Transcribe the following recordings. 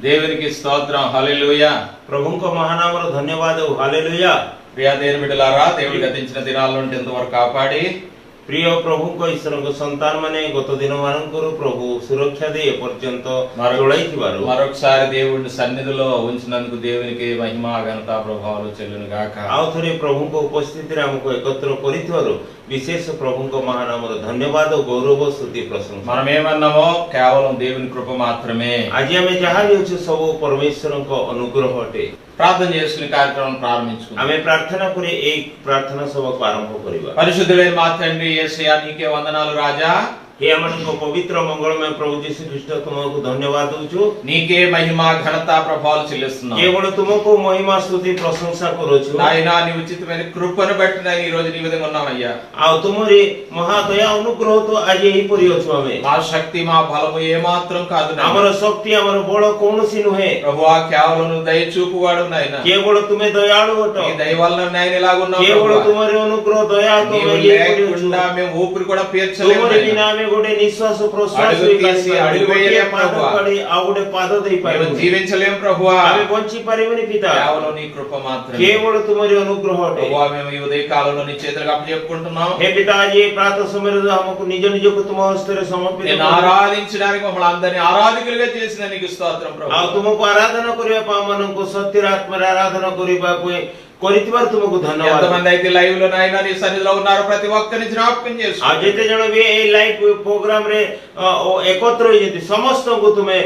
దేవునికి స్తోత్రం. హల్లెలూయా. ప్రభువుకు మహానామరు ధన్యవాదాలు. హల్లెలూయా. ప్రియ దేవుని బిడ్డలారా, దేవుడు గతించిన దినాల నుండి ఇంతవరకు కాపాడి प्रिय प्रभु को ईश्वर को संतान माने गत दिन मानकर प्रभु सुरक्षा दे पर्यंत जोड़ाइथिबारु మరొకసారి దేవుని సన్నిధిలో ఉంచినందుకు దేవునికి మహిమ ఘనత ప్రభావాలు చెల్లును గాక. आउ थरे प्रभु को उपस्थिति रे हमको एकत्र करिथिबारु विशेष प्रभु को महानामर धन्यवाद गौरव स्तुति प्रशंसा. మనమేమన్నామో కేవలం దేవుని కృప మాత్రమే. आज हमें जहां भी अछि सब परमेश्वर को अनुग्रह अटे. ప్రార్థన చేసుకునే కార్యక్రమం ప్రారంభించుకుందాం. हमें प्रार्थना करे एक प्रार्थना सभा को आरंभ करिबा. పరిశుద్ధుడైన మా తండ్రి యేసయ్యా, నీకే వందనాలు రాజా. हे हमनको पवित्र मंगलमय प्रभु यीशु ख्रीष्ट तुमको धन्यवाद दूचु. నీకే మహిమ ఘనత ప్రభావాలు చెల్లిస్తున్నాం. केवल तुमको महिमा स्तुति प्रशंसा करूछु. నాయనా, నీ ఉచితమైన కృపను బట్టి నేను ఈ రోజు నీ విధంగా ఉన్నామయ్యా. आ तुमरी महादया अनुग्रह तो आज एही परि अछु. हमें మా శక్తి మా బలము ఏ మాత్రం కాదు నాయనా. हमर शक्ति हमर बळ कोनोसी नुहे. ప్రభువా, కేవలం నువ్వు దయ చూపువాడు నాయనా. केवल तुमे दयाळु अटो. నీ దయ వలన నేను ఇలాగున్నాను. केवल तुमरी अनुग्रह दया तो నీవు एही परि अछु. లేకుండా మేము ఊపిరి కూడా పీల్చలేము तुमरी నాయనా. बिना में गोटे निश्वास प्रश्वास అడుగు తీసి అడుగు వేయలేము ప్రభువా. आ गोटे पाद देई మేము पाइबो. జీవించలేము ప్రభువా. हमें बंची परिबनि पिता. కేవలం నీ కృప మాత్రమే. केवल तुमरी अनुग्रह अटे. ప్రభువా, మేము ఈ ఉదయ కాలంలో నీ చేతులకు అప్పచెప్పుకుంటున్నాం. हे पिता आज ये प्रातः समय रे हमको निज निज को तुम हस्त रे समर्पित నేను ఆరాధించడానికి మమ్మల్ని అందరినీ ఆరాధకులుగా చేసిన నీకు స్తోత్రం आ ప్రభువా. तुमको आराधना करिया पा मनको सत्य आत्मा रे आराधना करिबा को करितिबार तुमको धन्यवाद. ఎంతమంది అయితే లైవ్ లో నాయనా నీ సన్నిధిలో ఉన్నారో ప్రతి ఒక్కరిని జ్ఞాపకం आ చేసుకో. जेते जण भी ए लाइव प्रोग्राम रे एकत्र होई जति समस्त को तुमे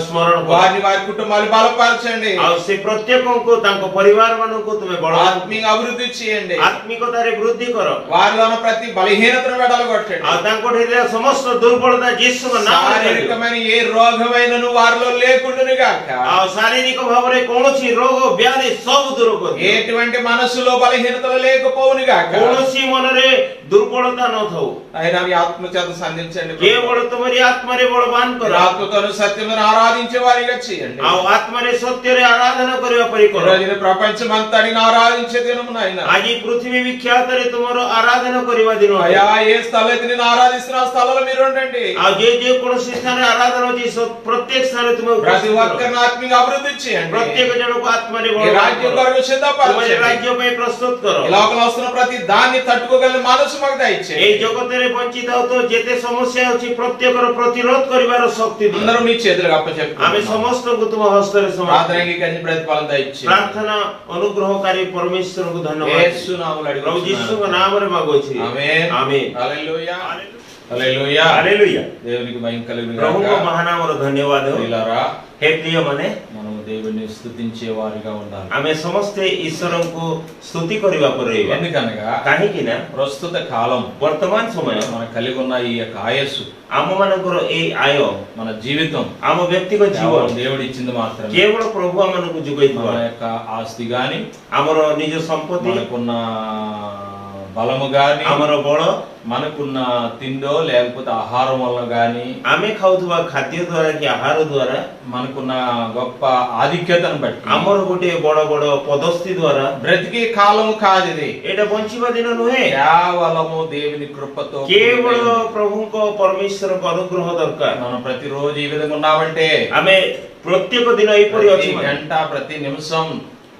स्मरण करो. వారిని వారి కుటుంబాలు బలపరచండి. आ से प्रत्येक को तांको परिवार मानु को तुमे बळ ఆత్మీయ అభివృద్ధి చేయండి. आत्मिकता रे वृद्धि करो. వారిలో ఉన్న ప్రతి బలహీనతను వెడలగొట్టండి. आ तांको ढेरे समस्त दुर्बलता यीशु का नाम रे శారీరకమైన ఏ రోగమైనను వారిలో లేకుండును గాక. आ शारीरिक भाव रे कोनोसी रोग व्याधि सब दूर कर. ఎటువంటి మనసులో బలహీనతలు లేకపోవును గాక. कोनोसी मन रे दुर्बलता न थौ. అయినా మీ ఆత్మ చేత సంధించండి. केवल तुम्हारी आत्मा रे बलवान करो. ఆత్మతోను సత్యమును ఆరాధించే వారిగా చేయండి. आ आत्मा रे सत्य रे आराधना करिया परि करो. రోజున ప్రపంచమంతటిని ఆరాధించే దినము నాయనా. आज पृथ्वी विख्यात रे तुमरो आराधना करिवा दिन है. అయ్యా, ఏ స్థలైతే నేను ఆరాధిస్తున్న ఆ స్థలంలో మీరు ఉండండి. आ जे कोन स्थान रे आराधना होची प्रत्येक स्थान रे तुम ప్రతి ఒక్కరిని ఆత్మీయ అభివృద్ధి చేయండి. प्रत्येक जन को आत्मा रे ఈ बलवान రాజ్యం करो. కొరకు तुम्हारे సిద్ధపరచండి. राज्य पे प्रस्तुत करो. ఈ లోకంలో వస్తున్న ప్రతి దాన్ని తట్టుకోగల మనసు మాకు దయచేయండి. ए जगत रे वंचित हो तो जेते समस्या होची प्रत्येक रो प्रतिरोध करिवार शक्ति दे. అందరూ నీ చేతులకు आमे అప్పచెప్తున్నాము. समस्त को तुम हस्त रे समर्पित. ప్రార్థనకి ప్రతిఫలం దయచేయండి. प्रार्थना अनुग्रहकारी परमेश्वर को धन्यवाद. యేసు నామములో प्रभु यीशु అడుగుతున్నాను. का नाम रे मांगो छी. ఆమేన్. आमीन. హల్లెలూయా. హల్లెలూయా. हालेलुया. దేవునికి మహిమ కలుగును प्रभु को గాక. महानाम रो धन्यवाद. ప్రియులారా, हे प्रिय माने మనము దేవుని స్తుతించే వారిగా ఉండాలి. आमे समस्त ईश्वर को स्तुति करिवा पड़िबा. ఎందుకనగా काहे कि ना ప్రస్తుత కాలం वर्तमान समय మన కలిగి ఉన్న ఈ యొక్క ఆయస్సు, आम मानकर ए आयो మన జీవితం आम व्यक्तिगत కేవలం जीवन దేవుడు ఇచ్చింది మాత్రమే. केवल प्रभु आमनको जुगैथिबा. మన యొక్క ఆస్తి గాని, आमर निज संपत्ति మనకున్న బలము గాని, आमर बळ మనకున్న తిండో లేకపోతే ఆహారం వల్ల గాని, आमे खाउथबा खाद्य द्वारा कि आहार द्वारा మనకున్న గొప్ప ఆధిక్యతను బట్టి आमर गोटे बड़ बड़ पदस्थि द्वारा బ్రతికే కాలము కాదు ఇది. एटा बंचिबा दिन नुहे. కేవలము దేవుని కృపతో केवल प्रभु को परमेश्वर को अनुग्रह दरकार. మనం ప్రతిరోజు ఈ విధంగా ఉన్నామంటే आमे प्रत्येक दिन एपरि ప్రతి अछि. గంట ప్రతి నిమిషం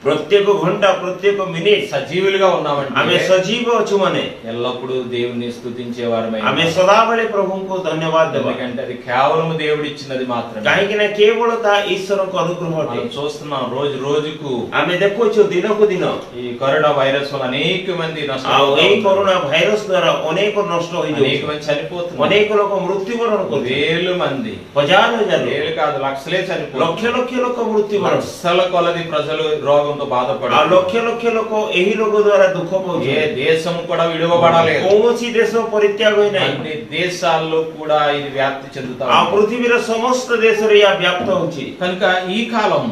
प्रत्येक घंटा प्रत्येक मिनिट సజీవులుగా ఉన్నామంటే आमे सजीव अछु माने ఎల్లప్పుడూ దేవుని స్తుతించే వారమై आमे सदाबळे प्रभु को धन्यवाद देबा. ఎందుకంటే అది కేవలం దేవుడు ఇచ్చినది మాత్రమే. काहे कि ना केवल ता ईश्वर को अनुग्रह మనం अटे. చూస్తున్నాం రోజు రోజుకు आमे देखोछु दिन को दिन ఈ కరోనా వైరస్ వల్ల అనేక మంది आ నష్టపోతున్నారు. एई कोरोना भाइरस द्वारा अनेक नष्ट होई అనేక जाउ. మంది చనిపోతున్నారు. अनेक लोक मृत्युवरण करते. వేల మంది, हजार हजार వేలు కాదు లక్షలే लक्ष చనిపోతున్నారు. लक्ष लोक मृत्युवरण. లక్షల కొలది ప్రజలు రోగంతో आ బాధపడుతున్నారు. लक्ष लक्ष लोक एही रोग द्वारा दुख ఏ पाउछे. దేశం కూడా విడువబడలేదు. कौनसी देश परित्याग होई नाही. అన్ని దేశాల్లో కూడా ఇది వ్యాప్తి చెందుతా आ ఉంది. पृथ्वीर समस्त देश रे या व्याप्त होछि. కనుక ఈ కాలం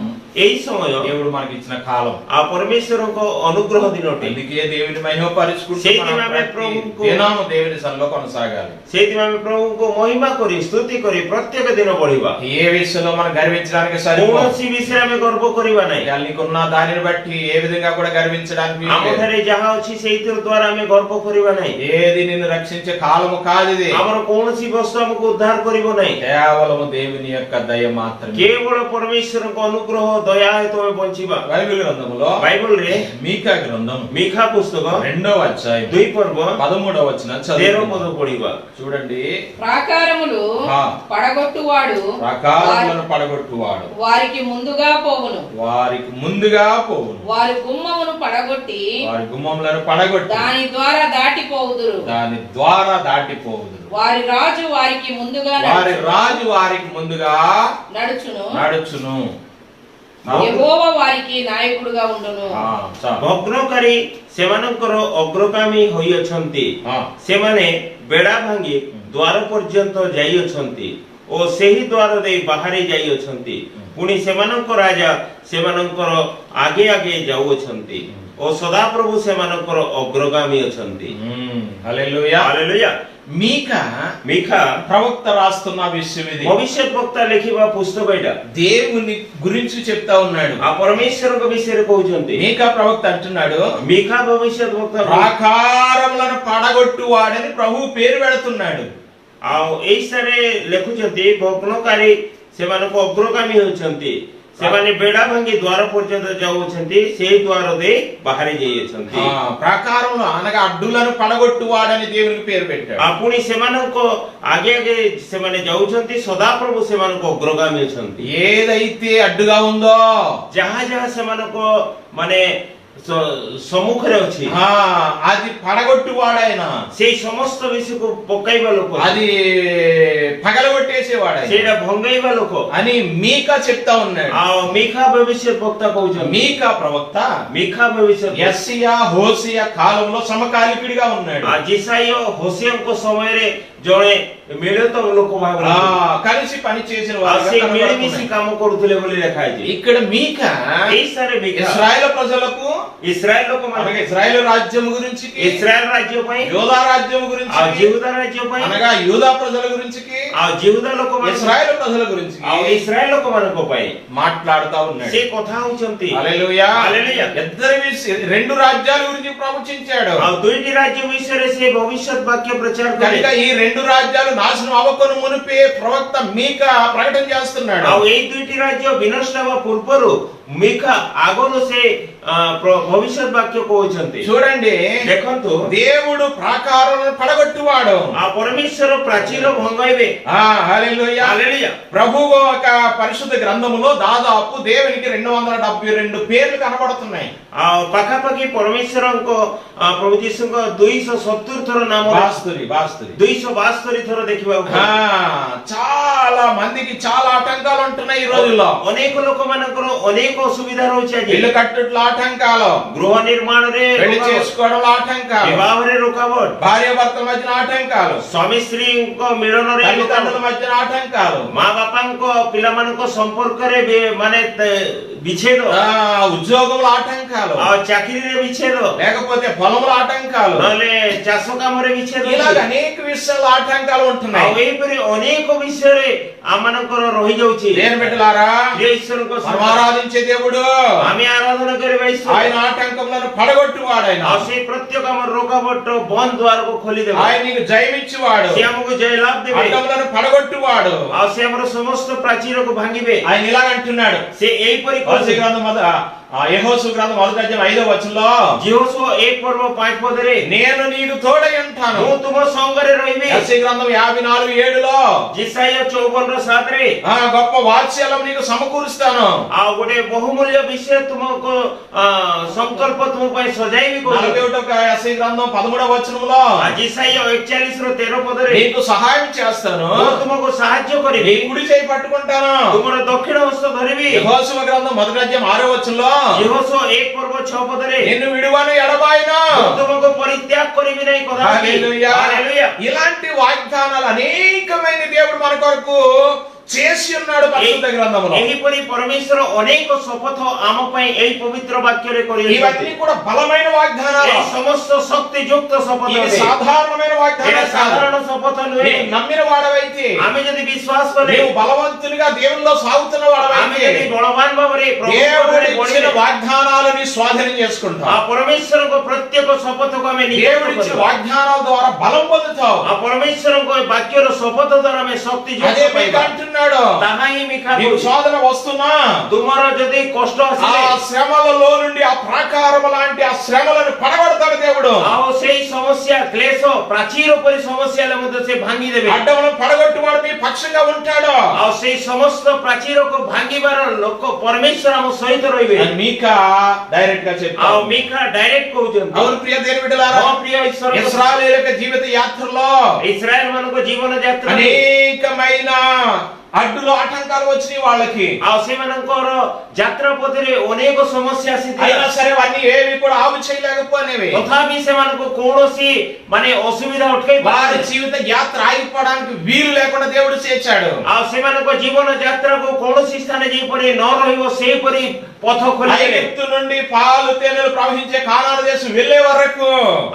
এই সময় దేవుడు మనకి ఇచ్చిన కాలం. ఆ పరమేశ్వరଙ୍କ అనుగ్రହ దినଟି అందుకే దేవుని మహిమపరుచుకుంటూ ସେଇଥିପାଇଁ మనం ଆମେ ప్రతి ప్రభుଙ୍କୁ దినము దేవుని సన్నిధిలో కొనసాగాలి. ସେଇଥିପାଇଁ ଆମେ ପ୍ରଭୁଙ୍କୁ ମହିମା କରି ସ୍ତୁତି କରି ପ୍ରତ୍ୟେକ ଦିନ ବଢିବା। ఏ విషయంలో మనం గర్వించడానికి సరిపోదు. କୌଣସି విଷୟରେ ଆମେ ଗର୍ବ କରିବା ନାହିଁ। ఇవాళ నీకున్న దానిని బట్టి ఏ విధంగా కూడా గర్వించడానికి వీలు ଆମ లేదు. ଠାରେ ଯାହା ଅଛି ସେଇଥିର ଦ୍ୱାରା ଆମେ ଗର୍ବ କରିବା ନାହିଁ। ఏది నిన్ను రక్షించే కాలము కాదు ఇది. ଆମର କୌଣସି ବସ୍ତୁ ଆମକୁ ଉଦ୍ଧାର କରିବ ନାହିଁ। కేవలము దేవుని యొక్క దయ మాత్రమే. କେବଳ ପରମେଶ୍ୱରଙ୍କ ଅନୁଗ୍ରହ ଦୟା ହେତୁ ଆମେ ବଞ୍ଚିବା। బైబిల్ గ్రంథములో బైబిల్ରେ మీకా గ్రంథం మీఖା పుస్తକ 2వ అధ్యాయం 2 పర్ବ 13వ వచనం 13 చదువుకుందాం. పద పଢିବା। చూడండి. ప్రాకారములు ఆ. పడగొట్టువాడు ప్రాకారములను పడగొట్టువాడు వారికి ముందుగా పోవును. వారికి ముందుగా పోవును. వారి గుమ్మమును పడగొట్టి వారి గుమ్మములను పడగొట్టి దాని ద్వారా దాటిపోవుదురు. దాని ద్వారా దాటిపోవుదురు. వారి రాజు వారికి ముందుగా వారి రాజు వారికి ముందుగా నడుచును. నడుచును. యెహోవా వారికి నాయకుడుగా ఉండును. చాలు. ଭଗ୍ନକାରୀ ସେମାନଙ୍କର ଅଗ୍ରଗାମୀ ହୋଇଅଛନ୍ତି। ఆ. ସେମାନେ ବେଢା ଭାଙ୍ଗି ଦ୍ୱାର ପର୍ଯ୍ୟନ୍ତ ଯାଇଅଛନ୍ତି ଓ ସେହି ଦ୍ୱାର ଦେଇ ବାହାରି ଯାଇଅଛନ୍ତି। ପୁଣି ସେମାନଙ୍କ ରାଜା ସେମାନଙ୍କର ଆଗେ ଆଗେ ଯାଉଅଛନ୍ତି ଓ ସଦାପ୍ରଭୁ ସେମାନଙ୍କର ଅଗ୍ରଗାମୀ ଅଛନ୍ତି। హల్లెలూయా. ହାଲେଲୁୟା। మీకా మీఖା ప్రవక్త రాస్తున్న విషయం ఇది. ଭବିଷ୍ୟତ ବକ୍ତା ଲେଖିବା ପୁସ୍ତକ ଏଇଟା। దేవుని గురించి చెప్తా ఉన్నాడు. ఆ ପରମେଶ୍ୱରଙ୍କ ବିଷୟରେ କହୁଛନ୍ତି। మీకా ప్రవక్త అంటున్నాడు, మీఖା ଭବିଷ୍ୟତ ବକ୍ତା ప్రాకారములను పడగొట్టు వాడని ప్రభు పేరు పెడుతున్నాడు. ଆଉ ଏଇ ସାରେ ଲେଖୁଛନ୍ତି ଭଗ୍ନକାରୀ ସେମାନଙ୍କ ଅଗ୍ରଗାମୀ ହେଉଛନ୍ତି। ସେମାନେ ବେଢା ଭାଙ୍ଗି ଦ୍ୱାର ପର୍ଯ୍ୟନ୍ତ ଯାଉଛନ୍ତି, ସେହି ଦ୍ୱାର ଦେଇ ବାହାରି ଯାଇଅଛନ୍ତି। ప్రాకారములు అనగా అడ్డులను పడగొట్టు వాడని దేవునికి పేరు పెట్టాడు. ପୁଣି ସେମାନଙ୍କ ଆଗେ ଆଗେ ସେମାନେ ଯାଉଛନ୍ତି, ସଦାପ୍ରଭୁ ସେମାନଙ୍କ ଅଗ୍ରଗାମୀ ଅଛନ୍ତି। ఏదైతే అడ్డుగా ఉందో ଯାହା ଯାହା ସେମାନଙ୍କ ମାନେ ସମ୍ମୁଖରେ ଅଛି అది పడగొట్టు వాడాయన. ସେଇ ସମସ୍ତ ବିଷୟକୁ ପକାଇବା ଲୋକ, అది పగలగొట్టేసేవాడు, ସେଇଟା ଭଙ୍ଗାଇବା ଲୋକ అని మీకా చెప్తా ఉన్నాడు. ଆଉ మీఖା ଭବିଷ୍ୟତ ବକ୍ତା କହୁଛନ୍ତି। మీకా ప్రవక్త మీఖା ଭବିଷ୍ୟତ యెషయా హోషేయ కాలంలో సమకాలికుడిగా ఉన్నాడు. ଜିସାୟ ହୋସେୟଙ୍କ ସମୟରେ ଜଣେ ମିଳିତ ଲୋକ ଭାବରେ కలిసి పని చేసిన ସେ ମିଳିମିଶି କାମ କରୁଥିଲେ ବୋଲି ଲେଖା ହେଇଛି। ఇక్కడ మీకా ଏଇ ସାରେ మీఖା ఇశ్రాయేలు ప్రజలకు, ఇశ్రాయేల్ ଲୋକମାନେ, ఇశ్రాయేలు రాజ్యం గురించి, ఇశ్రాయేల్ రాజ్ୟ ପାଇଁ, యూదా రాజ్యం గురించి, ଆଉ ଜିହୁଦା ରାଜ୍ୟ ପାଇଁ, అనగా యూదా ప్రజల గురించి, ଆଉ ଜିହୁଦା ଲୋକମାନେ, ఇశ్రాయేలు ప్రజల గురించి ଆଉ ఇశ్రాయేల్ ଲୋକମାନଙ୍କ ପାଇଁ మాట్లాడుతా ఉన్నాడు. ସେ କଥା ହଉଛନ୍ତି। హల్లెలూయా. హల్లెలూయా. రెండు రాజ్యాల గురించి ప్రవచించాడు. ଆଉ ଦୁଇଟି ରାଜ୍ୟ ବିଷୟରେ ସେ ଭବିଷ୍ୟତ ବାକ୍ୟ ପ୍ରଚାର కనుక କଲେ। ఈ రెండు రాజ్యాలు నాశనం అవ్వకొని మునిపే ప్రవక్త మీకా ప్రకటన చేస్తున్నాడు. ଆଉ ଏଇ ଦୁଇଟି ରାଜ୍ୟ ବିନଷ୍ଟ ହେବା ପୂର୍ବରୁ మీఖା ଆଗରୁ ସେ ଭବିଷ୍ୟତ ବାକ୍ୟ କହୁଛନ୍ତି। చూడండి, ଦେଖନ୍ତୁ, దేవుడు ప్రాకారాలను పడగొట్టువాడు. ఆ ପରମେଶ୍ୱର ପ୍ରାଚୀର ଭଙ୍ଗାଇବେ। హల్లెలూయా. హల్లెలూయా। ప్రభువు ఒక పరిశుద్ధ గ్రంథములో దాదాపు దేవునికి 272 పేర్లు కనబడుతున్నాయి. ଆଉ ପାଖାପାଖି ପରମେଶ୍ୱରଙ୍କ ପ୍ରଭୁ ଯୀଶୁଙ୍କ 270 ଥର ନାମ, బాస్తురి 272 ଥର ଦେଖିବାକୁ చాలా మందికి చాలా ఆటంకాలు ఉంటున్నాయి ఈ రోజుల్లో. ଅନେକ ଲୋକମାନଙ୍କର ଅନେକ ଅସୁବିଧା ରହୁଛି ଆଜି। ఇల్లు కట్టుట్లో ఆటంకాలు, ଗୃହ ନିର୍ମାଣରେ పెళ్లి ରୋକାବଟ, చేసుకోవడంలో ఆటంకాలు, ବିବାହରେ ରୋକାବଟ, భార్య భర్తల మధ్యన ఆటంకాలు, ସ୍ୱାମୀ ସ୍ତ୍ରୀଙ୍କ ମିଳନରେ తల్లిదండ్రుల మధ్యన ఆటంకాలు, ମା ବାପାଙ୍କ ପିଲାମାନଙ୍କ ସମ୍ପର୍କରେ ମାନେ ବିଚ୍ଛେଦ, ఉద్యోగంలో ఆటంకాలు, ଆଉ ଚାକିରିରେ ବିଚ୍ଛେଦ, లేకపోతే పొలంలో ఆటంకాలు, ନହେଲେ ଚାଷ କାମରେ ବିଚ୍ଛେଦ, ఇలాగ అనేక విషయాలు ఆటంకాలు ఉంటున్నాయి. ଆଉ ଏହିପରି ଅନେକ ବିଷୟରେ ଆମମାନଙ୍କର ରହିଯାଉଛି। దేని బిడ్డలారా, ଈଶ୍ୱରଙ୍କ మనం ఆరాధించే దేవుడు ଆମେ ଆରାଧନା କରିବା ଈଶ୍ୱର, ఆయన ఆటంకములను పడగొట్టువాడు. ఆయన ଆଉ ସେ ପ୍ରତ୍ୟେକ ଆମର ରୋକାବଟ ବନ୍ଦ ଦ୍ୱାରକୁ ଖୋଲିଦେବ। ఆయన నీకు జయమిచ్చువాడు, ସେ ଆମକୁ ଜୟ ଲାଭ ଦେବେ, అడ్డములను పడగొట్టువాడు. ଆଉ ସେ ଆମର ସମସ୍ତ ପ୍ରାଚୀରକୁ ଭାଙ୍ଗିବେ। ఆయన ఇలాగ అంటున్నాడు. ସେ ଏହିପରି యెహోషు గ్రంథం యెహోషు గ్రంథం 1:5 వచనంలో, ଯెହୋଶୁଆ 1 ପର୍ବ 5 ପଦରେ నేను నీకు తోడై ఉంటాను. ମୁଁ ତୁମ ସଙ୍ଗରେ ରହିବି। యెషయా గ్రంథం 54:7లో, ଜିସାୟ 54:7ରେ గొప్ప వాత్సల్యం నీకు సమకూరుస్తాను. ଆଉ ଗୋଟେ ବହୁମୂଲ୍ୟ ବିଷୟ ତୁମକୁ ସଂକଳ୍ପ ତୁମ ପାଇଁ ସଜାଇବି କହୁଛି। 41 యెషయా గ్రంథం 13వ వచనంలో, ଜିସାୟ 41:13 ପଦରେ నీకు సహాయం చేస్తాను, ମୁଁ ତୁମକୁ ସାହାଯ୍ୟ నీ କରିବି, కుడి చేయి పట్టుకుంటాను. ତୁମର ଦକ୍ଷିଣ ହସ୍ତ ଧରିବି। యెహోషువ గ్రంథం 1:6 వచనంలో, ଯେହୋଶୁଆ 1 ପର୍ବ 6 ପଦରେ నిన్ను విడువను ఎడబాయను. ମୁଁ ତୁମକୁ ପରିତ୍ୟାଗ କରିବି ନାହିଁ କଦାପି। హల్లెలూయా. హల్లెలూయా। ఇలాంటి వాగ్దానాలు అనేకమైన దేవుడు మన కొరకు చేసి ఉన్నాడు పరిశుద్ధ గ్రంథములో. ଏହିପରି ପରମେଶ୍ୱର ଅନେକ ଶପଥ ଆମ ପାଇଁ ଏହି ପବିତ୍ର ବାକ୍ୟରେ କରିଛନ୍ତି। ఇవన్నీ కూడా బలమైన వాగ్దానాలు. ଏହି ସମସ୍ତ ଶକ୍ତିଯୁକ୍ତ ଶପଥ ఇది ଅଟେ। సాధారణమైన ଏଇଟା వాగ్దానాలు కాదు. ସାଧାରଣ ଶପଥ ନୁହେଁ। నీవు నమ్మిన వాడవైతే, ଆମେ ଯଦି ବିଶ୍ୱାସ କଲେ, నీవు బలవంతునిగా దేవునిలో సాగుతున్న ଆମେ వాడవైతే, ଯଦି ବଳବାନ ଭାବରେ దేవుడు ପ୍ରଭୁରେ ఇచ్చిన ବଢିଲେ, వాగ్దానాలని స్వాధీనం చేసుకుంటావు. ఆ పరమేଶ୍ୱରଙ୍କ ପ୍ରତ୍ୟେକ ଶପଥକୁ ଆମେ దేవుడు ନିଯୁକ୍ତ ఇచ్చిన କରିବା। వాగ్దానాల ద్వారా బలం పొందుతావు. ఆ పరమేଶ୍ୱରଙ୍କ ବାକ୍ୟର ଶପଥ ଦ୍ୱାରା ଆମେ ଶକ୍ତି అదే ଯୁକ୍ତ మీకు ପାଇବା। అంటున్నాడు, ତାହା ହିଁ ମିଖା నీకు କହୁଛି। శోధన వస్తున్నా ତୁମର ଯଦି କଷ୍ଟ ఆ ଆସିଲେ, శ్రమలలో నుండి ఆ ప్రాకారం లాంటి ఆ శ్రమలను పడగొడతాడు దేవుడు. ଆଉ ସେଇ ସମସ୍ୟା କ୍ଲେଶ ପ୍ରାଚୀର ପରି ସମସ୍ୟା ହେଲେ ମଧ୍ୟ ସେ ଭାଙ୍ଗିଦେବେ। అడ్డములను పడగొట్టువాడు మీ పక్షంగా ఉంటాడు. ଆଉ ସେଇ ସମସ୍ତ ପ୍ରାଚୀରକୁ ଭାଙ୍ଗିବାର ଲୋକ ପରମେଶ୍ୱର ଆମ ସହିତ ରହିବେ। అని మీకా డైరెక్ట్ గా ଆଉ చెప్పాడు. ମିଖା ଡାଇରେକ୍ଟ କହୁଛନ୍ତି, అవును ప్రియ దేవుని బిడ్డలారా, ମୋ ପ୍ରିୟ ଈଶ୍ୱର, ఇశ్రాయేలు యొక్క జీవిత యాత్రలో ଇସ୍ରାଏଲ ମାନଙ୍କ ଜୀବନ ଯାତ୍ରା అనేకమైన అడ్డులు ఆటంకాలు వచ్చినాయి వాళ్ళకి. ଆଉ ସେମାନଙ୍କର ଯାତ୍ରା ପଥରେ ଅନେକ ସମସ୍ୟା ଆସିଥିଲା। అయినా సరే అవన్నీ ఏవి కూడా ఆపు చేయలేకపోయినవి. ତଥାପି ସେମାନଙ୍କୁ କୌଣସି ମାନେ ଅସୁବିଧା ଅଟକାଇ వారి ପାରିଲେ। జీవిత యాత్ర ఆగిపోవడానికి వీలు లేకుండా దేవుడు చేశాడు. ଆଉ ସେମାନଙ୍କ ଜୀବନ ଯାତ୍ରାକୁ କୌଣସି ସ୍ଥାନ ଯେପରି ନ ରହିବ ସେହିପରି ପଥ ଖୋଲିଦେଲେ। ఐగుప్తు నుండి పాలు తేనెలు ప్రవహించే కానాను దేశం వెళ్ళే వరకు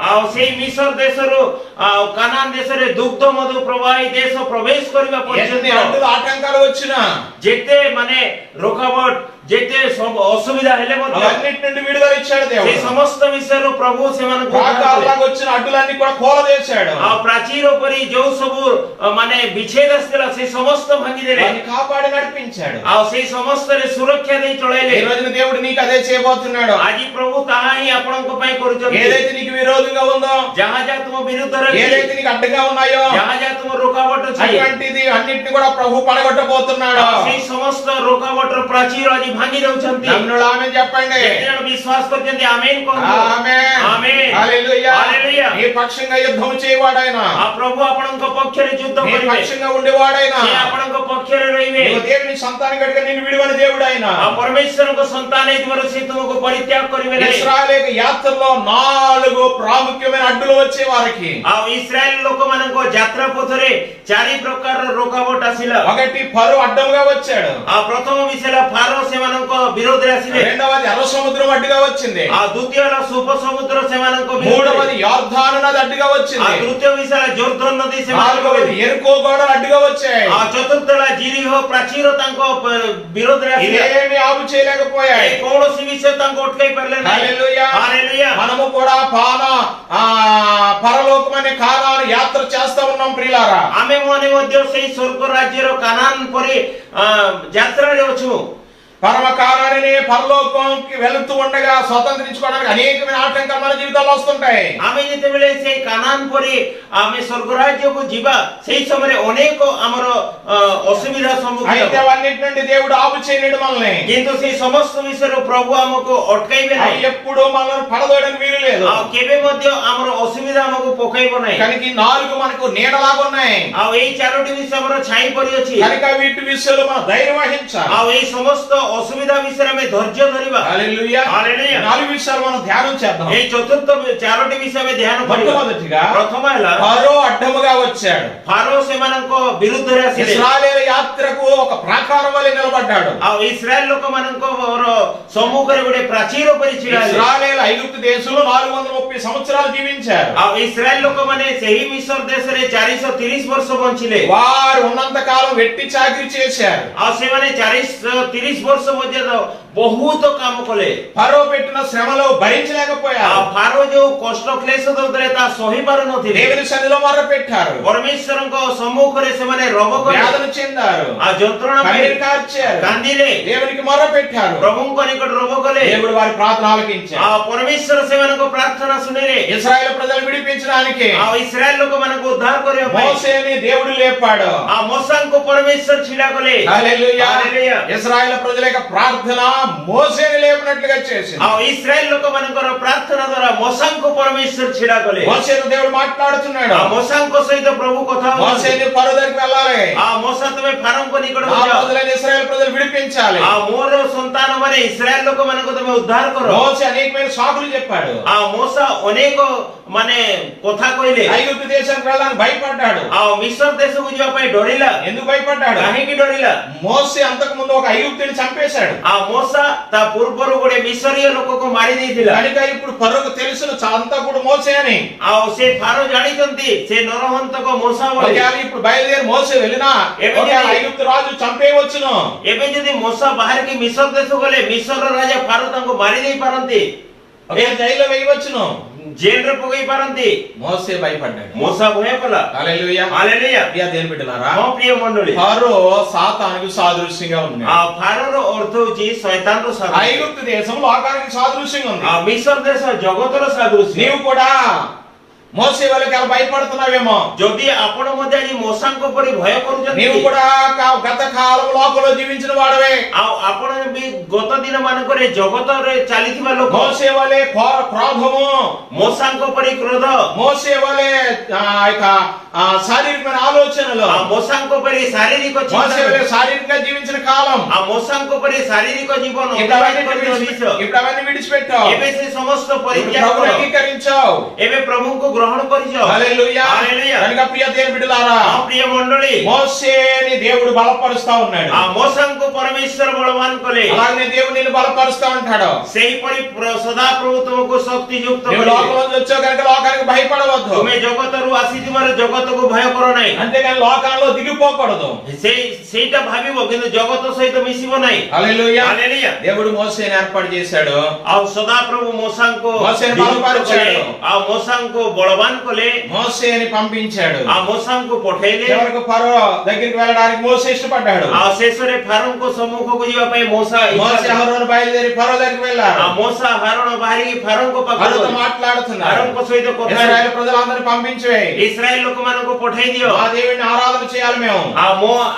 ଆଉ ସେଇ ମିଶର ଦେଶରୁ ଆଉ କାନାନ ଦେଶରେ ଦୁଗ୍ଧ ମଧୁ ପ୍ରବାହୀ ଦେଶ ପ୍ରବେଶ କରିବା ఎన్ని ପର୍ଯ୍ୟନ୍ତ అడ్డులు ఆటంకాలు వచ్చినా ଯେତେ ମାନେ ରୋକାବଟ ଯେତେ ସବୁ ଅସୁବିଧା ହେଲେ ମଧ୍ୟ అవన్నిటి నుండి విడుదల ఇచ్చాడు ସେ దేవుడు. ସମସ୍ତ విଷୟରୁ ପ୍ରଭୁ ସେମାନଙ୍କୁ ଉଦ୍ଧାର କଲେ। ప్రాకారాలకు వచ్చిన అడ్డులన్నీ కూడా కూలదేశాడు. ଆଉ ପ୍ରାଚୀର ପରି ଯୋଉ ସବୁ ମାନେ ବିଚ୍ଛେଦ ଆସିଥିଲା ସେ ସମସ୍ତ ଭାଙ୍ଗିଦେଲେ। వారిని కాపాడి నడిపించాడు. ଆଉ ସେଇ ସମସ୍ତରେ ସୁରକ୍ଷା ଦେଇ ఈ ଚଳେଇଲେ। రోజున దేవుడు నీకు అదే చేయబోతున్నాడు. ଆଜି ପ୍ରଭୁ ତାହା ହିଁ ଆପଣଙ୍କ ପାଇଁ କରୁଛନ୍ତି। ఏదైతే నీకు విరోధంగా ఉందో, ଯାହା ଯାହା ତୁମ ବିରୁଦ୍ଧରେ ଅଛି, ఏదైతే నీకు అడ్డుగా ఉన్నాయో, ଯାହା ଯାହା ତୁମ ରୋକାବଟ ଅଛି, అటువంటిది అన్నిటిని కూడా ప్రభు పడగొట్టబోతున్నాడు. ଆଉ ସେଇ ସମସ୍ତ ରୋକାବଟର ପ୍ରାଚୀର ଆଜି ଭାଙ୍ଗି ଦଉଛନ୍ତି। నమ్మునుడు ఆమె చెప్పండి. ଯେତେ ଜଣ ବିଶ୍ୱାସ କରିଛନ୍ତି ଆମେନ୍ କୁହନ୍ତୁ। ఆమేన్. ఆమేన్. హల్లెలూయా. హల్లెలూయా. నీ పక్షంగా యుద్ధం చేయవాడైనా, ఆ ప్రభు ଆପଣଙ୍କ ପକ୍ଷରେ ଯୁଦ୍ଧ నీ କରିବେ। పక్షంగా ఉండేవాడైనా, ସେ ଆପଣଙ୍କ పକ୍ଷରେ ରହିବେ। నీవు దేవుని సంతానం కనుక నిన్ను విడువని దేవుడైనా, ఆ పరమేశ్వరଙ୍କ సంతాన ହେଇଥିବାରୁ ସେ ତୁମକୁ ପରିତ୍ୟାଗ କରିବେ ନାହିଁ। ఇశ్రాయేలు యాత్రలో 4 ప్రాముఖ్యమైన అడ్డులు వచ్చే వారికి. ଆଉ ଇସ୍ରାଏଲ ଲୋକମାନଙ୍କ ଯାତ୍ରା ପଥରେ 4 ପ୍ରକାରର ରୋକାବଟ ଆସିଲା। ఒకటి ఫరో అడ్డంగా వచ్చాడు. ଆଉ ପ୍ରଥମ ବିଷୟ ହେଲା ଫାରୋ ସେମାନଙ୍କ ବିରୋଧରେ ଆସିଲେ। రెండవది ఎర్ర సముద్రం అడ్డుగా వచ్చింది. ଆଉ ଦ୍ୱିତୀୟ ହେଲା ଶୁଭ ସମୁଦ୍ର ସେମାନଙ୍କ ବିରୋଧରେ। మూడవది యోర్దాను నది అడ్డుగా ଆଉ వచ్చింది. ତୃତୀୟ ବିଷୟ ହେଲା ଜୋର୍ଦାନ ନଦୀ ସେମାନଙ୍କ నాలుగవది ବିରୋଧରେ। ఎరుకో గోడలు అడ్డుగా వచ్చాయి. ଆଉ ଚତୁର୍ଥ ହେଲା ଜିରିହ ପ୍ରାଚୀର ତାଙ୍କ ବିରୋଧରେ ଆସିଲା। ఇవేమి ఆపు చేయలేకపోయాయి. ଏ କୌଣସି ବିଷୟ ତାଙ୍କୁ ଅଟକାଇ ପାରିଲେ ନାହିଁ। హల్లెలూయా. హల్లెలూయా। మనము కూడా పరలోకమనే కానాను యాత్ర చేస్తా ఉన్నాం ప్రియులారా. ଆମେ ମାନେ ମଧ୍ୟ ସେଇ ସ୍ୱର୍ଗ ରାଜ୍ୟର କାନାନ ପରି ଯାତ୍ରାରେ ଅଛୁ। పరమ కానాన్ని పరలోకంకి వెళుతూ ఉండగా స్వతంత్రించుకోవడానికి అనేకమైన ఆటంకాలు మన జీవితాల్లో వస్తుంటాయి. ଆମେ ଯେତେବେଳେ ସେଇ କାନାନ ପରି ଆମେ ସ୍ୱର୍ଗ ରାଜ୍ୟକୁ ଯିବା ସେଇ ସମୟରେ ଅନେକ ଆମର ଅସୁବିଧା ସମ୍ମୁଖୀନ అయితే ହେବା। అవన్నిటి నుండి దేవుడు ఆపు చేయలేడు మనల్ని. କିନ୍ତୁ ସେଇ ସମସ୍ତ విଷୟରୁ ପ୍ରଭୁ ଆମକୁ ଅଟକାଇବେ ନାହିଁ। ఎప్పుడు మనల్ని పడదోయడానికి వీలు లేదు. ଆଉ କେବେ ମଧ୍ୟ ଆମର ଅସୁବିଧା ଆମକୁ ପକାଇବ ନାହିଁ। కనుక ఈ 4 మనకు నీడలాగా ఉన్నాయి. ଆଉ ଏଇ 4ଟି ବିଷୟ ଆମର ଛାଇ ପରି ଅଛି। కనుక వీటి విషయంలో మనం ధైర్యం వహించాలి. ଆଉ ଏଇ ସମସ୍ତ ଅସୁବିଧା ବିଷୟରେ ଆମେ ଧୈର୍ଯ୍ୟ ଧରିବା। హల్లెలూయా. హల్లెలూయా. 4 విషయాలు మనం ధ్యానం చేద్దాం. ଏଇ ଚତୁର୍ଥ 4ଟି ବିଷୟ ଆମେ ଧ୍ୟାନ କରିବା। మొట్టమొదటిగా ପ୍ରଥମ ହେଲା ఫరో అడ్డముగా వచ్చాడు. ଫାରୋ ସେମାନଙ୍କ ବିରୁଦ୍ଧରେ ଆସିଲେ। ఇశ్రాయేలు యాత్రకు ఒక ప్రాకారం వలె నిలబడ్డాడు. ଆଉ ଇସ୍ରାଏଲ ଲୋକମାନଙ୍କର ସମ୍ମୁଖରେ ଗୋଟେ ପ୍ରାଚୀର ପରି ଛିଡ଼ା ହେଲେ। ఇశ్రాయేలు ఐగుప్తు దేశంలో 430 సంవత్సరాలు జీవించారు. ଆଉ ଇସ୍ରାଏଲ ଲୋକମାନେ ସେହି ମିଶର ଦେଶରେ 430 ବର୍ଷ ବଞ୍ଚିଲେ। వారు ఉన్నంత కాలం వెట్టి చాకిరీ చేశారు. ଆଉ ସେମାନେ 430 ବର୍ଷ ପର୍ଯ୍ୟନ୍ତ ବହୁତ କାମ କଲେ। ఫరో పెట్టిన శ్రమలో భరించలేకపోయారు. ଆଉ ଫାରୋ ଯୋଉ କଷ୍ଟ କ୍ଲେଶ ଦଉଥିଲେ ତା ସହି ପାରୁନଥିଲେ। దేవుని సన్నిధిలో మొర్ర పెట్టారు. ପରମେଶ୍ୱରଙ୍କ ସମ୍ମୁଖରେ ସେମାନେ ରୋଗ କଲେ। వేదన చెందారు. ଆଉ ଯନ୍ତ୍ରଣା కన్నీరు ପାଇ కార్చారు. କାନ୍ଦିଲେ। దేవునికి మొర్ర పెట్టారు. ପ୍ରଭୁଙ୍କ ନିକଟ ରୋଗ କଲେ। దేవుడు వారి ప్రార్థన ఆలకించాడు. ଆଉ ପରମେଶ୍ୱର ସେମାନଙ୍କ ପ୍ରାର୍ଥନା ଶୁଣିଲେ। ఇశ్రాయేలు ప్రజలు విడిపించడానికి ଆଉ ଇସ୍ରାଏଲ ଲୋକମାନଙ୍କୁ ଉଦ୍ଧାର କରିବା ପାଇଁ మోసేని దేవుడు లేపాడు. ଆଉ ମୋସାଙ୍କୁ ପରମେଶ୍ୱର ଛିଡ଼ା କଲେ। హల్లెలూయా. హల్లెలూయా. ఇశ్రాయేలు ప్రజల యొక్క ప్రార్థన మోసేని లేపినట్లుగా చేసింది. ଆଉ ଇସ୍ରାଏଲ ଲୋକମାନଙ୍କର ପ୍ରାର୍ଥନା ଦ୍ୱାରା ମୋସାଙ୍କୁ ପରମେଶ୍ୱର ଛିଡ଼ା କଲେ। మోసేను దేవుడు మాట్లాడుతున్నాడు. ଆଉ ମୋସାଙ୍କ ସହିତ ପ୍ରଭୁ କଥା ହଉଛନ୍ତି। మోసేని ఫరో దగ్గరికి వెళ్ళాలి. ଆଉ ମୋସା ତୁମେ ଫାରୋଙ୍କ ନିକଟକୁ నా ଯାଅ। ప్రజలైన ఇశ్రాయేలు ప్రజలు విడిపించాలి. ଆଉ ମୋର ସନ୍ତାନ ମାନେ ଇସ୍ରାଏଲ ଲୋକମାନଙ୍କୁ ତମେ ଉଦ୍ଧାର କର। మోసే అనేకమైన సాకులు చెప్పాడు. ଆଉ ମୋସା ଅନେକ ମାନେ কথা কইলে ఐగుప్తు దేశానికి వెళ్ళడానికి భయపడ్డాడు. ఆ మిస్ర్ దేశకు ଯିବା ପାଇଁ ଡରିଲା ఎందుకు భయపడ్డాడు? କାହିଁକି ଡରିଲା మోసే అంతకు ముందు ఒక ఐగుప్తుని చంపేశాడు. ఆ మోసా ତା ପୂର୍ବରୁ ଗୋଟେ ମିଶରୀୟ ଲୋକକୁ ମାରି ଦେଇଥିଲା కనుక ఇప్పుడు ఫరోకు తెలుసును అంతా కూడా మోసే అని. ଆଉ ସେ ଫାରୋ ଜାଣିଛନ୍ତି ସେ ନରହନ୍ତକ ମୂଷା ବୋଲି ఒకవేళ ఇప్పుడు బయలుదేరి మోసే వెళ్ళినా ଏବେ ఒకవేళ ଯଦି- ఐగుప్తు రాజు చంపేయవచ్చును. ଏବେ ଯଦି ମୂଷା ବାହାରିକି ମିଶର ଦେଶକୁ ଗଲେ ମିଶରର ରାଜା ଫାରୋ ତାଙ୍କୁ ମାରି ଦେଇ ପାରନ୍ତି ఒకవేళ జైల్లో వేయవచ్చును. ଜେଲରେ ପକେଇ ପାରନ୍ତି మోసే భయపడ్డాడు. ମୂଷା ଭୟ କଲା హల్లెలూయా. ହାଲେଲୁୟା ప్రియ దేవుని బిడ్డలారా, ହଁ ପ୍ରିୟ ମଣ୍ଡଳୀ ఫరో సాతానుకు సాదృశ్యంగా ఉంది. ఆ ଫାରୋର ଅର୍ଥ ହଉଛି ଶୈତାନର ସାଦୃଶ୍ୟ ఐగుప్తు దేశం లోకానికి సాదృశ్యంగా ఉంది. ఆ ମିଶର ଦେଶ జగତର ସାଦୃଶ୍ୟ నీవు కూడా మోసే వాళ్ళకి అలా భయపడుతున్నావేమో. ଯଦି ଆପଣ ମଧ୍ୟ ଆଜି ମୂଷାଙ୍କ ପରି ଭୟ କରୁଛନ୍ତି నీవు కూడా గత కాలం లోకంలో జీవించిన వాడవే. ଆଉ ଆପଣ ବି ଗତ ଦିନ ମାନଙ୍କରେ ଜଗତରେ ଚାଲିଥିବା ଲୋକ మోసే వాళ్ళే క్రోధము, ମୂଷାଙ୍କ ପରି କ୍ରୋଧ మోసే వాళ్ళే శారీరకమైన ఆలోచనలు, ఆ ମୂଷାଙ୍କ ପରି ଶାରୀରିକ మోసే ଚିନ୍ତା వాళ్ళే శారీరకంగా జీవించిన కాలం. ఆ ମୂଷାଙ୍କ ପରି ଶାରୀରିକ ଜୀବନ ఇప్పుడు ଅତିବାହିତ କରିବାର ବିଷୟ। అవన్నీ విడిచిపెట్టావు. ଏବେ ସେ ସମସ୍ତ ପରିତ୍ୟାଗ ప్రభువుని କର అంగీకరించావు. ଏବେ ପ୍ରଭୁଙ୍କୁ ଗ୍ରହଣ କରିଛ హల్లెలూయా. హల్లెలూయా। కనుక ప్రియ దేవుని బిడ్డలారా, ହଁ ପ୍ରିୟ ମଣ୍ଡଳୀ మోసేని దేవుడు బలపరుస్తా ఉన్నాడు. ఆ ମୂଷାଙ୍କୁ ପରମେଶ୍ୱର ବଳବାନ କଲେ అలాగే దేవుడు నిన్ను బలపరుస్తా ఉంటాడు. ସେହିପରି ସଦାପ୍ରଭୁ ତୁମକୁ ଶକ୍ତି ଯୁକ୍ତ నువ్వు କରିବେ లోకంలో వచ్చావు కనుక లోకానికి భయపడవద్దు. ତୁମେ ଜଗତରୁ ଆସିଥିବାରୁ ଜଗତକୁ ଭୟ କର ନାହିଁ అంతేగాని లోకంలో దిగిపోకూడదు. ସେଇଟା ଭାବିବ କିନ୍ତୁ ଜଗତ ସହିତ ମିଶିବ ନାହିଁ హల్లెలూయా. ହାଲେଲୁୟା। దేవుడు మోసేని ఏర్పాటు చేశాడు. ଆଉ ସଦାପ୍ରଭు ମୂଷାଙ୍କୁ ମୋଶେని ନିଯୁକ୍ତ ବଳବାନ କଲେ ଆଉ ମୂଷାଙ୍କୁ ବଳବାନ କଲେ మోసేని పంపించాడు. ଆଉ ମୂଷାଙ୍କୁ ପଠେଇଲେ చివరకు ఫరో దగ్గరికి వెళ్ళడానికి మోసే ఇష్టపడ్డాడు. ଆଉ శେଷରେ ଫାରୋଙ୍କ ସମ୍ମୁଖକୁ ଯିବା ପାଇଁ ମୂଷା మోసే హరోను బయలుదేరి ఫరో దగ్గరికి వెళ్ళాడు. ଆଉ ମୂଷା ହାରଣ ବାହାରିକି ଫାରୋଙ୍କ ପାଖକୁ ఫరోతో మాట్లాడుతున్నాడు. ଫାରୋଙ୍କ ସହିତ କଥା ఇశ్రాయేలు ప్రజలందరినీ పంపించే, ଇସ୍ରାଏଲ ଲୋକମାନଙ୍କୁ ପଠେଇ ଦିଅ మా దేవుడిని ఆరాధన చేయాలి. మేము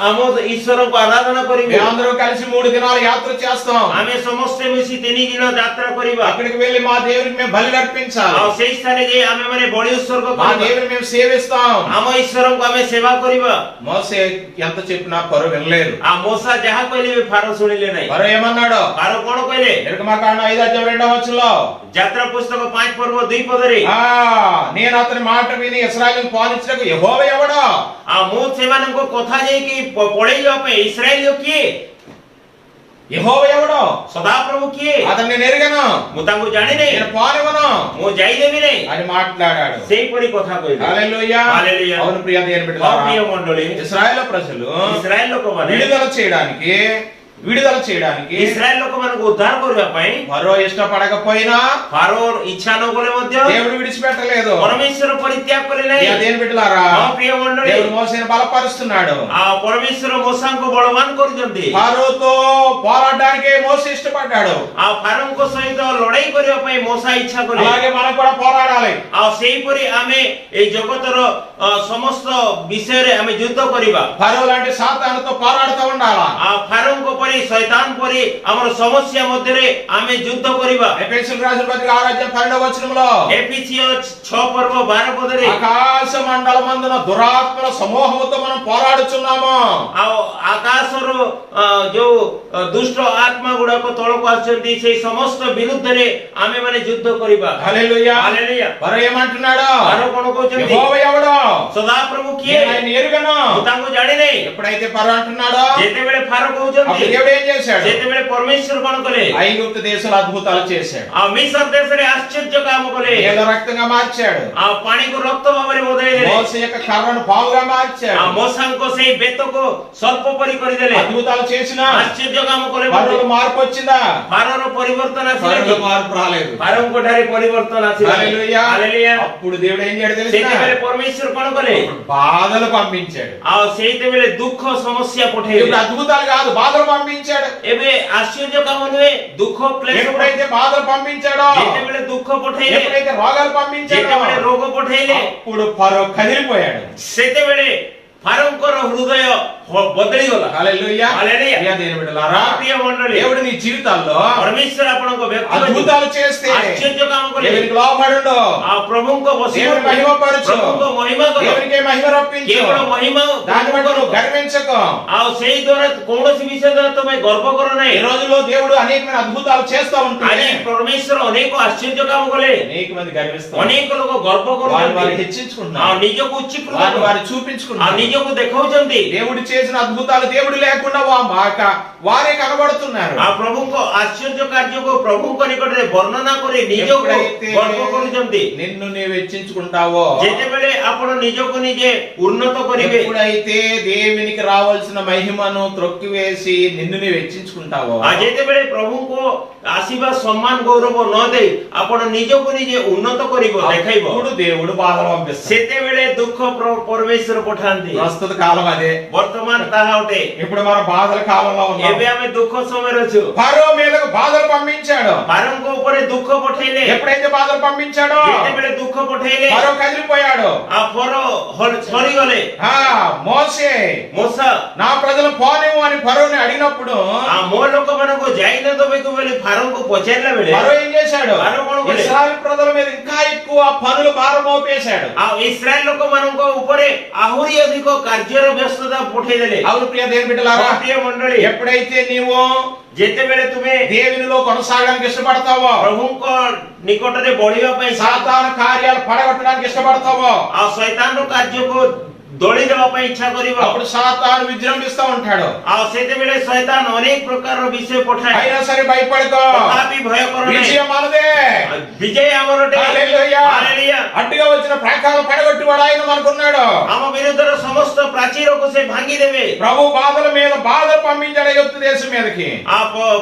ଆମ ଈଶ୍ୱରଙ୍କୁ ଆରାଧନା କରିବୁ మేమందరం కలిసి 3 దినాలు యాత్ర చేస్తాం. ଆମେ ସମସ୍ତେ ମିଶି 3 ଦିନ ଯାତ୍ରା କରିବା అక్కడికి వెళ్ళి మా దేవుడికి మేము బలి అర్పించాలి. ଆଉ ସେଇ ସ୍ଥାନରେ ଯାଇ ଆମେ ମାନେ ବଳି ଉତ୍ସର୍ଗ మా କରିବା దేవుడిని మేము సేవిస్తాం. ଆମ ଈଶ୍ୱରଙ୍କୁ ଆମେ ସେବା କରିବା మోసే ఎంత చెప్పినా ఫరో వినలేదు. ଆଉ ମୂଷା ଯାହା କହିଲେ ବି ଫାରୋ ଶୁଣିଲେ ନାହିଁ ఫరో ఏమన్నాడు? ଫାରୋ କଣ କହିଲେ నిర్గమకాండం 5:2 ଯାତ୍ରା పుస్తକ 5 ପର୍ବ 2 ପଦରେ నేను అతని మాట విని ఇశ్రాయేలును పాలించడానికి యెహోవా ఎవడో? ଆଉ ମୁଁ ସେମାନଙ୍କ କଥା ଯାଇକି ପଳେଇ ଯିବା ପାଇଁ ଇସ୍ରାଏଲ କିଏ యెహోవా ఎవడో? ସଦାପ୍ରଭୁ କିଏ అతన్ని నేను ఎరుగను, ମୁଁ ତାଙ୍କୁ ଜାଣିନି నేను పానివను ମୁଁ ଯାଇଦେବି ନାହିଁ అని మాట్లాడాడు. ସେଇପରି କଥା କହିଲେ హల్లెలూయా. హల్లెలూయా। అవును ప్రియ దేవుని ହଁ బిడ్డలారా, ପ୍ରିୟ ମଣ୍ଡଳୀ ఇశ్రాయేలు ప్రజలు ଇସ୍ରାଏଲ ଲୋକମାନେ విడుదల చేయడానికి ଇସ୍ରାଏଲ ଲୋକମାନଙ୍କୁ ଉଦ୍ଧାର କରିବା ପାଇଁ ఫరో ఇష్టపడకపోయినా ଫାରୋ ଇଚ୍ଛା ନ କଲେ ମଧ୍ୟ దేవుడు విడిచిపెట్టలేదు. ପରମେଶ୍ୱର ପରିତ୍ୟାଗ କଲେ ନାହିଁ ప్రియ దేవుని బిడ్డలారా, ହଁ ପ୍ରିୟ ମଣ୍ଡଳୀ దేవుడు మోసేని బలపరుస్తున్నాడు. ଆଉ ପରମେଶ୍ୱର ମୂଷାଙ୍କୁ ବଳବାନ କରୁଛନ୍ତି ఫరోతో పోరాడడానికి మోసే ఇష్టపడ్డాడు. ଆଉ ଫାରୋଙ୍କ ସହିତ ଲଢେଇ କରିବା ପାଇଁ ମୂଷା ଇଚ୍ଛା କଲେ అలాగే మనం కూడా పోరాడాలి. ଆଉ ସେହିପରି ଆମେ ଏଇ ଜଗତର ସମସ୍ତ ବିଷୟରେ ଆମେ ଯୁଦ୍ଧ କରିବା ఫరో లాంటి సాతానుతో పోరాడుతూ ఉండాలా. ଆଉ ଫାରୋଙ୍କ ପରି ଶୈତାନ ପରି ଆମର ସମସ୍ୟା ମଧ୍ୟରେ ଆମେ ଯୁଦ୍ଧ କରିବା ఎఫెసీయులకు రాసిన పత్రిక 6:12 ఎఫెసీయ 6 పర్వ 12 పదରେ ఆకాశ మండలమందున దురాత్మల సమూహముతో మనం పోరాడుచున్నాము. ଆଉ ଆକାଶର ଯୋଉ ଦୁଷ୍ଟ ଆତ୍ମା ଗୁଡାକ ତଳକୁ ଆସୁଛନ୍ତି ସେଇ ସମସ୍ତ ବିରୁଦ୍ଧରେ ଆମେ ମାନେ ଯୁଦ୍ଧ କରିବା హల్లెలూయా. ହାଲେଲୁୟା। ఫరో ఏమంటున్నాడు? ଫାରୋ କଣ କହୁଛନ୍ତି యెహోవా ఎవడో? ସଦାପ୍ରଭୁ କିଏ నేను ఆయన్ని ఎరుగను. ମୁଁ ତାଙ୍କୁ ଜାଣିନି ఎప్పుడైతే ఫరో అంటున్నాడో ଯେତେବେଳେ ଫାରୋ అప్పుడు କହୁଛନ୍ତି దేవుడు ఏం చేశాడు? ସେତେବେଳେ ପରମେଶ୍ୱର କଣ କଲେ ఐగుప్తు దేశంలో అద్భుతాలు చేశాడు. ଆଉ ମିଶର దేశରେ ఆశ్చర్య କାମ କଲେ నీళ్ళ రక్తంగా మార్చాడు. ଆଉ ପାଣିକୁ ରକ୍ତ ଭାବରେ ବଦଳେଇଦେଲେ మోసే యొక్క కర్రను పావుగా మార్చాడు. ଆଉ ମଶାଙ୍କ ସେଇ ବେତକୁ ସର୍ପ ପରି କରିଦେଲେ అద్భుతాలు చేసిన ଆଶ୍ଚର୍ଯ୍ୟ କାମ କଲେ ఫరోలో మార్పు వచ్చిందా? ଫାରୋର ପରିବର୍ତ୍ତନ ଆସିଲା ఫరోలో କି? మార్పు రాలేదు. ଫାରୋଙ୍କ ଠାରେ ପରିବର୍ତ୍ତନ ଆସିଲା హల్లెలూయా. ହାଲେଲୁୟା। అప్పుడు దేవుడు ఏం చేయడు తెలుసా? ସେତେବେଳେ ପରମେଶ୍ୱର କଣ କଲେ బాధలు పంపించాడు. ଆଉ ସେଇତେବେଳେ ଦୁଃଖ ସମସ୍ୟା ఇప్పుడు ପଠେଇଲେ అద్భుతాలు కాదు, బాధలు పంపించాడు. ଏବେ ଆଶ୍ଚର୍ଯ୍ୟ କାମ ନୁହେଁ ଦୁଃଖ କ୍ଲେଶ ఎప్పుడైతే బాధలు పంపించాడో, ଯେତେବେଳେ ଦୁଃଖ ପଠେଇଲେ ఎప్పుడైతే రోగాలు పంపించాడో, ଯେତେବେଳେ ରୋଗ ପଠେଇଲେ అప్పుడు ఫరో కదిలిపోయాడు. ସେତେବେଳେ ଫାରୋଙ୍କର ହୃଦୟ ବଦଳି ଗଲା। హల్లెలూయా. హల్లెలూయా. ప్రియ దేవుని బిడ్డలారా, ప్రియ మండలి, దేవుడు నీ జీవితాల్లో పరమేశ్వర ଆପଣଙ୍କ ବ୍ୟକ୍ତିଗତ అద్భుతాలు చేస్తే ఆశ్చర్య କାମ କଲେ దేవునికి లోబడుండు, ఆ ప్రభుଙ୍କ ବସି దేవుని మహిమపరచు, ప్రభుଙ୍କ మహిమ କର, దేవునికి మహిమ రప్పించు, కేవଳ మహిమ దాన్ని బట్టి నువ్వు గర్వించకు. ଆଉ ସେଇ ଦ୍ୱାରା କୌଣସି ବିଷୟ ଦ୍ୱାରା ତମେ ଗର୍ବ କର ନାହିଁ। ఈ రోజుల్లో దేవుడు అనేకమైన అద్భుతాలు చేస్తూ ఉంటే ଆଜି ପରମେଶ୍ୱର ଅନେକ ଆଶ୍ଚର୍ଯ୍ୟ କାମ କଲେ, అనేక మంది గర్విస్తారు, ଅନେକ ଲୋକ ଗର୍ବ వారు କରୁଛନ୍ତି, హెచ్చించుకుంటున్నారు, ଆଉ ନିଜକୁ ଉଚ୍ଚୀକୃତ వారు ଆଉ చూపించుకుంటున్నారు. ନିଜକୁ ଦେଖାଉଛନ୍ତି। దేవుడు చేసిన అద్భుతాలు దేవుడు లేకుండా వారే కనబడుతున్నారు. ఆ ప్రభుଙ୍କ ఆశ్చర్య କାର୍ଯ୍ୟକୁ ప్రభుଙ୍କ ନିକଟରେ ବର୍ଣ୍ଣନା କରି ନିଜକୁ ఎప్పుడైతే ଗର୍ବ କରୁଛନ୍ତି। నిన్ను నీవు హెచ్చించుకుంటావో, ଯେତେବେଳେ ଆପଣ ନିଜକୁ ନିଜେ ଉନ୍ନତ କରିବେ, ఎప్పుడైతే దేవునికి రావాల్సిన మహిమను త్రొక్కివేసి నిన్ను నీవు హెచ్చించుకుంటావో, ଆଉ ଯେତେବେଳେ ପ୍ରଭୁଙ୍କୁ ଆସିବା ସମ୍ମାନ ଗୌରବ ନ ଦେଇ ଆପଣ ନିଜକୁ ନିଜେ ଉନ୍ନତ କରିବ ଦେଖାଇବ, అప్పుడు దేవుడు బాధలు పంపిస్తాడు. ସେତେବେଳେ ଦୁଃଖ ପରମେଶ୍ୱର ପଠାନ୍ତି। ప్రస్తుత కాలం అదే. ବର୍ତ୍ତମାନ ତାହା ଅଟେ। ఇప్పుడు మన బాధల కాలంలో ఉన్నాం. ଏବେ ଆମେ ଦୁଃଖ ସମୟରେ ଅଛୁ। ఫరో మీదకు బాధలు పంపించాడు. ଫାରୋଙ୍କ ଉପରେ ଦୁଃଖ ପଠେଇଲେ, ఎప్పుడైతే బాధలు పంపించాడో ଯେତେବେଳେ ଦୁଃଖ ପଠେଇଲେ ఫరో కదిలిపోయాడు. ଆଉ ଫରୋ ସରିଗଲେ। మోసే ମୂଷା నా ప్రజలు పోనివ్వు అని ఫరోని అడిగినప్పుడు ଆଉ ମୋ ଲୋକମାନଙ୍କୁ ଯାଇ ନ ଦେବାକୁ ବୋଲି ଫାରୋଙ୍କୁ ପଚାରିଲା ବେଳେ ఫరో ఏం చేశాడు? ఫరో କଣ କଲେ? ఇశ్రాయేలు ప్రజల మీద ఇంకా ఎక్కువ పనులు భారం మోపేశాడు. ଆଉ ଇସ୍ରାଏଲ ଲୋକମାନଙ୍କ ଉପରେ ଆହୁରି ଅଧିକ କାର୍ଯ୍ୟର ବ୍ୟସ୍ତତା ପଠେଇଦେଲେ। అవును ప్రియ దేవుని బిడ్డలారా, ପ୍ରିୟ ମଣ୍ଡଳୀ, ఎప్పుడైతే నీవు ଯେତେବେଳେ ତୁମେ దేవునిలో కొనసాగడానికి ఇష్టపడతావో, ପ୍ରଭୁଙ୍କ ନିକଟରେ ବଢିବା ପାଇଁ సాతాను కార్యాలు పడగొట్టడానికి ఇష్టపడతావో, ଆଉ ଶୈତାନର କାର୍ଯ୍ୟକୁ ଦୋଳି ଦେବା ପାଇଁ ଇଚ୍ଛା କରିବ, అప్పుడు సాతాను విజృంభిస్తూ ఉంటాడు. ଆଉ ସେତେବେଳେ ଶୈତାନ ଅନେକ ପ୍ରକାରର ବିଷୟ ପଠାଏ। అయినా సరే భయపడకో, ତଥାପି ଭୟ କର ନାହିଁ, విజయం మనదే. ବିଜୟ ଆମର ଅଟେ। హల్లెలూయా. ହାଲେଲୁୟା। అడ్డుగా వచ్చిన ప్రాకారం పడగొట్టి వాడు ఆయన మనకున్నాడు. ଆମ ବିରୁଦ୍ଧର ସମସ୍ତ ପ୍ରାଚୀରକୁ ସେ ଭାଙ୍ଗି ଦେବେ। ప్రభు బాధల మీద బాధలు పంపించాడు ఐగుప్తు దేశం మీదకి. ఆ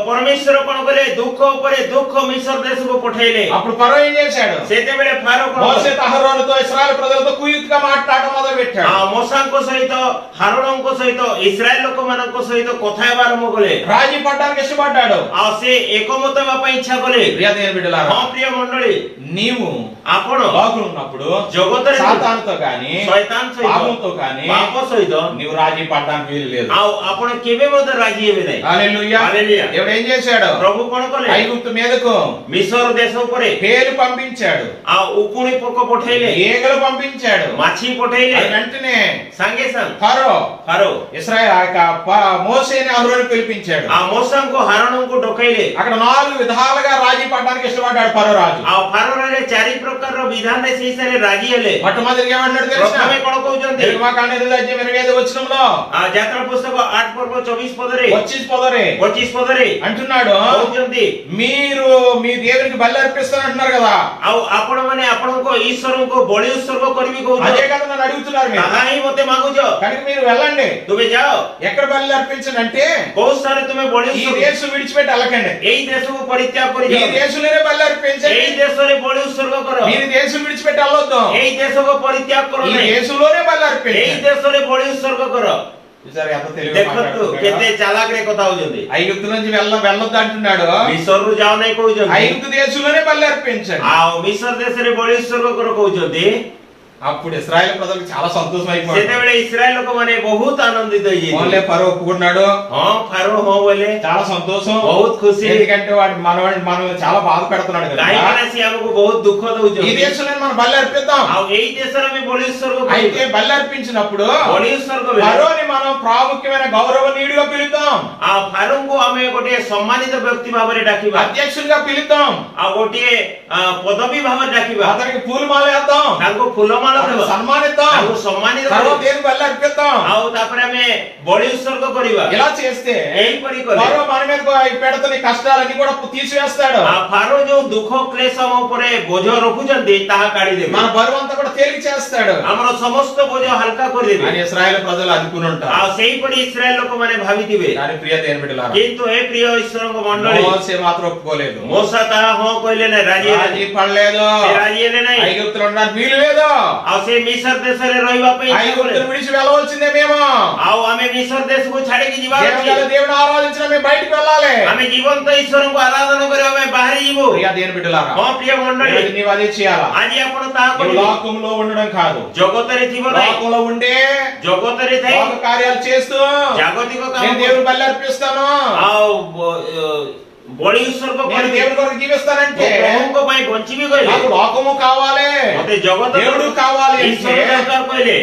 ପରମେଶ୍ୱର କଣ କଲେ? ଦୁଃଖ ଉପରେ ଦୁଃଖ ମିଶର ଦେଶକୁ ପଠେଇଲେ। అప్పుడు ఫరో ఏం చేశాడు? ସେତେବେଳେ ଫାରୋ କଣ మోసే କଲେ? అహరోనుతో ఇశ్రాయేలు ప్రజలతో కుయుక్తిగా మాట్లాడటం మొదలు పెట్టాడు. ఆ మూసాଙ୍କ ସହିତ ହାରୋନଙ୍କ ସହିତ ଇସ୍ରାଏଲ ଲୋକମାନଙ୍କ ସହିତ କଥା ହେବା ଆରମ୍ଭ କଲେ। రాజీ పడడానికి ఇష్టపడ్డాడు. ଆଉ ସେ ଏକମତ ହେବା ପାଇଁ ଇଚ୍ଛା କଲେ। ప్రియ దేవుని బిడ్డలారా, ହଁ ପ୍ରିୟ ମଣ୍ଡଳୀ, నీవు ଆପଣ లోకంలో ఉన్నప్పుడు ଜଗତରେ సాతానుతో గాని ଶୈତାନ పాపంతో ସହିତ గాని ପାପ ସହିତ నీవు రాజీ పడడానికి వీలు లేదు. ଆଉ ଆପଣ କେବେ ମଧ୍ୟ ରାଜି ହେବେ ନାହିଁ। హల్లెలూయా. హల్లెలూయా. దేవుడు ఏం చేశాడు? ପ୍ରଭୁ କଣ କଲେ? ఐగుప్తు మీదకు ମିଶର ଦେଶ ଉପରେ పేలు పంపించాడు, ଆଉ ଉକୁଣି ପୋକ ପଠେଇଲେ, ఈగలు పంపించాడు. ମାଛି ପଠେଇଲେ। అది వెంటనే ସାଙ୍ଗେ ସାଙ୍ଗେ ఫరో ଫାରୋ మోసేని అహరోను పిలిపించాడు. ఆ మూసాଙ୍କୁ ହାରୋନଙ୍କୁ ଡକାଇଲେ। అక్కడ 4 విధాలుగా రాజీ పడడానికి ఇష్టపడ్డాడు ఫరో రాజు. ଆଉ ଫାରୋ ରାଜା 4 ପ୍ରକାରର ବିଧାନରେ ସେଇ ହିସାବରେ ରାଜି ହେଲେ। మొట్టమొదటిగా ఏమన్నాడు తెలుసా? ପ୍ରଥମେ କଣ କହୁଛନ୍ତି? నిర్గమకాండ 25 వచనంలో ఆ ଯାତ୍ରା ପୁସ୍ତକ 8 ପର୍ବ 24 ପଦରେ 25 ପଦରେ అంటున్నాడు, କହୁଛନ୍ତି, మీరు మీ దేవునికి బలి అర్పిస్తాను అంటున్నారు కదా, ଆଉ ଆପଣ ମାନେ ଆପଣଙ୍କ ଈଶ୍ୱରଙ୍କୁ ବଳି ଉତ୍ସର୍ଗ କରିବି అదే କହୁଛ, కదా నన్ను అడుగుతున్నారు మీరు. ତାହା ହିଁ ମତେ ମାଗୁଛ। కనుక మీరు వెళ్ళండి, ତୁମେ ଯାଅ, ఎక్కడ బలి అర్పించండి అంటే କୋଉ ସ୍ଥାନରେ ତୁମେ ବଳି ఈ ଉତ୍ସର୍ଗ, దేశం విడిచిపెట్టి వెళ్ళకండి, ଏଇ దేశକୁ ପରିତ୍ୟାଗ କରି ఈ ଯାଅ, దేశంలోనే బలి అర్పించండి, ଏଇ ଦେଶରେ ବଳି ଉତ୍ସର୍ଗ କର, మీరు దేశం విడిచిపెట్టి వెళ్ళొద్దు, ଏଇ ଦେଶକୁ ପରିତ୍ୟାଗ କର ఈ ନାହିଁ, దేశంలోనే బలి ଏଇ అర్పించండి. ଦେଶରେ ବଳି ଉତ୍ସର୍ଗ କର। చూసారా ఎంత తెలివిగా ଦେଖନ୍ତୁ మాట్లాడుతున్నాడో? କେତେ ଚାଲାକରେ କଥା ହଉଛନ୍ତି। ఐగుప్తు నుంచి వెళ్ళొద్దు అంటున్నాడు, ମିଶରରୁ ଯାଅ ନାହିଁ କହୁଛନ୍ତି, ఐగుప్తు దేశంలోనే బలి అర్పించండి. ଆଉ ମିଶର ଦେଶରେ ବଳି ଉତ୍ସର୍ଗ କର କହୁଛନ୍ତି। అప్పుడు ఇశ్రాయేలు ప్రజలకు చాలా సంతోషం అయిపోయింది. ସେତେବେଳେ ଇସ୍ରାଏଲ ଲୋକମାନେ ବହୁତ ଆନନ୍ଦିତ ఓన్లే ହେଇଯାଇଥିଲେ। ఫరో ఒప్పుకున్నాడు, ହଁ ଫାରୋ ହଁ ବୋଲେ చాలా సంతోషం, ବହୁତ ଖୁସି, ఎందుకంటే వాడు మనల్ని చాలా బాధ పెడుతున్నాడు కదా. କାହିଁକି ନା ସେ ଆମକୁ ବହୁତ ଦୁଃଖ ఈ ଦଉଛନ୍ତି। దేశంలో మనం బలి అర్పిద్దాం. ଆଉ ଏଇ ଦେଶରେ ଆମେ ବଳି ଉତ୍ସର୍ଗ అయితే କରିବୁ। బలి అర్పించినప్పుడు ବଳି ଉତ୍ସର୍ଗ ବେଳେ ఫరోని మనం ప్రాముఖ్యమైన గౌరవనీయుడిగా పిలుద్దాం, ଆଉ ଫାରୋଙ୍କୁ ଆମେ ଗୋଟିଏ ସମ୍ମାନିତ ବ୍ୟକ୍ତି ଭାବରେ ଡାକିବା, అధ్యక్షుడిగా పిలుద్దాం, ଆଉ ଗୋଟିଏ ପଦବୀ ଭାବରେ ଡାକିବା, అతనికి పూలమాల వేద్దాం, ତାଙ୍କୁ ଫୁଲମାଳ అతనికి ଦେବା, సన్మానిద్దాం, ତାଙ୍କୁ ସମ୍ମାନିତ తర్వాత କରିବା, దేవునికి బలి అర్పిద్దాం. ଆଉ ତାପରେ ଆମେ ବଳି ଉତ୍ସର୍ଗ କରିବା। ఇలా చేస్తే ଏହିପରି କଲେ ఫరో మన మీద పెడుతున్న కష్టాలన్నీ కూడా తీసివేస్తాడు, ଆଉ ଫାରୋ ଯୋଉ ଦୁଃଖ କ୍ଲେଶ ଆମ ଉପରେ ବୋଝ ରଖୁଛନ୍ତି ତାହା କାଢିଦେବେ, మన బరువు అంతా కూడా తేలిక చేస్తాడు ଆମର ସମସ୍ତ ବୋଝ ହାଲକା କରିଦେବେ। అని ఇశ్రాయేలు ప్రజలు అనుకుని ఉంటారు. ଆଉ ସେଇପରି ଇସ୍ରାଏଲ ଲୋକମାନେ ଭାବିଥିବେ। కానీ ప్రియ దేవుని బిడ్డలారా, କିନ୍ତୁ ଏ ପ୍ରିୟ ଈଶ୍ୱରଙ୍କ ମଣ୍ଡଳୀ, మోసే మాత్రం ఒప్పుకోలేదు, ମୂଷା ତାହା ହଁ କହିଲେ ନାହିଁ, ରାଜି ହେଲେ రాజీ ନାହିଁ, పడలేదు. ସେ ରାଜି ହେଲେ ନାହିଁ। ఐగుప్తులో ఉన్న ఉండడానికి వీలు లేదు. ଆଉ ସେ ମିଶର ଦେଶରେ ରହିବା ପାଇଁ ଇଚ୍ଛା କଲେ। ఐగుప్తును విడిచి వెళ్ళవలసిందే మేము. ଆଉ ଆମେ ମିଶର ଦେଶକୁ ଛାଡିକି ଯିବା జీవగల దేవుని ఆరాధించిన మేము బయటికి వెళ్ళాలి. ଆମେ ଜୀବନ୍ତ ଈଶ୍ୱରଙ୍କୁ ଆରାଧନା କରିବା ପାଇଁ ବାହାରି ଯିବୁ। ప్రియ దేవుని బిడ్డలారా, ହଁ ପ୍ରିୟ ମଣ୍ଡଳୀ, ఈరోజు నీవు అదే చేయాలా. ଆଜି ଆପଣ ତାହା నువ్వు କରିବେ। లోకంలో ఉండడం కాదు, ଜଗତରେ ଥିବ ନାହିଁ, లోకంలో ఉండే ଜଗତରେ ଥାଇ లోక కార్యాలు చేస్తూ ଜାଗତିକ నేను କାମ దేవుని బలి అర్పిస్తాను, ଆଉ ବଳି ଉତ୍ସର୍ଗ నేను କରିବି, దేవుని కొరకు జీవిస్తానంటే ପ୍ରଭୁଙ୍କ ପାଇଁ ବଞ୍ଚିବି କହିଲେ, నాకు లోకము కావాలి, ମତେ ଜଗତ దేవుడు కావాలి ଈଶ୍ୱର అంటే ଦରକାର କହିଲେ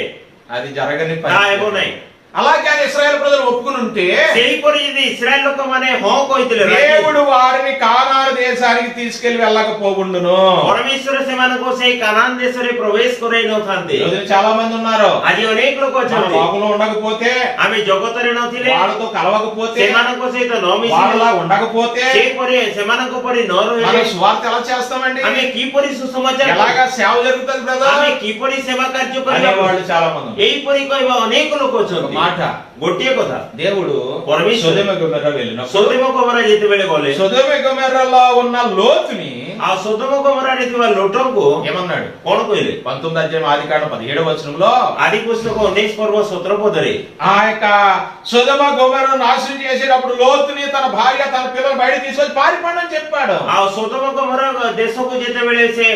అది జరగని ତାହା ହେବ పని. ନାହିଁ। అలాగే ఆయన ఇశ్రాయేలు ప్రజలు ఒప్పుకుని ఉంటే ସେହିପରି ଯଦି ଇସ୍ରାଏଲ ଲୋକମାନେ ହଁ କହିଥିଲେ, దేవుడు వారిని కానాను దేశానికి తీసుకెళ్లి వెళ్ళకపోకుండును. ପରମେଶ୍ୱର ସେମାନଙ୍କୁ ସେଇ କାନାନ ଦେଶରେ ପ୍ରବେଶ କରାଇ ନଥାନ୍ତେ। ఈ రోజున చాలా మంది ఉన్నారు, ଆଜି ଅନେକ ଲୋକ మన ଅଛନ୍ତି, లోకంలో ఉండకపోతే, ଆମେ ଜଗତରେ ନଥିଲେ, వాళ్ళతో కలవకపోతే, ସେମାନଙ୍କ ସହିତ ନ ମିଶିଲେ, వాళ్ళలా ఉండకపోతే ସେହିପରି ସେମାନଙ୍କ ପରି ନ మన ରହିଲେ స్వార్థ ఎలా చేస్తామండి? ଆମେ କିପରି ସୁସମାଚାର ఎలాగా సేవ జరుగుతుంది బ్రదర్ ଆମେ କିପରି ସେବା କାର୍ଯ୍ୟ କରିବା? అనేవాళ్ళు చాలా మంది ఉన్నారు. ଏହିପରି କହିବା ଅନେକ ଲୋକ ఒక ଅଛନ୍ତି। మాట, ଗୋଟିଏ କଥା, దేవుడు పరమేశ్వరుడు సొదొమ గొమొర్రా వెళ్ళినప్పుడు ସୋଦମ ଗମରା ଯେତେବେଳେ ଗଲେ, సొదొమ గొమొర్రాలో ఉన్న లోతుని ଆଉ ସୋଦମ ଗମରାରେ ଥିବା ଲୋଟଙ୍କୁ ఏమన్నాడు? କଣ କହିଲେ? 19వ అధ్యాయం ఆదికాండం 17వ వచనంలో ଆଦି ପୁସ୍ତକ 19 ପର୍ବ 17 ପଦରେ ఆ యొక్క సొదొమ గొమొర్రాను నాశనం చేసేటప్పుడు లోతుని తన భార్య తన పిల్లలు బయట తీసుకొచ్చి పారిపోండి చెప్పాడు. ଆଉ ସୋଦମ ଗମରା ଦେଶକୁ ଯେତେବେଳେ ସେ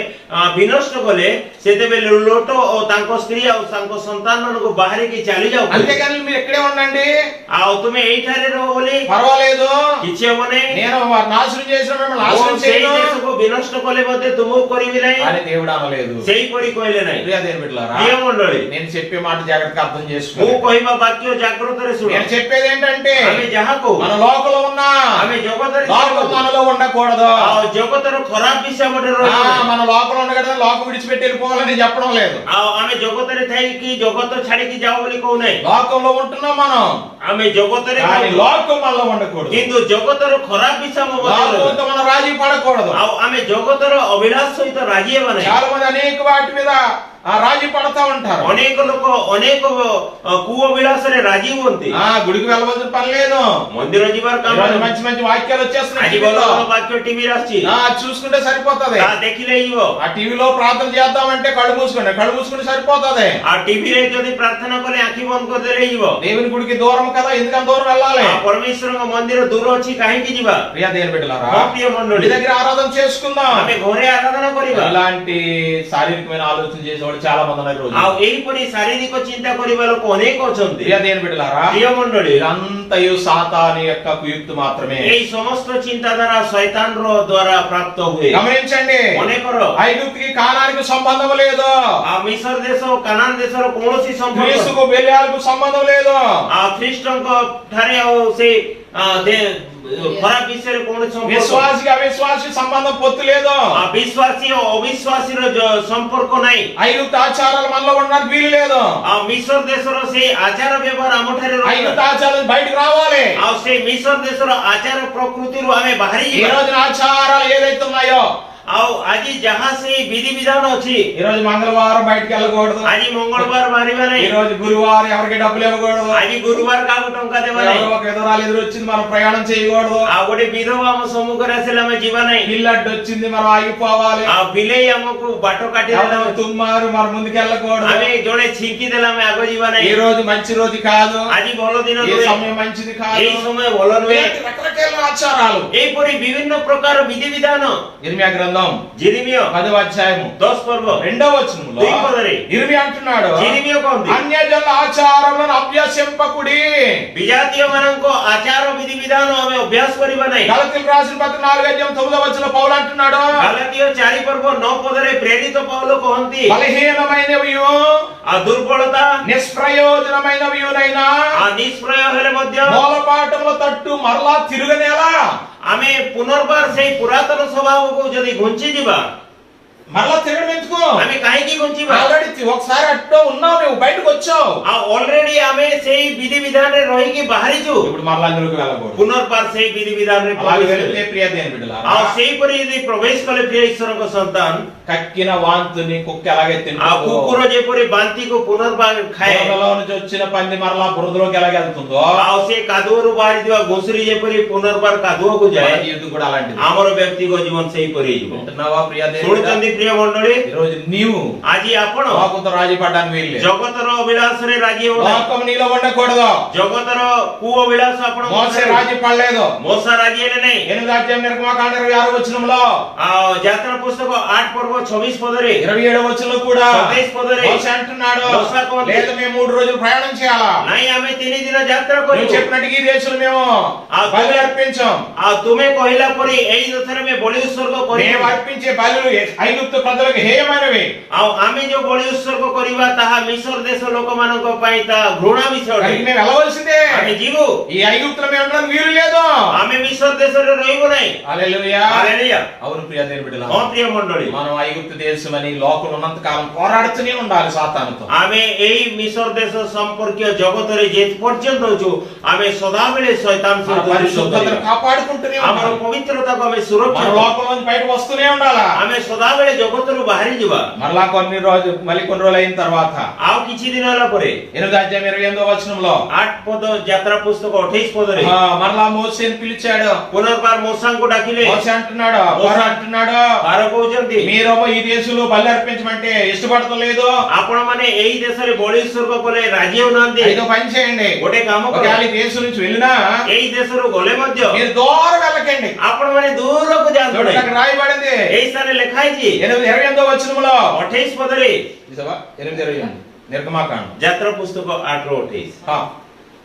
ବିନଷ୍ଟ କଲେ, ସେତେବେଳେ ଲୋଟ ଓ ତାଙ୍କ ସ୍ତ୍ରୀ ଆଉ ତାଙ୍କ ସନ୍ତାନମାନଙ୍କୁ ବାହାରିକି ଚାଲି ଯାଉ, అంతేగాని మీరు ఎక్కడే ఉండండి, ଆଉ ତୁମେ ଏଇଠାରେ ରହ ବୋଲି పర్వాలేదు, କିଛି ହବ ନାହିଁ, నేను నాశనం చేసిన మిమ్మల్ని ମୁଁ నాశనం ସେଇ చేయను ଦେଶକୁ ବିନଷ୍ଟ କଲେ ମଧ୍ୟ ତୁମକୁ କରିବି ନାହିଁ అని దేవుడు అనలేదు. ସେହିପରି କହିଲେ ନାହିଁ। ప్రియ దేవుని బిడ్డలారా, ପ୍ରିୟ ମଣ୍ଡଳୀ, నేను చెప్పే మాట జాగ్రత్తగా అర్థం ମୁଁ చేసుకోండి. କହିବା ବାକ୍ୟ ଜାଗ୍ରତରେ ଶୁଣ। నేను చెప్పేది ఏంటంటే ଆମେ ଯାହା କହୁ, మన లోకంలో ఉన్నా ଆମେ ଜଗତରେ లోకం మనలో ఉండకూడదు. ଆଉ ଜଗତର ଖରାପ ବିଷୟ ଆମର ఆ, ରହିବ। మన లోకంలో ఉండగలదు, లోకం విడిచిపెట్టి వెళ్ళిపోవాలని చెప్పడం లేదు. ଆଉ ଆମେ ଜଗତରେ ଥାଇକି ଜଗତ ଛାଡିକି ଯାଉ ବୋଲି କହୁ ନାହିଁ। లోకంలో ఉంటున్నాం మనం, ଆମେ ଜଗତରେ కానీ ଥାଉ, లోకం మనలో ఉండకూడదు. କିନ୍ତୁ ଜଗତର ଖରାପ ବିଷୟ ଆମ ମଧ୍ୟରେ ରହିବ। లోకంతో మనం రాజీ పడకూడదు. ଆଉ ଆମେ ଜଗତର ଅଭିଳାଷ ସହିତ ରାଜି ହେବା ନାହିଁ। చాలా మంది అనేక వాటి మీద రాజీ పడతా ఉంటారు. ଅନେକ ଲୋକ ଅନେକ କୁଅଭିଳାଷରେ ରାଜି ହୁଅନ୍ତି। గుడికి వెళ్ళవలసిన పని లేదు, ମନ୍ଦିର ଯିବାର କାମ ఈరోజు ନାହିଁ। మంచి మంచి వాక్యాలు వచ్చేస్తున్నాయి ଆଜି ଭଲ ଭଲ ବାକ୍ୟ ଟିଭିରେ ଆସୁଛି, చూసుకుంటే సరిపోతది. ତାହା ଦେଖିଲେ ହେଇଯିବ। ఆ టీవీలో ప్రార్థన చేద్దామంటే కళ్ళు మూసుకుంటే సరిపోతది. ଆଉ ଟିଭିରେ ଯଦି ପ୍ରାର୍ଥନା କଲେ ଆଖି ବନ୍ଦ କରିଦେଲେ ହେଇଯିବ। దేవుని గుడికి దూరం కదా, ఎందుకంత దూరం వెళ్ళాలి? ଆଉ ପରମେଶ୍ୱରଙ୍କ ମନ୍ଦିର ଦୂର ଅଛି, କାହିଁକି ଯିବା? ప్రియ దేవుని బిడ్డలారా, ହଁ ପ୍ରିୟ ମଣ୍ଡଳୀ, ఇంటి దగ్గర ఆరాధన చేసుకుందాం. ଆମେ ଘରେ ଆରାଧନା କରିବା। ఇలాంటి శారీరకమైన ఆలోచన చేసేవాళ్ళు చాలా మంది ఉన్నారు ఈ రోజు. ଆଉ ଏହିପରି ଶାରୀରିକ ଚିନ୍ତା କରିବା ଲୋକ ଅନେକ ଅଛନ୍ତି। ప్రియ దేవుని బిడ్డలారా, ପ୍ରିୟ ମଣ୍ଡଳୀ, ఇదంతయు సాతాను యొక్క కుయుక్తి మాత్రమే. এই সমস্ত চিন্তাধারা শয়তানର দ্বারা প্রাপ্ত ହୁଏ। గమనించండి, মনে কর, ఐగుప్తుకి కానానికి సంబంధం లేదు, ଆଉ ମିଶର ଦେଶ ଓ କାନାନ ଦେଶର କୌଣସି ସମ୍ପର୍କ, గ్రీసుకు బెలియాలకు సంబంధం లేదు, ଆଉ ଖ୍ରୀଷ୍ଟଙ୍କ ଠାରେ ଆଉ ସେ ଖରାପ ବିଷୟରେ କୌଣସି ସମ୍ପର୍କ, విశ్వాసికి అవిశ్వాసి సంబంధం పొత్తు లేదు, ଆଉ ବିଶ୍ୱାସୀ ଓ ଅବିଶ୍ୱାସୀର ସମ୍ପର୍କ ନାହିଁ। ఐగుప్తు ఆచారాలు మనలో ఉండడానికి వీలు లేదు. ଆଉ ମିଶର ଦେଶର ସେଇ ଆଚାର ବ୍ୟବହାର ଆମ ଠାରେ ఐగుప్తు ఆచారాలు బయటకు రావాలి. ଆଉ ସେଇ ମିଶର ଦେଶର ଆଚାର ପ୍ରକୃତିରୁ ଆମେ ବାହାରି ఈ ଯିବା। రోజున ఆచారాలు ఏదైతే ఉన్నాయో, ଆଉ ଆଜି ଯାହା ସେଇ ବିଧି ବିଧାନ ଅଛି, ఈ రోజు మంగళవారం బయటకు వెళ్ళకూడదు, ଆଜି ମଙ୍ଗଳବାର ବାହାରିବା ఈ ନାହିଁ, రోజు గురువారం ఎవరికి డబ్బులు ఇవ్వకూడదు, ଆଜି గురుବାର କାହାକୁ ଟଙ୍କା ଦେବା ନାହିଁ, ఎవరో ఒక ఎదురాలు ఎదురు వచ్చింది మనం ప్రయాణం చేయకూడదు, ଆଉ ଗୋଟେ ବିଧବା ଆମ ସମ୍ମୁଖରେ ଆସିଲେ ଆମେ ଯିବା ନାହିଁ, ఇల్లు అడ్డు వచ్చింది మనం ఆగిపోవాలి, ଆଉ ବିଲେଇ ଆମକୁ ବାଟ କାଟିଦେଲେ ఎవరో తుమ్మారు మన ముందుకు వెళ్ళకూడదు. ଆମେ ଜଣେ ଛିଙ୍କି ଦେଲେ ଆମେ ଆଗ ଯିବା ఈ ନାହିଁ। రోజు మంచి రోజు కాదు, ଆଜି ଭଲ ଦିନ ఈ ନୁହେଁ, సమయం మంచిది కాదు, ଏଇ ସମୟ ଭଲ ନୁହେଁ। ఇలాంటి రకరకాల ఆచారాలు. ଏହିପରି ବିଭିନ୍ନ ପ୍ରକାର ବିଧି ବିଧାନ। ఇర్మియా గ్రంథం ଜିରିମିୟ 10వ అధ్యాయము 10 ପର୍ବ 2వ వచనములో 2 ପଦରେ ఇర్మియా అంటున్నాడు, ଜିରିମିୟ କହନ୍ତି, అన్యజనుల ఆచారములను అభ్యసింపకుడి. ବିଜାତୀୟ ମାନଙ୍କ ଆଚାର ବିଧି ବିଧାନ ଆମେ ଅଭ୍ୟାସ କରିବା ନାହିଁ। గలతీయులకు రాసిన పత్రిక 4వ అధ్యాయం 9వ వచనంలో పౌలు అంటున్నాడు, ଗାଲାତୀୟ 4 ପର୍ବ 9 ପଦରେ ପ୍ରେରିତ పౌలు କହନ୍ତି, బలహీనమైనవియు ଆଉ ଦୁର୍ବଳତା నిష్ప్రయోజనమైనవియునైనా ଆଉ ନିଷ୍ପ୍ରୟ ହେଲେ ମଧ୍ୟ మూలపాఠముల తట్టు మరలా తిరుగనేలా. ଆମେ ପୁନର୍ବାର ସେଇ ପୁରାତନ ସ୍ୱଭାବକୁ ଯଦି ଘୁଞ୍ଚି ଯିବା, మరలా తిరగడం ఎందుకు? ଆମେ କାହିଁକି ଘୁଞ୍ଚିବା? ఆల్రెడీ ఒకసారి అట్టో ఉన్నావు, నువ్వు బయటకు వచ్చావు, ଆଉ ଅଲରେଡି ଆମେ ସେଇ ବିଧି ବିଧାନରେ ରହିକି ବାହାରିଛୁ, ఇప్పుడు మరలా అందులోకి వెళ్ళకూడదు. ପୁନର୍ବାର ସେଇ ବିଧି ବିଧାନରେ అలాగే ପ୍ରବେଶ వెళితే କଲେ। ప్రియ దేవుని బిడ్డలారా, ଆଉ ସେଇପରି ଯଦି ପ୍ରବେଶ କଲେ ପ୍ରିୟ ଈଶ୍ୱରଙ୍କ ସନ୍ତାନ, కక్కిన వాంతుని కుక్క ఎలాగే आ తింటుందో, कुकुर जेपरि बांती को पुनर्बार खाए బురదలో నుంచి వచ్చిన పంది మరలా బురదలోకి ఎలాగెళ్తుందో, आ से कादुओरु बाहरी दिवा घोसरी जेपरि पुनर्बार कादुओ को మన जाए జీవితం కూడా అలాంటిది. आमर व्यक्तिगत जीवन सेही परि जीव వింటున్నావా ప్రియ దేవుడా? सुनुचंदी प्रिय मंडळी ఈ రోజు నీవు आजी आपण లోకంతో రాజీ పడడానికి వీల్లేదు. जगतर अभिलाष रे राजी होना లోకం నీలో ఉండకూడదు. जगतर कु अभिलाष आपण మోసే రాజీ పడలేదు. मोसा राजी हेले नहीं 8వ అధ్యాయం నిర్గమకాండ 26వ వచనంలో, आ यात्रा पुस्तक 8 पर्व 26 पद रे 27వ వచనంలో కూడా 27 पद रे మోసే అంటున్నాడు, మోసే కోంది. లేదు మేము 3 రోజులు ప్రయాణం చేయాలా, नहीं हमें 3 दिन यात्रा నువ్వు करू చెప్పినట్టు ఈ దేశంలో మేము ఆ బలి అర్పించాం. आ तुम्हें कहला परी एई दथरे में बलि उत्सर्ग మేము करी అర్పించే బలులు ఐగుప్తు ప్రజలకు హేయమైనవి. आ आमे जो बलि उत्सर्ग करिवा ताहा मिस्र देश लोक मानक पई ता घृणा विषय కనుక अटे మేము వెళ్ళవలసిందే. आमे जीवु ఈ ఐగుప్తులో మేము ఉండడానికి వీలు లేదు. आमे मिस्र देश रे रहिबो नहीं హల్లెలూయా. हालेलुया అవును ప్రియ దేవుని బిడ్డలారా, हां प्रिय मंडळी మనం ఐగుప్తు దేశమని లోకంలో ఉన్నంత కాలం పోరాడుతూనే ఉండాలి సాతానుతో. आमे एई मिस्र देश संपर्कीय जगत रे जे पर्यंत होचु आमे सदा बेले शैतान से మన పరిశుద్ధతను కాపాడుకుంటూనే हमर ఉండాలి. पवित्रता को आमे మన सुरक्षित లోకంలో నుంచి బయటకు వస్తూనే ఉండాలా. आमे सदा बेले जगत रो बाहरी जीवा మరలా కొన్ని రోజులు అయిన తర్వాత आउ किछि दिन होला परे 8వ అధ్యాయం 28వ వచనంలో 8 पद यात्रा पुस्तक 28 पद रे మరలా మోసేని పిలిచాడు. पुनर्बार मोसा को डाकिले మోసే అంటున్నాడు, ఫరో అంటున్నాడు, पार कहउचंती మీరు ఈ దేశంలో బలి అర్పించమంటే ఇష్టపడటం లేదు. आपण माने एई देश रे बलि उत्सर्ग कले राजी होनांती ఏదో పని చేయండి. गोटे काम ఒకవేళ करो ఈ దేశం నుంచి వెళ్ళినా एई देश रो गले मध्य మీరు దూరం వెళ్ళకండి. आपण माने दूर को जान చూడండి, అక్కడ రాయబడింది एई सारे लिखाई जी 28వ వచనంలో. 28 पद रे చూసావా? 8:28 నిర్గమాకాండం. यात्रा पुस्तक 8 रो 28 ହଁ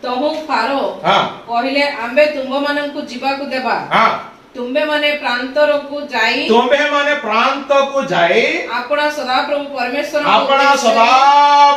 ତହୁ ଫାରୋ ହଁ କହିଲେ ଆମ୍ଭେ ତୁମ୍ଭମାନଙ୍କୁ ଯିବାକୁ ଦେବା, ହଁ ତୁମ୍ଭେମାନେ ପ୍ରାନ୍ତରକୁ ଯାଇ ତୁମ୍ଭେ ମାନେ ପ୍ରାନ୍ତକୁ ଯାଇ ଆପଣା ସଦାପ୍ରଭୁ ଆପଣା ସଦା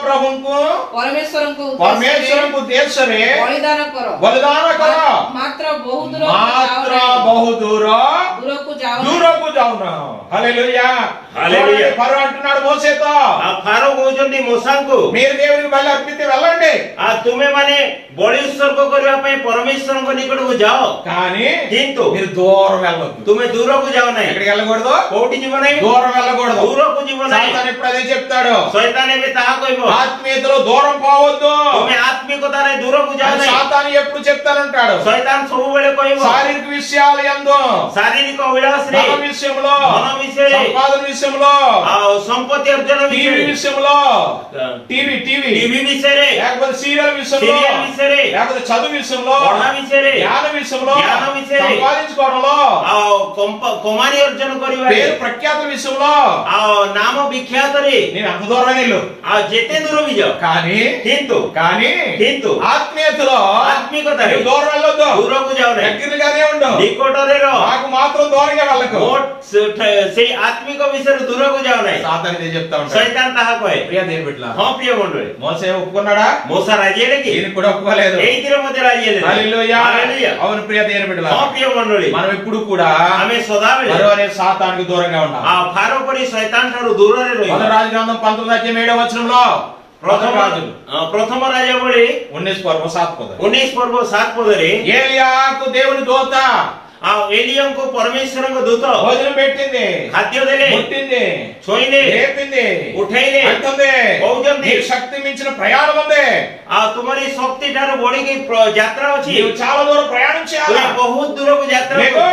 ପ୍ରଭୁଙ୍କୁ ପରମେଶ୍ୱରଙ୍କୁ ଉଦ୍ଦେଶ୍ୟରେ ବଳିଦାନ କର, ବଳିଦାନ କର, ମାତ୍ର ବହୁ ମାତ୍ର ବହୁ ଦୂରକୁ ଯାଅ దూరపు జావున. హల్లెలూయా. హల్లెలూయా. ఫరో అంటున్నాడు మోసేతో, आ फारो कहउचंती मोसा को మీరు దేవునికి బలి అర్పితే వెళ్ళండి, आ तुमे माने बलि उत्सर्ग करबा पई परमेश्वर को निकट को जाओ కానీ किंतु మీరు దూరం వెళ్ళొద్దు. तुमे दूर को जाओ नहीं ఎక్కడికి వెళ్ళకూడదు? कोठी जीव नहीं దూరం వెళ్ళకూడదు. दूर को जीव नहीं సాతాను ఎప్పుడు అదే చెప్తాడు, शैतान भी ताहा कहबो ఆత్మీయతలో దూరం పోవద్దు. तुमे आत्मिकता रे दूर को जाओ అని नहीं సాతాను ఎప్పుడు చెప్తానంటాడు. शैतान सब बेले कहबो శారీరక విషయాల యందు, शारीरिक अभिलाष रे ధన విషయంలో, धन विषय रे సంపాదన విషయంలో, आ संपत्ति अर्जन టీవీ विषय విషయంలో, టీవీ टीवी विषय रे లేకపోతే సీరియల్ విషయంలో, सीरियल विषय रे లేకపోతే చదువు విషయంలో, पढ़ा विषय रे జ్ఞాన విషయంలో, జ్ఞాన విషయం, సంపాదించుకోవడంలో, आ कमानी अर्जन करिवा रे పేరు ప్రఖ్యాత విషయంలో आ नाम विख्यात रे నేను అంత దూరమే వెళ్ళు. आ जेते दूर भी जाओ కానీ किंतु ఆత్మీయతలో आत्मिकता रे నువ్వు దూరం వెళ్ళొద్దు, दूर को जाओ नहीं దగ్గరగానే ఉండు. निकट रे रहो నాకు మాత్రం దూరంగా వెళ్ళకు. मोट से आत्मिक विषय रे दूर को जाओ नहीं సాతాను ఇదే చెప్తా ఉంటాడు. शैतान ताहा कहे ప్రియ దేవుని బిడ్డలారా, हां प्रिय मंडळी మోసే ఒప్పుకున్నాడా? मोसा राजी है कि ఈయన కూడా ఒప్పుకోలేదు. एई तीर मध्ये राजी है హల్లెలూయా. हालेलुया అవును ప్రియ దేవుని బిడ్డలారా, हां प्रिय मंडळी మనం ఎప్పుడు కూడా हमें सदा ఫరో बेले అనే సాతానుకి దూరంగా ఉండాలి. आ फारो परी शैतान ठारू दूर रे మొదటి रहिबा రాజు గ్రంథం 19:7 వచనంలో प्रथम राजा बळी 19 पर्व 7 పద 19 पर्व 7 पद रे ఏలియాకు దేవుని దూత आ एलियम को परमेश्वर को दूत భోజనం పెట్టింది, खाद्य देले ముట్టింది, छोइले లేపింది, उठैले అంటుంది, కౌజంది, నీ శక్తి మించిన ప్రయాణం ఉంది, आ तुम्हारी शक्ति ठारू बड़ी की यात्रा अछि నీవు చాలా దూరం ప్రయాణం చేయాలి, तुम बहुत दूर को यात्रा లేకో,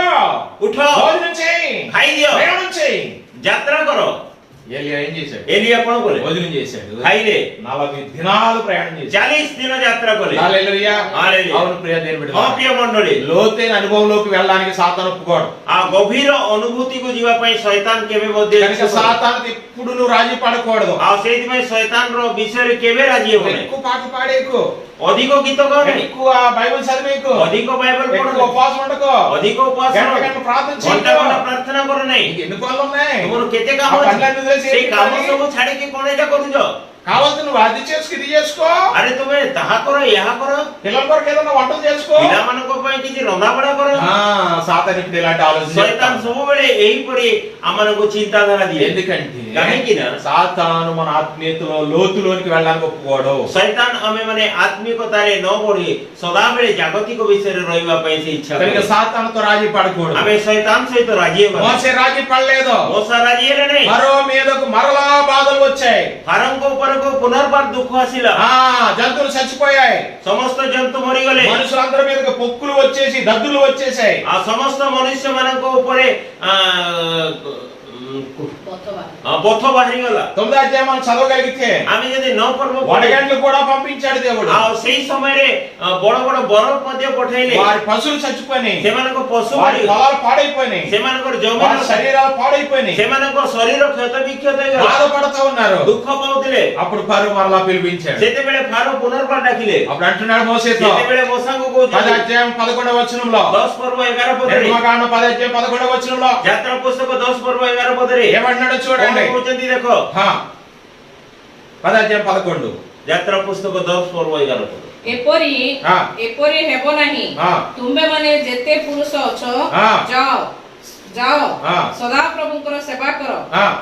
उठो భోజనం చేయి, खाई दियो ప్రయాణం చేయి. यात्रा करो ఏలియా ఏం చేశాడు? एलिया कोन बोले భోజనం చేశాడు, खाइले 40 దినాలు ప్రయాణం చేశాడు. 40 दिन यात्रा करे హల్లెలూయా. హల్లెలూయా. అవును ప్రియ దేవుని हां బిడ్డలారా, प्रिय मंडळी లోతైన అనుభవంలోకి వెళ్ళడానికి సాతాను ఒప్పుకోడు. आ गभीर अनुभूति को जीवा पई शैतान केबे मध्ये కనుక సాతానుతో ఎప్పుడు నువ్వు రాజీ పడకూడదు. आ सेति में शैतान रो विषय रे केबे राजी होने ఎక్కువ పాట పాడేకు, अधिक गीत गाने ఎక్కువ బైబిల్ చదివేకు, अधिक बाइबल ఎక్కువ पढ़ो ఉపవాసం ఉండకు, अधिक उपवास గంట करो గంట ప్రార్థన घंटा చేయకు. घंटा प्रार्थना करो नहीं నీకు ఎన్ని పనులు ఉన్నాయి? तुमरो केते काम आ अछि पढ़ला तो जैसे से एक काम खाली- सब छाड़ी के कोन एटा करू जो కావాల్సి నువ్వు అది చేసుకు ఇది చేసుకో, अरे तुम्हें ताहा करो यहाँ करो, పిల్లల కొరకు ఏదైనా వంటలు చేసుకో. ପିଲାମାନଙ୍କ ପାଇଁ କିଛି ରନ୍ଧାବଢା କର। సాతానికి ఇలాంటి ఆలోచన ଶୈତାନ ସବୁବେଳେ ଏହିପରି ଆମମାନଙ୍କୁ ଚିନ୍ତାଧାରା ଦିଏ। ఎందుకంటే କାହିଁକି ନା సాతాను మన ఆత్మీయతలో లోతులోనికి వెళ్ళడానికి ఒప్పుకోడు. ଶୈତାନ ଆମେ ମାନେ ଆତ୍ମିକତାରେ ନ ବଢି ସଦାବେଳେ ଜାଗତିକ ବିଷୟରେ ରହିବା ପାଇଁ ସେ ଇଚ୍ଛା కనుక କରେ। సాతానుతో రాజీ పడకూడదు. ଆମେ ଶୈତାନ ସହିତ ରାଜି ହେବା। మోసే రాజీ పడలేదు. ମోସା ରାଜି ହେଲେ ନାହିଁ। ఫరో మీదకు మరలా బాధలు వచ్చాయి. ଫାରୋଙ୍କ ଉପରକୁ ପୁନର୍ବାର ଦୁଃଖ ଆସିଲା। జంతువులు చచ్చిపోయాయి. ସମସ୍ତ ଜନ୍ତୁ ମରିଗଲେ। మనుషులందరి మీదకు పొక్కులు వచ్చేసి దద్దులు వచ్చేసాయి. ଆଉ ସମସ୍ତ ମନୁଷ୍ୟ ମାନଙ୍କ ଉପରେ బొత్త ବାହାରିଗଲା। 9వ అధ్యాయం మనం చదవగలిగితే ଆମେ ଯଦି ନ ପର୍ବ వడగండ్లు కూడా పంపించాడు దేవుడు. ଆଉ ସେଇ ସମୟରେ ବଡ ବଡ ବରଫ ମଧ୍ୟ ପଠେଇଲେ। వారి పశువులు చచ్చిపోయినాయి. ସେମାନଙ୍କ ପଶୁ వారి పొలాలు పాడైపోయినాయి. ସେମାନଙ୍କର ଜମି వారి శరీరాలు పాడైపోయినాయి. ସେମାନଙ୍କ ଶରୀର କ୍ଷତ ବିକ୍ଷତ ହେଇଗଲା। బాధపడుతూ ఉన్నారు. ଦୁଃଖ ପାଉଥିଲେ। అప్పుడు ఫరో మరలా పిలిపించాడు. ସେତେବେଳେ ଫାରୋ పునର୍ବାର ଡାକିଲେ। అప్పుడు అంటున్నాడు మోసేతో, ସେତେବେଳେ ମୋସାଙ୍କୁ 10వ କହୁଛନ୍ତି అధ్యాయం 11వ వచనంలో, 10 ପର୍ବ 11 ପଦରେ, నిర్గమకాండం 10వ అధ్యాయం 11వ వచనంలో ଯାତ୍ରା ପୁସ୍ତକ 10 ପର୍ବ 11 ପଦରେ ఏమంటున్నాడో చూడండి. କହୁଛନ୍ତି ଦେଖ, 10వ అధ్యాయం 11. ଯାତ୍ରା ପୁସ୍ତକ 10 ପର୍ବ 11 ପଦ। ଏପରି ହେବ ନାହିଁ। ତୁମେ ମାନେ ଯେତେ ପୁରୁଷ ଅଛ ଯାଅ ଯାଅ ସଦାପ୍ରଭୁଙ୍କର ସେବା କର,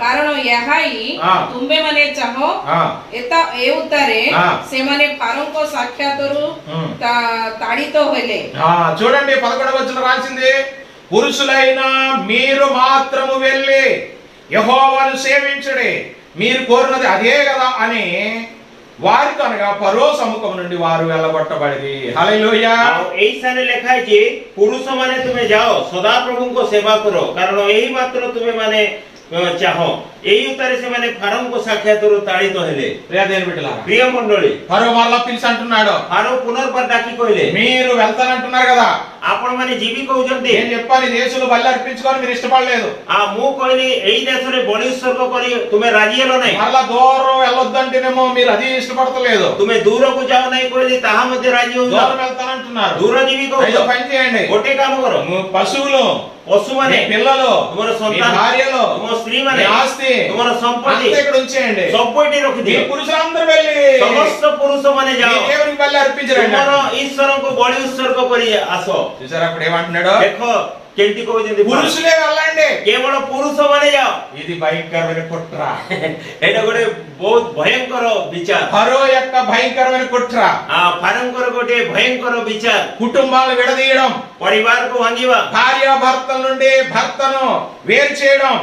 କାରଣ ଏହା ହିଁ ତୁମେ ମାନେ ଚାହ। ଏଉତାରେ ସେମାନେ ଫାରୋଙ୍କ ସାକ୍ଷାତରୁ ତାଡ଼ିତ ହେଲେ। చూడండి 11వ వచనం రాసింది, పురుషులైన మీరు మాత్రము వెళ్ళి యెహోవాను సేవించుడి, మీరు కోరినది అదే కదా అని వారికి అనగా ఫరో సముఖం నుండి వారు వెళ్ళగొట్టబడి. హల్లెలూయా। ଏଇ ସ୍ଥାନରେ ଲେଖା ହେଇଛି, ପୁରୁଷ ମାନେ ତୁମେ ଯାଅ ସଦାପ୍ରଭୁଙ୍କ ସେବା କର, କାରଣ ଏହି ମାତ୍ର ତୁମେ ମାନେ ଚାହ। ଏହି ଉତ୍ତାରେ ସେମାନେ ଫାରୋଙ୍କ ସାକ୍ଷାତରୁ ତାଡ଼ିତ ହେଲେ। ପ୍ରିୟ ମଣ୍ଡଳୀ, ఫరో మరలా పిలిచి అంటున్నాడు, ଫାରୋ పునର୍ବାର ଡାକି କହିଲେ, మీరు వెళ్తానంటున్నారు కదా, ଆପଣ ମାନେ ଯିବି କହୁଛନ୍ତି। నేను చెప్పాను ఈ దేశంలో బలి అర్పించుకొని మీరు ఇష్టపడలేదు. ମୁଁ କହିଲି ଏଇ దేశରେ ବଳି ଉତ୍ସର୍ଗ କରି ତୁମେ ରାଜି ହେଲ ନାହିଁ। మరలా దూరం వెళ్ళొద్దంటేనేమో మీరు అది ఇష్టపడతలేదు. ତୁମେ ଦୂରକୁ ଯାଅ ନାହିଁ କହିଲି ତାହା ମଧ୍ୟ ରାଜି ହଉଛ। దూరం వెళ్తానంటున్నారు. ଦୂର ଯିବି କହୁଛ। ఐదో పని చేయండి, ଗୋଟେ କାମ କର, పశువులు, ପଶୁମାନେ, పిల్లలు, ତୁମର మీ ସନ୍ତାନ, భార్యలు, ତୁମ ସ୍ତ୍ରୀ ମାନେ, మీ ఆస్తి ତୁମର ସମ୍ପତ୍ତି అంతా ఇక్కడ ఉంచేయండి. ସବୁ ଏଠି ఈ ରଖିଦିଅ। పురుషులందరూ వెళ్ళి ସମସ୍ତ పురుଷ ମାନେ మీ ଯାଅ, దేవునికి బలి అర్పించరండి. ତୁମର ଈଶ୍ୱରଙ୍କୁ ବଳି ଉତ୍ସର୍ଗ କରି ଆସ। చూసారా అప్పుడు ఏమంటున్నాడు, ଦେଖ କେମିତି କହୁଛନ୍ତି, పురుషులే వెళ్ళండి, କେବଳ ପୁରୁଷ ମାନେ ଯାଅ। ఇది భయంకరమైన కుట్ర. ଏଇଟା ଗୋଟେ ବହୁତ ଭୟଙ୍କର ବିଚାର। ఫరో యొక్క భయంకరమైన కుట్ర. ଫାରୋଙ୍କର ଗୋଟେ ଭୟଙ୍କର ବିଚାର। కుటుంబాలు విడదీయడం, ପରିବାରକୁ ଭାଙ୍ଗିବା, భార్యాభర్తల నుండి భర్తను వేరు చేయడం,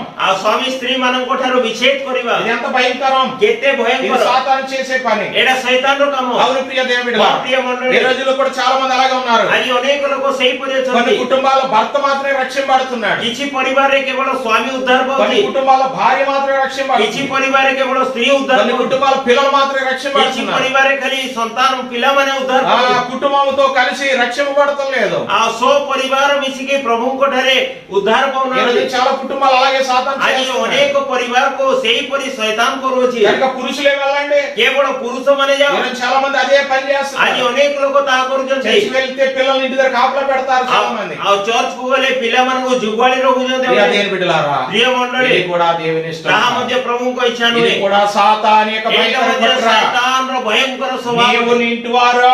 ସ୍ୱାମୀ ସ୍ତ୍ରୀ ମାନଙ୍କ ଠାରୁ ବିଚ୍ଛେଦ କରିବା, ఇది ఎంత భయంకరం. କେତେ ఇది ଭୟଙ୍କର। సాతాను చేసే పని. ଏଇଟା ଶୈତାନର କାମ। అవును ప్రియ దేవుని బిడ్డలారా, ప్రియ మండలి, ఈ రోజుల్లో కూడా చాలా మంది అలాగే ఉన్నారు. ଆଜି ଅନେକ ଲୋକ ସେହିପରି కొన్ని ଅଛନ୍ତି। కుటుంబాల్లో భర్త మాత్రమే రక్షింపబడుతున్నాడు, କିଛି ପରିବାରରେ କେବଳ ସ୍ୱାମୀ ଉଦ୍ଧାର కొన్ని ପାଉଛି, కుటుంబాల్లో భార్య మాత్రమే କିଛି రక్షింపబడుతుంది, ପରିବାରରେ କେବଳ ସ୍ତ୍ରୀ ଉଦ୍ଧାର కొన్ని ପାଉଛି, కుటుంబాల పిల్లలు మాత్రమే କିଛି రక్షింపబడుతున్నారు. ପରିବାରରେ ଖାଲି ସନ୍ତାନ ପିଲାମାନେ ଉଦ୍ଧାର ఆ ପାଉଛି। కుటుంబంతో కలిసి రక్షింపబడటం లేదు. ଆଉ ସୋ ପରିବାର ମିଶିକି ପ୍ରଭୁଙ୍କ ଠାରେ ଉଦ୍ଧାର ఈ రోజు ପାଉନାହାନ୍ତି। చాలా కుటుంబాలు అలాగే సాతాను ଆଜି చేస్తున్నాడు. ଅନେକ ପରିବାରକୁ ସେହିପରି ଶୈତାନ କରୁଅଛି। కనుక పురుషులే వెళ్ళండి. କେବଳ పురుଷ ମାନେ ఈ ଯାଅ। రోజు చాలా మంది అదే పని ଆଜି చేస్తున్నారు. ଅନେକ ଲୋକ ତାହା କରୁଛନ୍ତି। చర్చి వెళ్తే పిల్లల్ని ఇంటి దగ్గర కాపలా పెడతారు చాలా మంది. ଆଉ ଚର୍ଚ୍ଚ କୁ ଗଲେ ପିଲାମାନଙ୍କୁ ଯୁଗାଳି ରଖୁଛନ୍ତି। ప్రియ దేవుని బిడ్డలారా, ପ୍ରିୟ ମଣ୍ଡଳୀ, ఇది కూడా దేవుని ఇష్టం. ତାହା ମଧ୍ୟ ପ୍ରଭୁଙ୍କ ଇଚ୍ଛା ఇది ନୁହେଁ। కూడా సాతాను యొక్క ଏଇଟା భయంకర ମଧ୍ୟ కుట్ర. ଶୈତାନର ଭୟଙ୍କର ସ୍ୱଭାବ। నీవు నీ ఇంటి వారు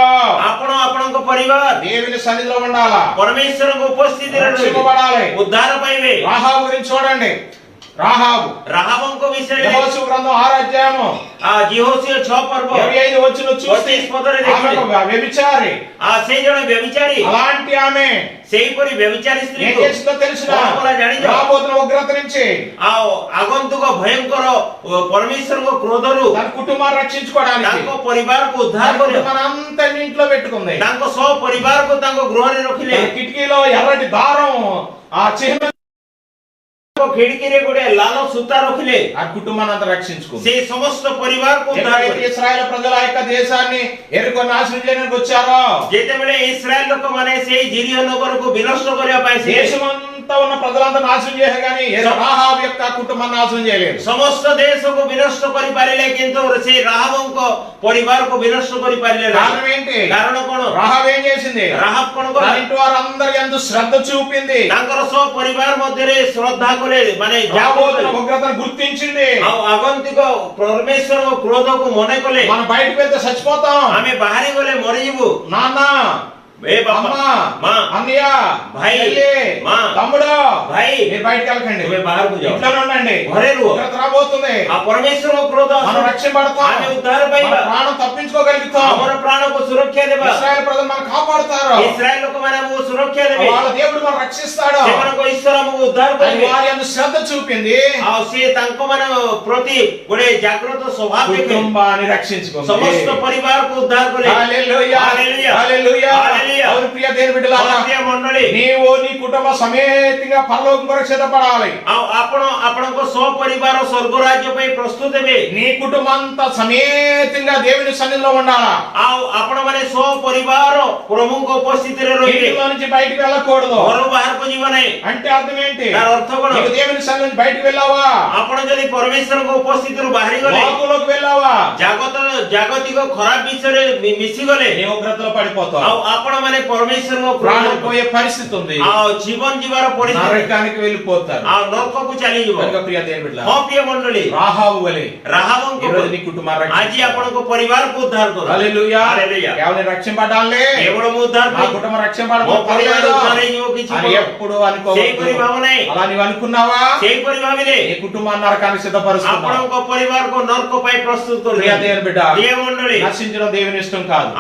ଆପଣ ଆପଣଙ୍କ ପରିବାର దేవుని సన్నిధిలో ఉండాలా, ପରମେଶ୍ୱରଙ୍କ ଉପସ୍ଥିତିରେ ରହିବେ, రక్షింపబడాలి. ଉଦ୍ଧାର ପାଇବେ। రాహాబు గురించి చూడండి. రాహాబు ରାହାବଙ୍କ ବିଷୟରେ యెహోషువ గ్రంథం 6వ అధ్యాయము ଜିହୋସିଓ 6 ପର୍ବ 25 వచనం చూస్తే 25 పదରେ ఆమె ఒక వ్యభిచారి. ସେ ଜଣେ ବ୍ୟଭିଚାରୀ। అలాంటి ఆమె ସେହିପରି ବ୍ୟଭିଚାରୀ ఏం ସ୍ତ୍ରୀକୁ చేసిందో తెలుసునా? କଣ କଲା ଜାଣିଛ? రాబోతున్న ఉగ్రత నుంచి ଆଉ ଆଗନ୍ତୁକ ଭୟଙ୍କର ପରମେଶ୍ୱରଙ୍କ କ୍ରୋଧରୁ తన కుటుంబాన్ని రక్షించుకోవడానికి ତାଙ୍କ ପରିବାରକୁ తన ଉଦ୍ଧାର କରିବା, కుటుంబాన్ని అంతా ఇంట్లో పెట్టుకుంది. ତାଙ୍କ ସହ ପରିବାରକୁ ତାଙ୍କ ଗୃହରେ ରଖିଲେ। తన కిటికీలో ఎర్రటి దారం ఆ చిహ్నం ଖିଡିକିରେ ଗୋଟେ ଲାଲ ସୂତା ରଖିଲେ। ఆ కుటుంబాన్ని అంతా రక్షించుకుంది. ସେ ସମସ୍ତ ପରିବାରକୁ ଉଦ୍ଧାର ఎప్పుడైతే କଲେ। ఇశ్రాయేలు ప్రజల యొక్క దేశాన్ని ఎరుకో నాశనం చేయడానికి వచ్చారో, ଯେତେବେଳେ ଇସ୍ରାଏଲ ଲୋକମାନେ ସେଇ ଜିରିହ ନଗରକୁ ବିନଷ୍ଟ କରିବା ପାଇଁ ଆସିଲେ, దేశమంతా అంతా ఉన్న ప్రజలంతా నాశనం చేశారు కానీ రాహాబు యొక్క కుటుంబాన్ని నాశనం చేయలేదు. समस्त देश को विनष्ट करि पारिले किंतु से राहाब को परिवार को विनष्ट करि पारिले కారణం ఏంటి? कारण कोन రాహాబు ఏం చేసింది? राहाब कोन को తన ఇంటి వారందరి యందు శ్రద్ధ చూపింది. तांकर सब परिवार मध्यरे श्रद्धा कोले माने రాబోతున్న ఉగ్రతను గుర్తించింది. आगंतुक परमेश्वर को क्रोध को मने कोले మనం బయటికి వెళ్తే చచ్చిపోతాం, आमे बाहरी गले मरि जीवु నాన్న ए बाबा అమ్మా मां అన్నయ్య भाई చెల్లి, मां తమ్ముడు भाई మీరు బయటికి వెళ్ళకండి, तुम्हें बाहर को जाओ ఇంట్లోనే ఉండండి. घरे रहो ఉగ్రత రాబోతుంది. आ परमेश्वर को क्रोध మనం రక్షింపబడతాం, आमे उद्धार మన पाइबा ప్రాణం తప్పించుకోగలుగుతాం. हमर प्राण को सुरक्षा देबा ఇశ్రాయేల్ ప్రజలు మనం కాపాడుతారు. इस्राएल लोक माने वो सुरक्षा देबे వాళ్ళ దేవుడు మనం రక్షిస్తాడు. सेमन को ईश्वर हमको उद्धार అని करिवे వారి యందు శ్రద్ధ చూపింది. आ से तांको माने प्रति गोटे जागृत स्वभाव देखे కుటుంబాన్ని రక్షించుకుంది. समस्त परिवार को उद्धार करे హల్లెలూయా హల్లెలూయా హల్లెలూయా హల్లెలూయా అవును ప్రియ దేవుని బిడ్డలారా, भक्तिय मंडली నీవు నీ కుటుంబ సమేతంగా పరలోకం కొరకు సిద్ధపడాలి. आ आपण आपण को सब परिवार स्वर्ग राज्य पे प्रस्तुत हेबे నీ కుటుంబం అంతా సమేతంగా దేవుని సన్నిధిలో ఉండాలా. आ आपण माने सब परिवार प्रभु को उपस्थित रे रहिबे ఇంట్లో నుంచి బయటికి వెళ్ళకూడదు. घर बाहर को जीवन है అంటే అర్థం ఏంటి? तार अर्थ कोन నీవు దేవుని సన్నిధి నుంచి బయటికి వెళ్ళావా? आपण जदि परमेश्वर को उपस्थित रु बाहरी गले లోకంలోకి వెళ్ళావా? जागतिक खराब विषय रे मिसी गले నీ ఉగ్రతలో పడిపోతావు. आ आपण माने परमेश्वर को ప్రాణం పోయే పరిస్థితి ఉంది. आ जीवन जीवार परिस्थिति నరకానికి వెళ్ళిపోతారు. आ नरक को चली जीव కనుక ప్రియ దేవుని బిడ్డలారా, हां प्रिय मंडली రాహాబు వలె राहाब ఈ రోజు నీ को కుటుంబాన్ని आज రక్షించు. आपण को परिवार को उद्धार करो హల్లెలూయా హల్లెలూయా కేవలం రక్షింపడాలే, केवल उद्धार నా కుటుంబం రక్షింపడలేదు అని ఎప్పుడు सेहीपरि भाव नहीं అలా నీవు అనుకున్నావా? सेहीपरि भाविले నీ కుటుంబాన్ని నరకానికి సిద్ధపరుస్తున్నావు. आपणको परिवार को नरक पाई प्रस्तुत कर ప్రియ దేవుని బిడ్డ, प्रिय मंडली నశించడం దేవుని ఇష్టం కాదు.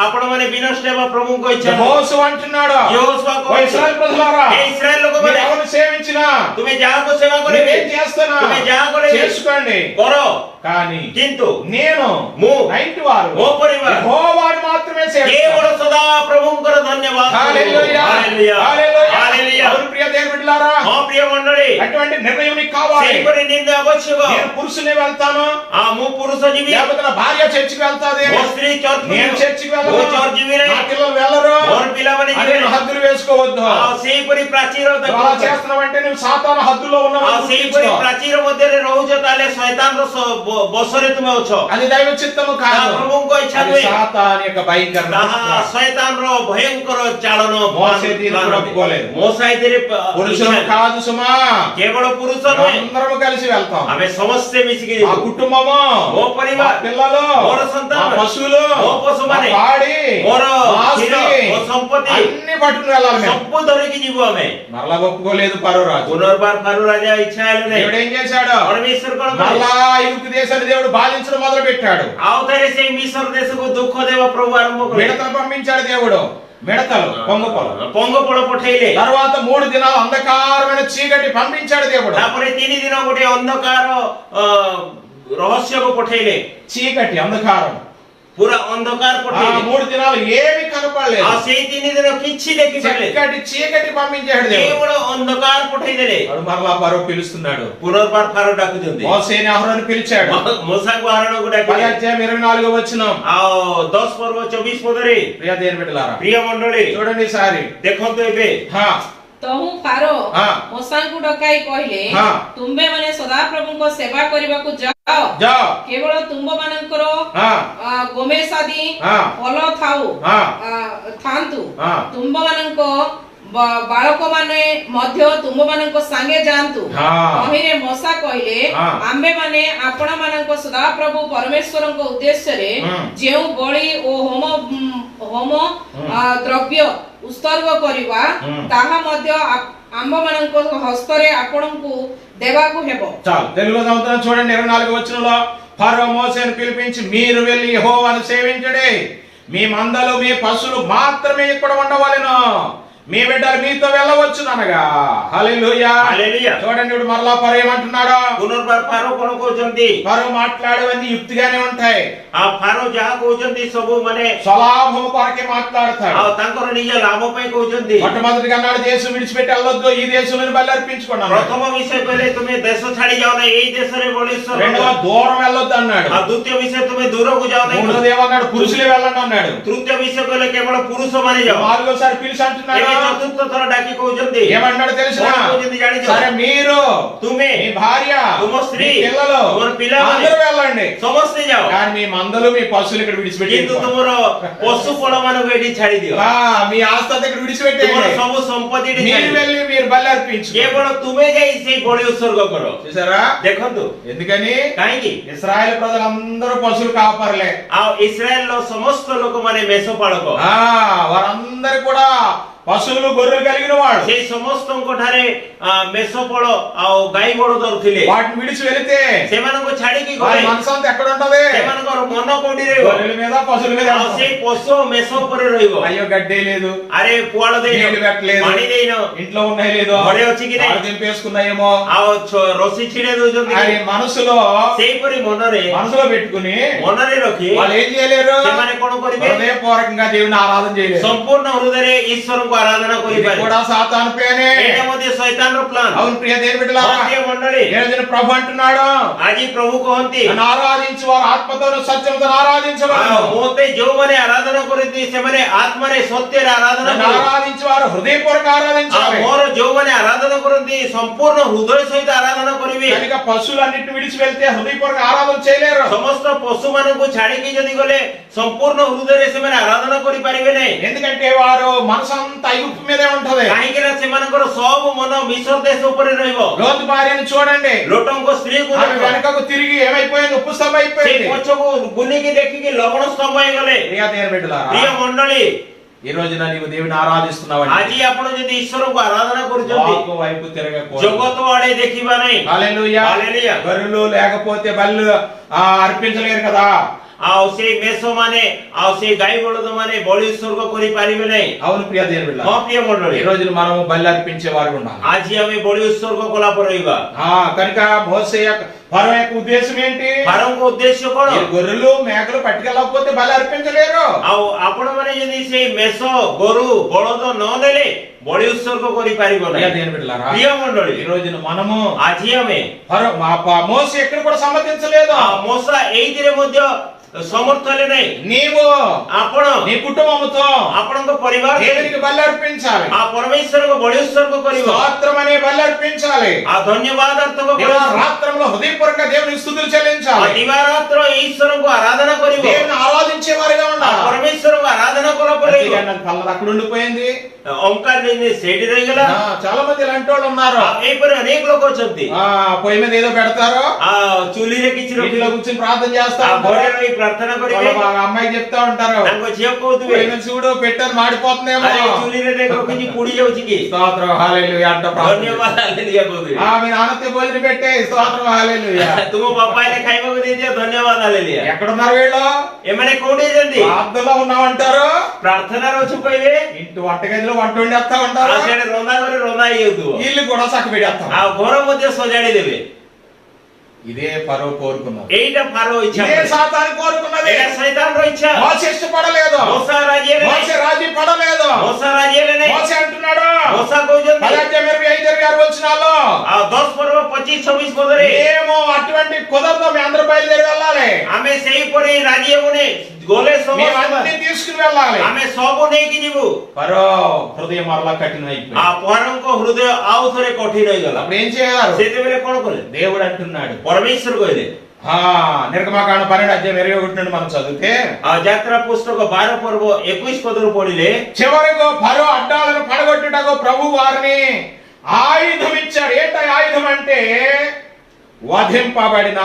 आपण माने विनष्ट हेबा प्रभु को इच्छा యెహోషువ అంటున్నాడు, यहोशुआ को ఓ ఇశ్రాయేలు ప్రజలారా, हे इस्राएल लोग మీరు माने ఎవరిని సేవించినా तुम्हें जहां को सेवा करे మీరేం చేస్తున్నా तुम्हें जहां को చేసుకోండి, करो కానీ किंतु నేను मु నా ఇంటి వారు मो परिवार యెహోవాను మాత్రమే సేవిస్తాను. केवल सदा प्रभु को धन्यवाद హల్లెలూయా हालेलुया హల్లెలూయా हालेलुया అవును ప్రియ దేవుని బిడ్డలారా, हां प्रिय मंडली అటువంటి నిర్ణయం నీకు కావాలి. सेहीपरि निंद आवश्यक నేను పురుషుని వెళ్తాను, मु पुरुष जीवी లేకపోతే నా భార్య చర్చికి వెళ్తాది, मो स्त्री चर्च నేను చర్చికి वो వెళ్ళను, चर्च जीवी నా नहीं పిల్లలు వెళ్ళరు मोर पिला माने అని जीवी హద్దులు వేసుకోవద్దు. सेहीपरि प्राचीर నువ్వు అలా చేస్తున్నావంటే నువ్వు సాతాను హద్దులో ఉన్నావు. सेहीपरि प्राचीर मध्य रे रहउछ ताले शैतान रो बसरे तुमे अछो అది దైవ చిత్తము కాదు, प्रभु को इच्छा అది हुए సాతాను యొక్క భయంకర शैतान रो भयंकर चालन మోసే దీన్ని కూడా ఒప్పుకోలేదు. मोसाई तेरे పురుషులు కాదు సుమా, केवल पुरुष नहे అందరము కలిసి వెళ్తాం. हमें समस्त मिसिके ఆ కుటుంబము, మో పరివార్, మా పిల్లలు, మోర సంతానం, మా పశువులు, మో పశుమానే, మా పాడి, मोर మా ఆస్తి, क्षीर मो संपत्ति అన్ని పట్టుకుని వెళ్ళాలి మేము. सब धरिकी जीव हमें మరలా ఒప్పుకోలేదు పరో రాజు. पुनर्बार फारू राजा इच्छा है దేవుడు ఏం చేశాడు? परमेश्वर कोन మరలా ఐగుప్తు దేశాన్ని దేవుడు బాధించడం మొదలు పెట్టాడు. आवतरे से मिस्र देश को दुख देवा प्रभु आरंभ करे మిడతలు పంపించాడు దేవుడు, మిడతలు పొంగపొల. पंग पड़ पठेले తర్వాత 3 దినాలు అంధకారమైన చీకటి పంపించాడు దేవుడు. तापरे 3 दिन गोटे अंधकार रहस्य को पठेले చీకటి అంధకారం पूरा अंधकार ఆ पठेले 3 దినాలు ఏమీ కనపడలేదు. आ से 3 दिन किछि देखि पाले చీకటి చీకటి పంపించాడు దేవుడు. केवल अंधकार पठेई देले వాడు మరలా పరో పిలుస్తున్నాడు. पुनर्बार फारू डाकु दिंदे మోసేని అహరోను పిలిచాడు. मूसा को आरोन को 10 डाकु అధ్యాయం 24వ వచనం. आ 10 पर्व 24 पदरे ప్రియ దేవుని బిడ్డలారా, प्रिय मंडली చూడండి సారి. देखंतु एबे హా तहु फारो हाँ। मोसांकु डकाई कहले हाँ। तुम्बे माने सदा प्रभुको सेवा करिबाकु जाओ जाओ केवल तुंब मानकर हाँ गोमेश आदि हाँ। फल थाउ हाँ। थांतु हाँ। तुंब मानको बालक माने मध्य तुंब मानको संगे जानतु हाँ। अहिरे मोसा कहले हाँ। आंबे माने आपण मानको सदा प्रभु परमेश्वरको उद्देश्य रे जेउ बळी ओ होम द्रव्य उत्सर्ग करिवा ताहा मध्य आंब मानको हस्तरे आपणకు देवाకు हेबो. చాలు తెలుగులో చదువుతాను చూడండి. 24వ వచనంలో ఫరో మోసేను పిలిపించి మీరు వెళ్ళి యెహోవాను సేవించుడి, మీ మందలు మీ పశువులు మాత్రమే ఇక్కడ ఉండవలెను, మీ బిడ్డలు మీతో వెళ్ళవచ్చు అనగా. హల్లెలూయా హల్లెలూయా. చూడండి ఇప్పుడు మరలా ఫరో ఏమంటున్నాడు? పునర్బార్ ఫారో కొన కోచంతి ఫరో మాట్లాడేవన్నీ యుక్తిగానే ఉంటాయి. ఆ ఫారో జహా కోచంతి సబు మనే స్వలాభం కొరకే మాట్లాడతాడు. ఆ తంకర నిజ లాభం పై కోచంతి. మొట్టమొదటిగా అన్నాడు దేశం విడిచిపెట్టి వెళ్ళొద్దు, ఈ దేశంలోని బలి అర్పించుకోండి అన్నాడు. ప్రథమ విషయ పహले तुम्हें देश छाड़ी जाओ ना यही देश रे बलिष्ठ రెండవ దూరం వెళ్ళొద్దు అన్నాడు. आ द्वितीय विषय तुम्हें दूर को जाओ नहीं. మూడోది ఏమన్నాడు? పురుషులే వెళ్ళండి అన్నాడు. तृतीय विषय पहले केवल पुरुष माने जाओ. నాలుగోసారి పిలిచి అంటున్నాడు ଚତୁର୍ଥ ଥର ଡାକି କହୁଛନ୍ତି ఏమన్నాడు తెలిసిన? କଣ କହୁଛନ୍ତି ଜାଣିଛ? సరే మీరు ତୁମେ మీ భార్య ତୁମ ସ୍ତ୍ରୀ మీ పిల్లలు ତୁମର ପିଲାମାନେ అందరూ వెళ్ళండి, ସମସ୍ତେ ଯାଅ, కానీ మీ మందలు మీ పశువులు ఇక్కడ విడిచిపెట్టి କିନ୍ତୁ ତୁମର ପଶୁ ଫଳ ମାନଙ୍କୁ ଏଠି ଛାଡି ଦିଅ, మీ ఆస్తి అంతా ఇక్కడ ତୁମର విడిచిపెట్టేయండి, ସବୁ ସମ୍ପତ୍ତି ଏଠି మీరు ଛାଡି ଦିଅ। వెళ్ళి మీరు బలి అర్పించు। କେବଳ ତୁମେ ଯାଇ ସେଇ ବଳି ଉତ୍ସର୍ଗ କର। చూసారా ଦେଖନ୍ତୁ ఎందుకని? କାହିଁକି ఇశ్రాయేల్ ప్రజలందరూ పశువులు కాపర్లే, ଆଉ ଇସ୍ରାଏଲର ସମସ୍ତ ଲୋକମାନେ ମେଷ ପାଳକ, వారందరూ కూడా పశువులు గొర్రెలు కలిగిన వాడు। ସେଇ ସମସ୍ତଙ୍କ ଠାରେ ମେଷ ଫଳ ଆଉ ଗାଈ ବଳଦ ଥିଲେ। వాటిని విడిచి వెళితే ସେମାନଙ୍କୁ ଛାଡିକି వారి ଗଲେ మనసంతా ఎక్కడ ఉంటది? ସେମାନଙ୍କର ମନ କୋଉଠି ରହିବ? గొర్రెల మీద పశువుల మీద ଆଉ ఉంటుంది। ସେଇ ପଶୁ ଆଉ ମେଷ ଉପରେ ରହିବ। అయ్యో గడ్డే లేదు, ଆରେ ପୁଆଳ ଦେଇନ, నీళ్లు పెట్టలేదు, ପାଣି ଦେଇନ, ఇంట్లో ఉన్నాయి లేదు, ଘରେ ଅଛି କି ନାହିଁ, దింపేసుకున్నాయేమో ଆଉ ରସି ଛିଡେଇ ଦଉଛନ୍ତି। అని మనసులో ସେଇପରି మనసులో పెట్టుకుని ମନରେ ରଖି వాళ్ళు ఏం చేయలేరు? ସେମାନେ କଣ କରିବେ? హృదయపూర్వకంగా దేవుని ఆరాధన చేయలేరు। ସମ୍ପୂର୍ଣ୍ଣ ହୃଦୟରେ ଈଶ୍ୱରଙ୍କୁ ଆରାଧନା ఇది କରିପାରିବେ। కూడా సాతాను ప్లానే। ଏଇଟା ମଧ୍ୟ ଶୈତାନର ପ୍ଲାନ୍। అవును ప్రియ దేవుని బిడ్డలారా, ପ୍ରିୟ ମଣ୍ଡଳୀ, ఈ రోజున ప్రభు అంటున్నాడు, ଆଜି ପ୍ରଭୁ କହନ୍ତି నన్ను ఆరాధించు వారు ఆత్మతోను సత్యముతో ఆరాధించవలను। ମୋତେ ଯୋଉମାନେ ଆରାଧନା କରନ୍ତି ସେମାନେ ଆତ୍ମାରେ ସତ୍ୟରେ ଆରାଧନା నన్ను କରନ୍ତି। ఆరాధించు వారు హృదయపూర్వక ଆଉ ఆరాధించాలి। ମୋର ଯୋଉମାନେ ଆରାଧନା କରନ୍ତି ସମ୍ପୂର୍ଣ୍ଣ ହୃଦୟ ସହିତ ଆରାଧନା କରିବେ। కనుక పశువులన్నిటిని విడిచి వెళ్తే హృదయపూర్వక ఆరాధన చేయలేరు। ସମସ୍ତ ପଶୁ ମାନଙ୍କୁ ଛାଡିକି ଯଦି ଗଲେ ସମ୍ପୂର୍ଣ୍ଣ ହୃଦୟରେ ସେମାନେ ଆରାଧନା କରିପାରିବେ ନାହିଁ। ఎందుకంటే వారు మనసంతా ఐగుప్తు మీదే ఉంటది। କାହିଁକି ନା ସେମାନଙ୍କର ସବୁ ମନ ମିଶ୍ର ଦେଶ ଉପରେ ରହିବ। లోతు భార్యను చూడండి, ଲୋଟଙ୍କ ସ୍ତ୍ରୀକୁ ఆమె ଦେଖ, వెనకకు తిరిగి ఏమైపోయింది? ఉప్పు స్తంభం ସେ అయిపోయింది। ପଛକୁ ବୁଲିକି ଦେଖିକି ଲବଣ ସ୍ତମ୍ଭ ହେଇଗଲେ। ప్రియ దేవుని బిడ్డలారా, ପ୍ରିୟ ମଣ୍ଡଳୀ, ఈ రోజున నీవు దేవుని ఆరాధిస్తున్నావంటే ଆଜି ଆପଣ ଯଦି ଈଶ୍ୱରଙ୍କୁ ଆରାଧନା କରୁଛନ୍ତି వాక్కు వైపు తిరగకూడదు। ଜଗତ ଆଡେ ଦେଖିବା ନାହିଁ। హల్లెలూయా। హల్లెలూయా। గొర్రెలు లేకపోతే బళ్ళు అర్పించలేరు కదా। ଆଉ ସେଇ ମେଷ ମାନେ ଆଉ ସେଇ ଗାଈ ବଳଦ ମାନେ ବଳି ଉତ୍ସର୍ଗ କରିପାରିବେ ନାହିଁ। అవును ప్రియ దేవుని బిడ్డ, ହଁ ପ୍ରିୟ ମଣ୍ଡଳୀ, ఈ రోజున మనము బలి అర్పించే వారు ఉండాలి। ଆଜି ଆମେ ବଳି ଉତ୍ସର୍ଗ କଲା ପରେ ରହିବା। కనుక మోసే ఫరో యొక్క ఉద్దేశం ఏంటి? ଫାରୋଙ୍କ ଉଦ୍ଦେଶ୍ୟ କଣ? ఈ గొర్రెలు మేకలు పట్టుకెళ్ళకపోతే బలి అర్పించలేరు। ଆଉ ଆପଣ ମାନେ ଯଦି ସେଇ ମେଷ ଗୋରୁ ବଳଦ ନ ନେଲେ ବଳି ଉତ୍ସର୍ଗ କରିପାରିବ ప్రియ ନାହିଁ। దేవుని బిడ్డలారా, ପ୍ରିୟ ମଣ୍ଡଳୀ, ఈ రోజున మనము ଆଜି ଆମେ మోసే ఎక్కడ కూడా సమ్మతించలేదు। ମଶା ଏଇଥିରେ ମଧ୍ୟ ସମର୍ଥ ହେଲେ ନାହିଁ। నీవు ଆପଣ నీ కుటుంబముతో ଆପଣଙ୍କ ପରିବାର దేవునికి బలి అర్పించాలి। ఆ ପରମେଶ୍ୱରଙ୍କୁ ବଳି ఉତ୍ସର୍ଗ କରିବ। స్తోత్రం అనే బలి అర్పించాలి। ఆ ଧନ୍ୟବାଦ ଅର୍ଥକ రాత్రంలో హృదయపూర్వక దేవునికి స్తుతులు చెల్లించాలి। ଦିବାରାତ୍ର ଈଶ୍ୱରଙ୍କୁ ଆରାଧନା କରିବ। దేవుని ఆరాధించే వారిగా ఆ ఉండాలి। ପରମେଶ୍ୱରଙ୍କୁ ଆରାଧନା କଲା ପରେ కళ్ళ అక్కడ ఉండిపోయింది। ଓంକାର ସେଇଠି ରହିଗଲା। చాలా మంది ఇలాంటి వాళ్ళు ఉన్నారు। ଏହିପରି ଅନେକ ଲୋକ ଅଛନ୍ତି। పొయ్యి మీద ఏదో పెడతారు, ఆ ଚୁଲିରେ କିଛି ఇంట్లో కూర్చొని ప్రార్థన చేస్తారు, ଘରେ ରହି ପ୍ରାର୍ଥନା କରିବେ। అమ్మాయికి చెప్తా ఉంటారు, ତାଙ୍କ ଝିଅ କହୁଥିବେ పొయ్యి మీద చూడు పెట్టారు మాడిపోతుందేమో। ଆରେ ଚୁଲିରେ ଦେଖ କିଛି ପୁଡି ଯାଉଛି କି? స్తోత్రం హల్లెలూయా అంట ప్రార్థన। ଧନ୍ୟବାଦ ହାଲେଲୁୟା କହୁଥିବେ। మీ నాన్నతో భోజనం పెట్టే స్తోత్రం హల్లెలూయా। ତୁମ ବାପା ହେଲେ ଖାଇବାକୁ ଦେଇଦିଅ ଧନ୍ୟବାଦ ହାଲେଲୁୟା। ఎక్కడున్నారు వీళ్ళు? ଏମାନେ କୋଉଠି ଅଛନ୍ତି? ప్రార్థనలో ఉన్నామంటారు, ପ୍ରାର୍ଥନାରେ ଅଛୁ କହିବେ, ఇంటి వంటగదిలో వంట వండేస్తా ఉంటారు, ଆଉ ସିଆଡେ ରନ୍ଧା ଘରେ ରନ୍ଧା ହେଇଯାଉଥିବ, ఇల్లు కూడా చక్క పెడేస్తాం। ଆଉ ଘର ମଧ୍ୟ ସଜାଡି ଦେବେ। ఇదే ఫరో కోరుకున్నది, ଏଇଟା ଫାରୋ ଇଚ୍ଛା, ఇదే సాతాను కోరుకున్నది। ଏଇଟା ଶୈତାନର ଇଚ୍ଛା। మోసే ఇష్టపడలేదు, ମଶା ରାଜି ହେଲେ ନାହିଁ। మోసే రాజీ పడలేదు। ମଶା ରାଜି ହେଲେ ନାହିଁ। మోసే అంటున్నాడు, ମଶା କହୁଛନ୍ତି 25 వచ్చినాలో ଆଉ 10 ପର୍ବ 25-26 ପଦରେ మేము అటువంటి కుదరదు, మీ అందరూ బయలుదేరి వెళ్ళాలి, ଆମେ ସେଇପରି ରାଜି ହେବୁନି। ଗଲେ మేము ସମସ୍ତେ అన్ని తీసుకుని వెళ్ళాలి। ଆମେ ସବୁ ନେଇକି ଯିବୁ। ఫరో హృదయం మరలా కఠినం అయిపోయింది। ଆଉ ଫାରୋଙ୍କ ହୃଦୟ ଆଉ ଥରେ କଠିନ ହେଇଗଲା। అప్పుడు ఏం చేయాలి? ସେତେବେଳେ କଣ କଲେ? దేవుడు అంటున్నాడు, ପରମେଶ୍ୱର କହିଲେ, నిర్గమకాండ 12:21 నుండి మనం చదివితే, ଯାତ୍ରା ପୁସ୍ତକ 12 ପର୍ବ 21 ପଦରୁ ପଢିଲେ, చివరకు ఫరో అడ్డాలను పడగొట్టుటకు ప్రభు వారిని ఆయుధం ఇచ్చాడు. ఏంట ఆయుధం అంటే వధింపబడిన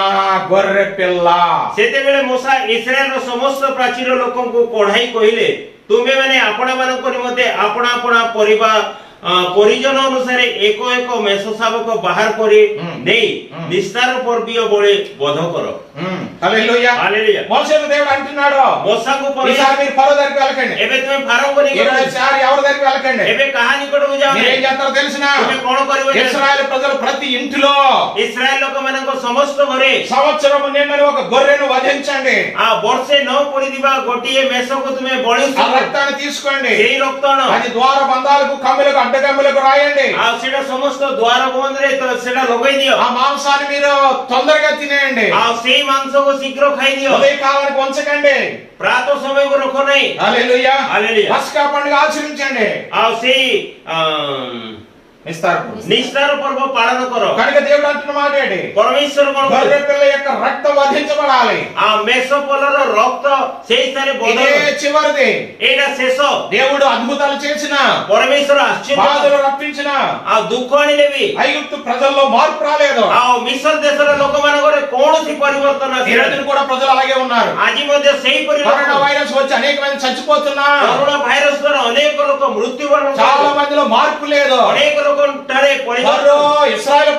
గొర్రె పిల్ల। ସେତେବେଳେ ମୂଷା ଇସ୍ରାଏଲର ସମସ୍ତ ପ୍ରାଚୀର ଲୋକଙ୍କୁ ପଢାଇ କହିଲେ, ତୁମେ ମାନେ ଆପଣ ମାନଙ୍କ ନିମନ୍ତେ ଆପଣା ଆପଣା ପରିଜନ ଅନୁସାରେ ଏକ ଏକ ମେଷ ଶାବକ ବାହାର କରି ନେଇ ନିସ୍ତାର ପର୍ବୀୟ ବଳି ବଧ କର। హల్లెలూయా। ହାଲେଲୁୟା। మోషేను దేవుడు అంటున్నాడు, ମୂଷାକୁ ఈసారి మీరు ఫరో దగ్గరికి వెళ్ళకండి, ଏବେ ତୁମେ ଫାରୋଙ୍କ ନିକଟକୁ ఈసారి ఎవరి దగ్గరికి వెళ్ళకండి, ଏବେ କାହା ନିକଟକୁ ଯାଅ మీరేం ନାହିଁ। చేస్తారో తెలిసిన? ତୁମେ କଣ କରିବ? ఇశ్రాయేలు ప్రజలు ప్రతి ఇంటిలో ଇସ୍ରାଏଲ ଲୋକମାନଙ୍କ ସମସ୍ତ ଘରେ సంవత్సరం నిండని ఒక గొర్రెను వధించండి, ବର୍ଷେ ନ ପଡିଥିବା ଗୋଟିଏ ମେଷକୁ ତୁମେ ବଳି ఆ రక్తాన్ని తీసుకోండి, ସେଇ ରକ୍ତ ଆଣ। అది ద్వార బంధాలకు కమ్ములకు అడ్డగమ్ములకు రాయండి. आ सेटा समस्त द्वार बंद रे तो सेटा लगै दियो। ఆ మాంసాన్ని మీరు తొందరగా తినేయండి. आ सेई मांस को शीघ्र खाई दियो। ఉదయకాలానికి ఉంచకండి. प्रातः समय को रखो नहीं। హల్లెలూయా. हालेलुया। పస్కా పండుగ ఆచరించండి. आ सेई निस्तार पर्व पालन करो। కనుక దేవుడు అంటున్న మాట ఏంటి? परमेश्वर कोन గొర్రె పిల్ల యొక్క రక్తం వధించబడాలి. आ मेसोपोलर रक्त सेई सारे ఇదే बदल చివరిది. एटा शेष। దేవుడు అద్భుతాలు చేసిన, परमेश्वर आश्चर्य బాధలు రప్పించిన, आ दुख आनिलेबी ఐగుప్తు ప్రజల్లో మార్పు రాలేదు. आ मिस्र देशर लोक मानकरे कोनोसी परिवर्तन ఈ आसी రోజున కూడా ప్రజలు అలాగే ఉన్నారు. आजि मध्ये सेई కరోనా परिवर्तन। వైరస్ వచ్చి అనేక మంది చచ్చిపోతున్నారు. कोरोना भाइरस द्वारा अनेक लोक मृत्युवरण చాలా మందిలో మార్పు లేదు. अनेक लोक ठारे ఫరో परिवर्तन। ఇశ్రాయేలు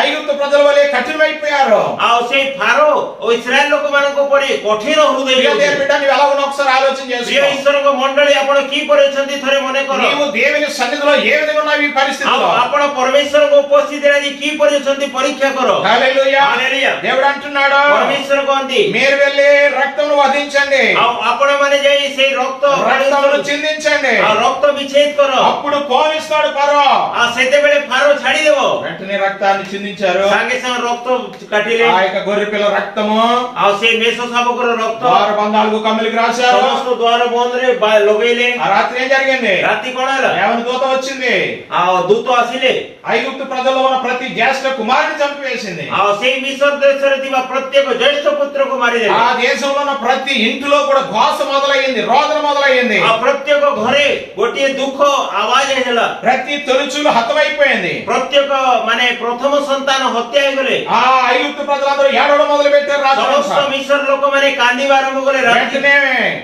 ఐగుప్తు ప్రజల వలె కఠినమైపోయారు. आ सेई फारो ओ इस्राएल लोक मानको परि कठिन हृदय ప్రియ దేవుని బిడ్డ, నీవు ఎలా ఉన్నావు ఒకసారి ఆలోచన प्रिय చేసుకో. ईश्वर को मंडली आपण की परिछंती थरे मने करो। నీవు దేవుని సన్నిధిలో ఏ విధంగా ఉన్నావు ఈ పరిస్థితిలో? आपण परमेश्वर को उपस्थित रे की परिछंती परीक्षा करो। హల్లెలూయా. हालेलुया। దేవుడు అంటున్నాడు, परमेश्वर कोंती మీరు వెళ్ళి రక్తమును వధించండి, आपण माने जाई सेई रक्त రక్తమును చిందించండి, आ रक्त विच्छेद करो। అప్పుడు పోనిస్తాడు ఫరో. आ सेते बेले फारो छाडी देबो। వెంటనే రక్తాన్ని చిందించారు. संगे संग रक्त काटिले। ఆ యొక్క గొర్రె పిల్ల రక్తము आ से मेसो साबकर रक्त ద్వార బంధాలకు కమ్మిలికి రాశారు. समस्त द्वार बंद रे लगेले। ఆ రాత్రి ఏం జరిగింది? राति कोण आला? దేవుని దూత వచ్చింది. आ दूत आसिले। ఐగుప్తు ప్రజల్లో ఉన్న ప్రతి జ్యేష్ఠ కుమారుని చంపివేసింది. आ सेई मिस्र देशरे दिवा प्रत्येक ज्येष्ठ पुत्र को मारी देले। ఆ దేశంలో ఉన్న ప్రతి ఇంటిలో కూడా ఘోష మొదలయ్యింది, రోదన మొదలయ్యింది. आ प्रत्येक घरे गोटे दुख आवाज हेला। ప్రతి తొలిచూలు హతమైపోయింది. प्रत्येक माने प्रथम संतान हत्या हे गले। ఆ ఐగుప్తు ప్రజలందరూ ఏడవడం మొదలు పెట్టారు. समस्त मिस्र लोक माने कांदी आरंभ गले। వెంటనే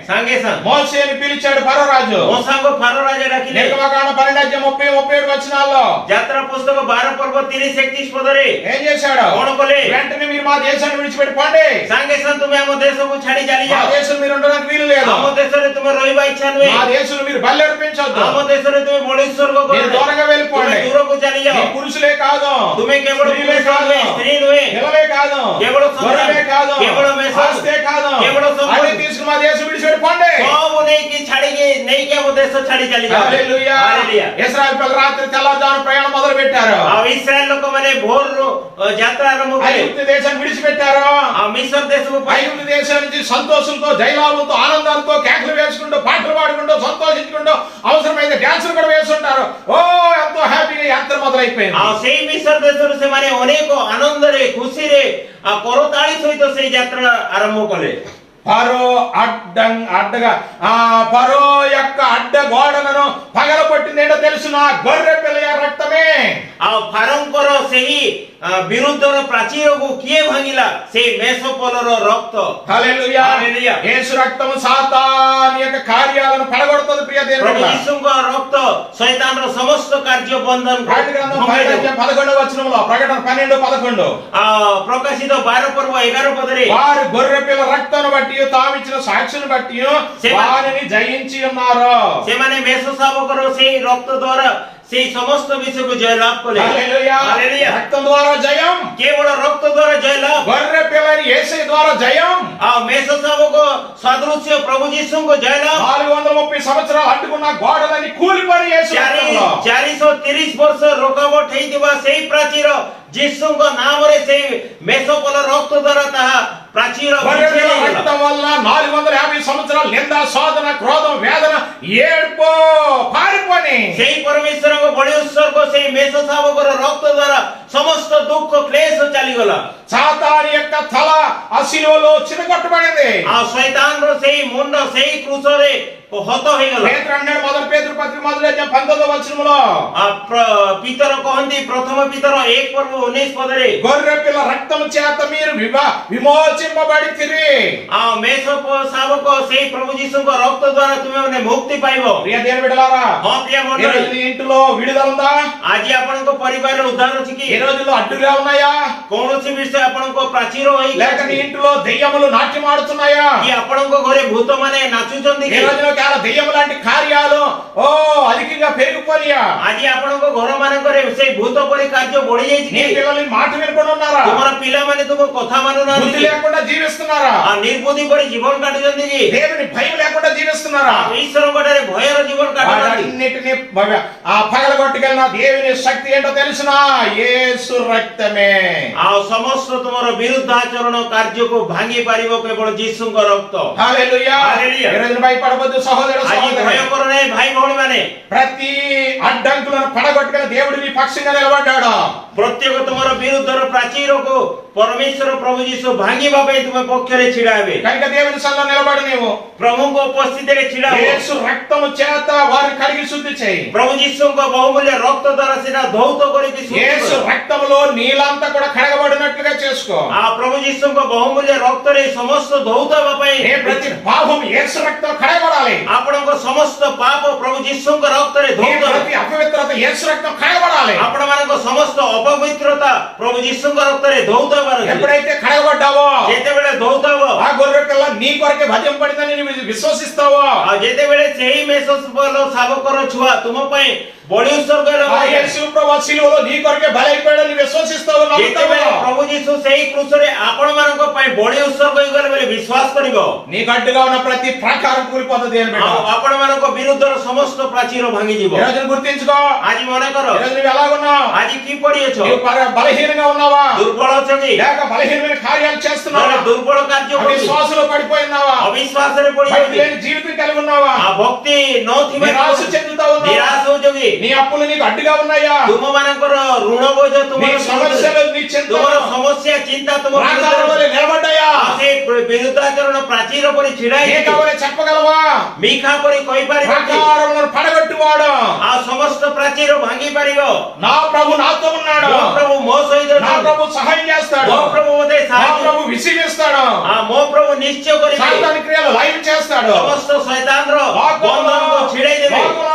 संगे संग మోషేని పిలిచాడు ఫరో రాజు. मोसा को फारो राजा डाकिले। నిర్గమకాండ 12:30-37 వచనాల్లో यात्रा पुस्तक 12 पर्व 30-31 पदरे ఏం చేశాడు? कोण कोले? వెంటనే మీరు మా దేశాన్ని విడిచిపెట్టి పోండి, संगे संग तुम हम देश को छाड़ी चली మా जाओ। దేశం మీరు ఉండడానికి వీలు లేదు, हम देश रे तुम रहिबा इच्छा नहे। మా దేశంలో మీరు బలి అర్పించొద్దు, हम देश रे तुम मोलेश्वर को మీరు దూరంగా వెళ్ళిపోండి. तुम दूर को चली మీ जाओ। పురుషులే కాదు, तुम्हें केवल స్త్రీలే पुरुष కాదు, नहे, स्त्री नहे, పిల్లలే కాదు, కేవలం సంతానం, గొర్రెలే కాదు, కేవలం మేసం, ఆస్తే కాదు, కేవలం సంపద, అన్ని తీసుకుని మా దేశం విడిచిపెట్టి పోండి. सब नहीं की छाड़ेंगे नहीं क्या वो देश छाड़ी चली जाओ। హల్లెలూయా. हालेलुया। ఇశ్రాయేలు ప్రజలు రాత్రి తెల్లవారుజామున ప్రయాణం మొదలు పెట్టారు. अब इस्राएल लोग माने भोर यात्रा आरंभ करे। ఐగుప్తు దేశాన్ని విడిచిపెట్టారు. आ मिस्र देश को ఐగుప్తు దేశం నుంచి సంతోషంతో, జయలాభంతో, ఆనందంతో కేకలు వేసుకుంటూ, పాటలు పాడుకుంటూ, సంతోషించుకుంటూ, అవసరమైతే డాన్సులు కూడా వేస్తుంటారు. ఓ ఎంతో హ్యాపీగా యాత్ర మొదలైపోయింది. आ सेई मिस्र देश से माने अनेक आनंद रे खुशी रे आ करताली सहित से यात्रा आरंभ कले। ఫరో అడ్డగా ఫరో యొక్క అడ్డ గోడలను పగలగొట్టింది ఏంటో తెలుసునా? గొర్రె పిల్ల రక్తమే. आ फारंकर सेही विरुद्धर प्राचीर को किए भांगिला से मेसोपोलर रक्त। హల్లెలూయా. హల్లెలూయా. యేసు రక్తము సాతాను యొక్క కార్యాలను పడగొడుతుంది. ప్రియ దేవుని प्रभु బిడ్డలారా, यीशु का रक्त शैतान रो समस्त कार्य बंधन को ప్రకటన గ్రంథం भंगाई दो। 11వ వచనంలో, ప్రకటన 12:11 प्रकाशित 12 पर्व 11 पदरे వారు గొర్రె పిల్ల రక్తాన్ని బట్టి తామిచ్చిన సాక్షిని బట్టి వారిని జయించి ఉన్నారు. से माने मेसो साबकर से रक्त द्वारा से समस्त विषय को जय लाभ कले। హల్లెలూయా. हालेलुया। రక్తం ద్వారా జయం, केवल रक्त द्वारा जय लाभ। గొర్రె పిల్లని యేసయ్య ద్వారా జయం. मेसो साबको सदृश्य प्रभु यीशु को जय लाभ। 430 సంవత్సరాలు అడ్డుకున్న గోడలని కూలిపోయి యేసు రక్తంలో. 430 वर्ष रोकावट हेइदिबा सेही प्राचीर यीशु को नाम रे सेही मेसोपोलर रक्त द्वारा ताहा प्राचीर గొర్రె పిల్ల विच्छेद होला। రక్తం వల్ల 450 సంవత్సరాలు నింద, శోధన, క్రోధం, వేదన, ఏడ్పు పారిపోని सेही परमेश्वर को बड़े उत्सव को सेही मेसो साबकर रक्त द्वारा समस्त दुख क्लेश चली गला। సాతాను యొక్క తల ఆ శిలువలో చిరగొట్టబడింది. आ शैतान रो सेही मुंड सेही क्रूस रे हत होई गला। పేతురు అన్నాడు, మొదటి పేతురు పత్రిక 19వ వచనంలో, पीतर कहंदी प्रथम पीतर 1 पर्व 19 पदरे గొర్రె పిల్ల రక్తము చేత మీరు విమోచింపబడితిరి. मेसो साबक सेही प्रभु यीशु को रक्त द्वारा तुमे माने मुक्ति पाइबो। ప్రియ దేవుని బిడ్డలారా, हां प्रिय ఈ मंडली, రోజు నీ ఇంటిలో విడుదల ఉందా? आज आपन को परिवार उद्धार अछि कि ఈ రోజుల్లో అడ్డుగా ఉన్నాయా? କୌଣସି ବିଷୟ ଆପଣଙ୍କ ପ୍ରାଚୀର ହୋଇ లేక నీ ఇంటిలో దెయ్యములు నాట్యం ఆడుతున్నాయా? କି ଆପଣଙ୍କ ଘରେ ଭୂତ ମାନେ ନାଚୁଛନ୍ତି ఈ କି రోజులో చాలా దెయ్యము లాంటి కార్యాలు అధికంగా పెరిగిపోయా? ଆଜି ଆପଣଙ୍କ ଘର ମାନଙ୍କରେ ସେଇ ଭୂତ ପରି କାର୍ଯ୍ୟ ବଢି ଯାଇଛି నీ କି పిల్లలు మాట వినకుండా ఉన్నారా? ତୁମର ପିଲାମାନେ ତୁମ କଥା ମାନୁନାହାନ୍ତି బుద్ధి କି? లేకుండా జీవిస్తున్నారా? ନିର୍ବୁଦ୍ଧି କରି ଜୀବନ କାଟୁଛନ୍ତି କି? దేవుని భయం లేకుండా జీవిస్తున్నారా? ଈଶ୍ୱରଙ୍କ ଠାରେ ଭୟର ଜୀବନ କାଟୁଛନ୍ତି। వాటన్నిటిని పగలగొట్టుకెళ్ళిన దేవుని శక్తి ఏంటో తెలుసునా? యేసు రక్తమే। ଆଉ ସମସ୍ତ ତୁମର ବିରୁଦ୍ଧାଚରଣ କାର୍ଯ୍ୟକୁ ଭାଙ୍ଗି ପାରିବ କେବଳ ଯୀଶୁଙ୍କ ରକ୍ତ। హల్లెలూయా। హల్లెలూయా। ఈ రోజున భయపడవద్దు సహోదరుడు ଆଜି సహోదరి। ଭୟ କର ନାହିଁ ଭାଇ ଭଉଣୀ ମାନେ। ప్రతి అడ్డంకులను పడగొట్టుకుని దేవుడు నీ పక్షంగా నిలబడ్డాడు। ପ୍ରତ୍ୟେକ ତୁମର ବିରୁଦ୍ଧର ପ୍ରାଚୀରକୁ ପରମେଶ୍ୱର ପ୍ରଭୁ ଯୀଶୁ ଭାଙ୍ଗିବା ପାଇଁ ତୁମ ପକ୍ଷରେ ଛିଡା ହେବେ। కనుక దేవుని సన్నిధిలో నిలబడి నీవు ପ୍ରଭୁଙ୍କ ଉପସ୍ଥିତିରେ ଛିଡା ହୁଅ। యేసు రక్తము చేత వారిని కడిగి శుద్ధి చేయి। ପ୍ରଭୁ ଯୀଶୁଙ୍କ ବହୁମୂଲ୍ୟ ରକ୍ତ ଦ୍ୱାରା ସେଟା ଧୌତ କରିକି ଶୁଦ୍ଧ యేసు କର। రక్తములో నీలంతా కూడా కడగబడినట్లుగా చేసుకో। ପ୍ରଭୁ ଯୀଶୁଙ୍କ ବହୁମୂଲ୍ୟ ରକ୍ତରେ ସମସ୍ତ ଧୌତ ହେବା ପାଇଁ నీ ప్రతి పాపం యేసు రక్తం కడగబడాలి। ଆପଣଙ୍କ ସମସ୍ତ ପାପ ପ୍ରଭୁ ଯୀଶୁଙ୍କ ରକ୍ତରେ నీ ଧୌତ ହେବା। ప్రతి అపవిత్రత యేసు రక్తం కడగబడాలి। ଆପଣମାନଙ୍କ ସମସ୍ତ ଅପବିତ୍ରତା ପ୍ରଭୁ ଯୀଶୁଙ୍କ ରକ୍ତରେ ଧୌତ ହେବାର ଅଛି। ఎప్పుడైతే కడగబడ్డావో ଯେତେବେଳେ ଧୌତ ହେବ ఆ గొర్రె పిల్ల నీ కొరకే భజింపబడిందని నీవు విశ్వసిస్తావో ଆଉ ଯେତେବେଳେ ସେହି ମେଷପଲ ଶାବକର ଛୁଆ ତୁମ ପାଇଁ ବଳି ଉତ୍ସର୍ଗ ఆ ହେଲେ యేసు ప్రభు శిలువలో నీ కొరకే బలైపోయాడని విశ్వసిస్తావో ଯେତେବେଳେ నమ్ముతావో ପ୍ରଭୁ ଯୀଶୁ ସେହି କୃଷରେ ଆପଣମାନଙ୍କ ପାଇଁ ବଳି ଉତ୍ସର୍ଗ ହୋଇଗଲେ ବୋଲି ବିଶ୍ୱାସ କରିବ। నీకు అడ్డుగా ఉన్న ప్రతి ప్రాకారం కూలిపోతుంది అని బిడ్డ। ଆଉ ଆପଣମାନଙ୍କ ବିରୁଦ୍ଧର ସମସ୍ତ ପ୍ରାଚୀର ଭାଙ୍ଗିଯିବ। ఈ రోజున గుర్తించుకో। ଆଜି ମନେ କର ఈ రోజు నువ్వు ఎలాగున్నావు? ଆଜି କିପରି ଅଛ? నీవు బలహీనంగా ఉన్నావా? ଦୁର୍ବଳ ଅଛ କି? లేక బలహీనమైన కార్యాలు చేస్తున్నావా? ନହେଲେ ଦୁର୍ବଳ କାର୍ଯ୍ୟ କରୁଛ? విశ్వాసంలో పడిపోయినావా? ଅବିଶ୍ୱାସରେ భక్తి ପଡିଯାଉଛି? లేని జీవితం కలిగి ఉన్నావా? ఆ ଭକ୍ତି ନଥିବା నిరాశ చెందుతా ఉన్నావా? ନିରାଶ ହଉଛ କି? నీ అప్పులు నీకు అడ్డుగా ఉన్నాయా? ତୁମ ମାନଙ୍କର ଋଣ ବୋଝ నీ ତୁମର సమస్యలు నీ చింతలు ତୁମର ସମସ୍ୟା ଚିନ୍ତା ତୁମ ప్రాకారం వలె నిలబడ్డాయా? ସେ ବିରୁଦ୍ଧାଚରଣ ପ୍ରାଚୀର ପରି ଛିଡା ఏ ହେଇଛି। కావాలో చెప్పగలవా? ମିଖା ପରି କହିପାରିବ କି? ప్రాకారములను పడగొట్టువాడు ଆଉ ସମସ୍ତ ପ୍ରାଚୀର ଭାଙ୍ଗି ପାରିବ। నా ప్రభు నాతో ఉన్నాడు। ମୋ ପ୍ରଭୁ ମୋ ସହିତ నా ଅଛନ୍ତି। ప్రభు సహాయం చేస్తాడు। ମୋ ପ୍ରଭు ମୋତେ నా ସାହାଯ୍ୟ ప్రభు విసిగిస్తాడు। ମୋ ପ୍ରଭు ନିଶ୍ଚୟ କରିବେ। సాతాను క్రియలు లైవ్ చేస్తాడు। ସମସ୍ତ ଶୈତାନର ବନ୍ଧନକୁ ଛିଡେଇ ଦେବେ।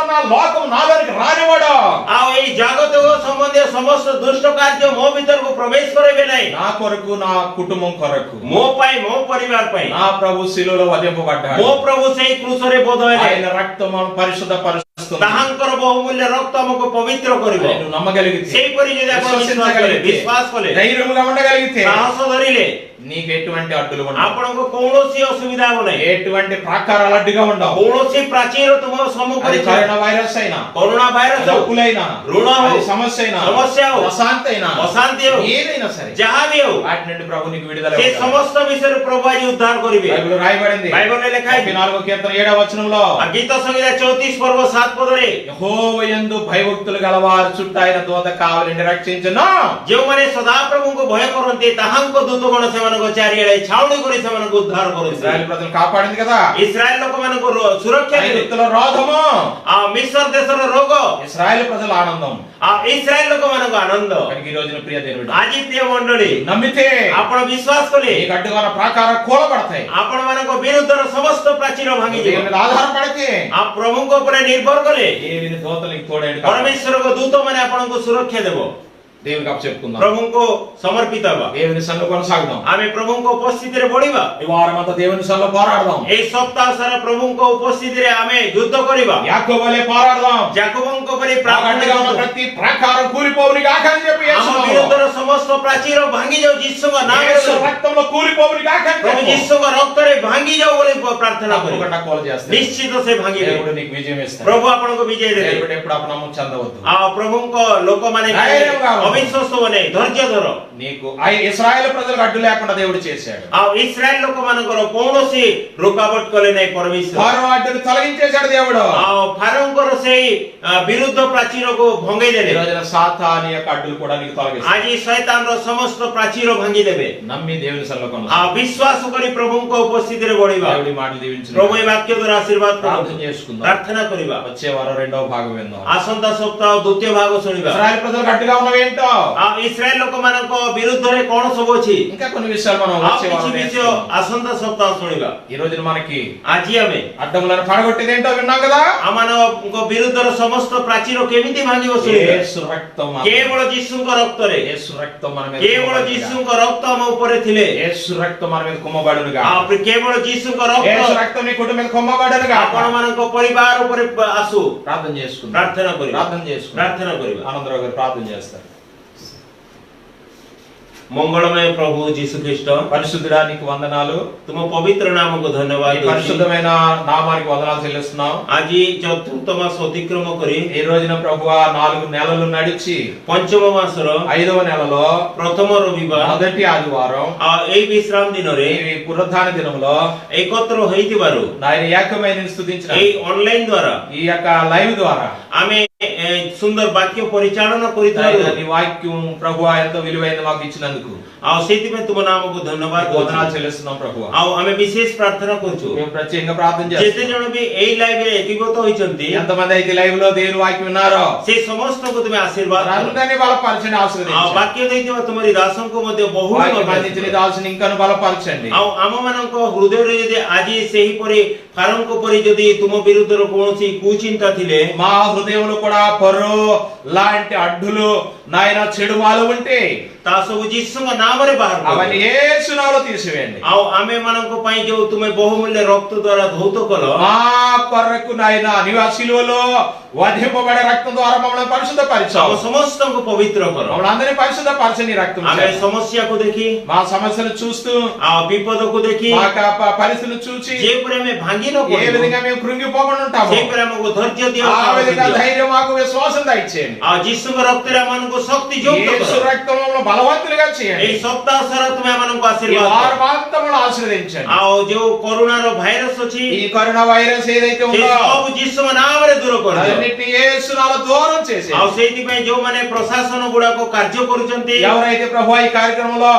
లోకం నాలోనికి రానివాడు। ଆଉ ଏଇ ଜାଗତିକ ସମ୍ବନ୍ଧୀୟ ସମସ୍ତ ଦୁଷ୍ଟ କାର୍ଯ୍ୟ ମୋ ଭିତରକୁ ପ୍ରବେଶ କରିବେ ନାହିଁ। నా కొరకు నా కుటుంబం కొరకు ମୋ ପାଇଁ ମୋ ପରିବାର ପାଇଁ నా ప్రభు శిలువలో వధింపబడ్డాడు। ମୋ ପ୍ରଭୁ ସେଇ କୃଷରେ ବୋଧ ହେଲେ ఆయన రక్తం మనల్ని పరిశుద్ధపరుస్తుంది। ତାହାଙ୍କର ବହୁମୂଲ୍ୟ ରକ୍ତ ଆମକୁ ପବିତ୍ର କରିବ। ఆయన నువ్వు నమ్మగలిగితే ସେହିପରି ଯଦି ଆପଣ ବିଶ୍ୱାସ କଲେ ధైర్యముగా ఉండగలిగితే ସାହସ ଧରିଲେ నీకు ఎటువంటి అడ్డులు ఉండవు। ଆପଣଙ୍କୁ କୌଣସି ଅସୁବିଧା ହେବ ନାହିଁ। ఎటువంటి ప్రాకారాలు అడ్డుగా ఉండవు। କୌଣସି ପ୍ରାଚୀର ତୁମ అది ସମ୍ମୁଖରେ కరోనా వైరస్ అయినా, କରୋନା ଭାଇରସ ହଉ, అప్పులైనా, రుణ హౌ, అది సమస్య అయినా, సమస్య హౌ, అశాంతి అయినా, ଅଶାନ୍ତି ହଉ, ఏదైనా సరే ଯାହା ବି ହଉ వాటి నుండి ప్రభు నీకు విడుదల ସେ ఇవ్వగలడు। ସମସ୍ତ ବିଷୟରେ ପ୍ରଭୁ ଆଜି ଉଦ୍ଧାର କରିବେ। బైబిల్ రాయబడింది బైబిల్లో ଲେଖା ହେଇଛି 4వ కీర్తన 7వ వచనంలో ଗୀତ ସଂହିତା 34 ପର୍ବ 7 ପଦରେ యెహోవా యందు భయభక్తులు గలవారు చుట్టూ ఆయన దూత కావలిని రక్షించును। ଯେଉଁମାନେ ସଦାପ୍ରଭୁଙ୍କୁ ଭୟ କରନ୍ତି ତାହାଙ୍କ ଦୂତଗଣ ସେମାନଙ୍କ ଚାରିଆଡେ ଛାଉଣି କରି ସେମାନଙ୍କୁ ଉଦ୍ଧାର କରନ୍ତି। ఇశ్రాయేలు ప్రజలు కాపాడింది కదా। ଇସ୍ରାଏଲ ଲୋକମାନଙ୍କୁ ସୁରକ୍ଷା ଦେଲେ। ఐగుప్తుల రోధము, ଆଉ ମିଶ୍ର దేశର ରୋଗ ఇశ్రాయేలు ప్రజల ఆనందం। ଆଉ ଇସ୍ରାଏଲ ଲୋକମାନଙ୍କ ଆନନ୍ଦ। కనుక ఈ రోజున ప్రియ దేవుడు ଆଜି ପ୍ରିୟ ମଣ୍ଡଳୀ నమ్మితే ଆପଣ ବିଶ୍ୱାସ କଲେ నీకు అడ్డుగా ఉన్న ప్రాకారం కూలబడతాయి। ଆପଣ ମାନଙ୍କ ବିରୁଦ୍ଧର ସମସ୍ତ ପ୍ରାଚୀର ଭାଙ୍ଗିଯିବ। దేవుని మీద ఆధారపడితే ଆଉ ପ୍ରଭୁଙ୍କ ଉପରେ ନିର୍ଭର କଲେ దేవుని దూతలు నీకు తోడేంటి। ପରମେଶ୍ୱରଙ୍କ ଦୂତ ମାନେ ଆପଣଙ୍କୁ ସୁରକ୍ଷା ଦେବ। దేవునికి అప్పచెప్పుకుందాం। ପ୍ରଭୁଙ୍କୁ ସମର୍ପିତ ହେବା। దేవుని సన్నిధిలో కొనసాగుదాం। ଆମେ ପ୍ରଭୁଙ୍କ ଉପସ୍ଥିତିରେ ବଢିବା। ఈ వారమంతా దేవుని సన్నిధిలో పోరాడదాం। ଏଇ ସପ୍ତାହ ସାରା ପ୍ରଭୁଙ୍କ ଉପସ୍ଥିତିରେ ଆମେ ଯୁଦ୍ଧ କରିବା। యాకోబు వలె పోరాడదాం। ଯାକୋବଙ୍କ ପରି నాకు ପ୍ରାర్థନା అడ్డుగా ఉన్న କରିବା। ప్రతి ప్రాకారం కూలిపోవుని కాక అని చెప్పి ଆମ యేసు ବିରୁଦ୍ଧର ସମସ୍ତ ପ୍ରାଚୀର ଭାଙ୍ଗି ଯାଉ ଯୀଶୁଙ୍କ యేసు ନାମରେ। రక్తంలో కూలిపోవుని కాక అని ପ୍ରଭୁ చెప్పు। ଯୀଶୁଙ୍କ ରକ୍ତରେ ଭାଙ୍ଗି ଯାଉ ବୋଲି ପ୍ରାର୍ଥନା କରୁ। తప్పకుండా కోల్ చేస్తాడు। ନିଶ୍ଚିତ ସେ ଭାଙ୍ଗିବେ। దేవుడు నీకు విజయం ఇస్తాడు। ପ୍ରଭୁ ଆପଣଙ୍କୁ ବିଜୟ ଦେବେ। దేవుడు ఎప్పుడు అపనమ్మకం చెందవద్దు। ଆଉ ପ୍ରଭୁଙ୍କ ଲୋକମାନେ ధైర్యంగా ఉండు। ଅବିଶ୍ୱାସ ହବନି, ଧୈର୍ଯ୍ୟ ଧର। నీకు ఇశ్రాయేలు ప్రజలకు అడ్డు లేకుండా దేవుడు చేశాడు। ଆଉ ଇସ୍ରାଏଲ ଲୋକମାନଙ୍କର କୌଣସି ରୁକାବଟ କଲେ ନାହିଁ ପରମେଶ୍ୱର। ఫరో అడ్డును తొలగించేశాడు దేవుడు। ଆଉ ଫାରୋଙ୍କର ସେଇ ବିରୁଦ୍ଧ ପ୍ରାଚୀରକୁ ଭଙ୍ଗେଇ ఈ ଦେଲେ। రోజున సాతాను యొక్క అడ్డులు కూడా నీకు తొలగిస్తాడు। ଆଜି ଶୈତାନର ସମସ୍ତ ପ୍ରାଚୀର ଭାଙ୍ଗି ଦେବେ। నమ్మి దేవుని సన్నిధిలో ଆଉ కొనసాగు। ବିଶ୍ୱାସ କରି ପ୍ରଭୁଙ୍କ ଉପସ୍ଥିତିରେ ବଢିବା। దేవుడి మాటలు దీవించును प्रभु ए वाक्य द्वारा आशीर्वाद ప్రార్థన करନ୍ତୁ చేసుకుందాం प्रार्थना करिबा వచ్చే వారం రెండవ భాగం విందాం आसंता सप्ताह द्वितीय भाग सुनिबा ఇశ్రాయేలు ప్రజలు గట్టిగా ఉన్నవేంటో इस्राएल लोक मानक विरुद्ध रे कोन सब अछि ఇంకా కొన్ని విషయాలు మనం आ వచ్చే किछि వారం विषय నేర్చుకుందాం. आसंता सप्ताह सुनिबा ఈ రోజున మనకి आज आमे అడ్డములను పడగొట్టేది ఏంటో విన్నాం కదా आमानक विरुद्ध रो समस्त प्राचीर केमिति भांगिबो सुनिबा యేసు రక్తం केवल यीशुଙ୍କ रक्त रे యేసు రక్తం మన మీద केवल यीशुଙ୍କ रक्त हम ऊपर थिले యేసు రక్తం మన మీద కుమ్మబడునుగా आप केवल यीशुଙ୍କ యేసు रक्त రక్తం నీ కుటుంబం మీద కుమ్మబడునుగా आपण मानक परिवार ऊपर आसु ప్రార్థన చేసుకుందాం प्रार्थना करिबा ప్రార్థన చేసుకుందాం प्रार्थना करिबा ఆనందరావు గారు ప్రార్థన చేస్తారు मंगलमय प्रभु यीशु ख्रीष्ट పరిశుద్ధుడా నీకు వందనాలు तुम पवित्र नाम को నీ धन्यवाद दउछि। పరిశుద్ధమైన నామానికి వందనాలు చెల్లిస్తున్నాం आज चतुर्थ मास अतिक्रम करी ఈ రోజున ప్రభువా 4 నెలలు నడిచి पंचम मासर 5వ నెలలో प्रथम रविवार మొదటి ఆదివారం ए विश्राम दिन रे ఈ పునరుద్ధాన దినములో एकत्र होइतिबारु ఆయన ఏకమైన స్తుతించిన ए ऑनलाइन द्वारा ఈ యొక్క లైవ్ ద్వారా आमे सुंदर वाक्य परिचालन ఆయన करितारु నీ వాక్యం ప్రభువా ఎంతో విలువైన మాకు ఇచ్చినందుకు आ सेति में तुम नाम को धन्यवाद నీకు వందనాలు दउछि। చెల్లిస్తున్నాం ప్రభువా आ आमे विशेष प्रार्थना करछु మేము ప్రత్యేకంగా ప్రార్థన जेते చేస్తున్నాం जण भी एई लाइव रे एकीभूत होइचंती ఎంతమంది అయితే లైవ్ లో దేవుని వాక్యం విన్నారో से समस्त को तुम आशीर्वाद करो। అందరినీ బలపరచండి आ ఆశీర్వదించండి वाक्य दैथिबा तुमरी दासों को मध्य बहुत వాక్యం అందించిన దాసుని ఇంకను బలపరచండి आ आम मानक हृदय रे यदि आज सेही परि फारंक परि यदि तुम विरुद्ध रो कोनोसी कुचिंता थिले మా హృదయంలో కూడా పరో లాంటి అడ్డులు నాయన చెడు మాలు ఉంటే ता सब यीशु का नाम रे बाहर అవన్నీ యేసు నామములో తీసివేయండి आओ आमे मानक पई जो तुमे बहुमूल्य रक्त द्वारा धौत कलो మా కొరకు నాయన నివాసిలో వధింపబడే రక్తం ద్వారా మమ్మల్ని పరిశుద్ధపరిచావు आओ समस्त को पवित्र करो మమ్మల్ని అందరినీ పరిశుద్ధపరచని రక్తం आमे చేత. समस्या को देखी మా సమస్యలు చూస్తూ आ विपद को देखी మా పరిస్థితులు చూచి जे परे में भांगी न ఏ విధంగా మేము కృంగిపోకుండా ఉంటాము जे परे हमको धैर्य दियो ఆ విధంగా ధైర్యం మాకు విశ్వాసం దయచేయండి आ यीशु का रक्त रे मन को शक्ति जो యేసు రక్తం మమ్మల్ని బలవంతులుగా చేయండి ए सप्ताह सारा तुमे मन को ఈ आशीर्वाद करो। వారాంతములో ఆశీర్వదించండి आओ जो कोरोना रो वायरस अछि ఈ కరోనా వైరస్ ఏదైతే से ఉందో सब यीशु का नाम रे दूर कर दियो అన్నిటిని యేసు నామములో దూరం చేసి आओ सेति पे जो माने प्रशासन गुडा को कार्य करूचंती ఎవరైతే ప్రభువా ఈ కార్యక్రమంలో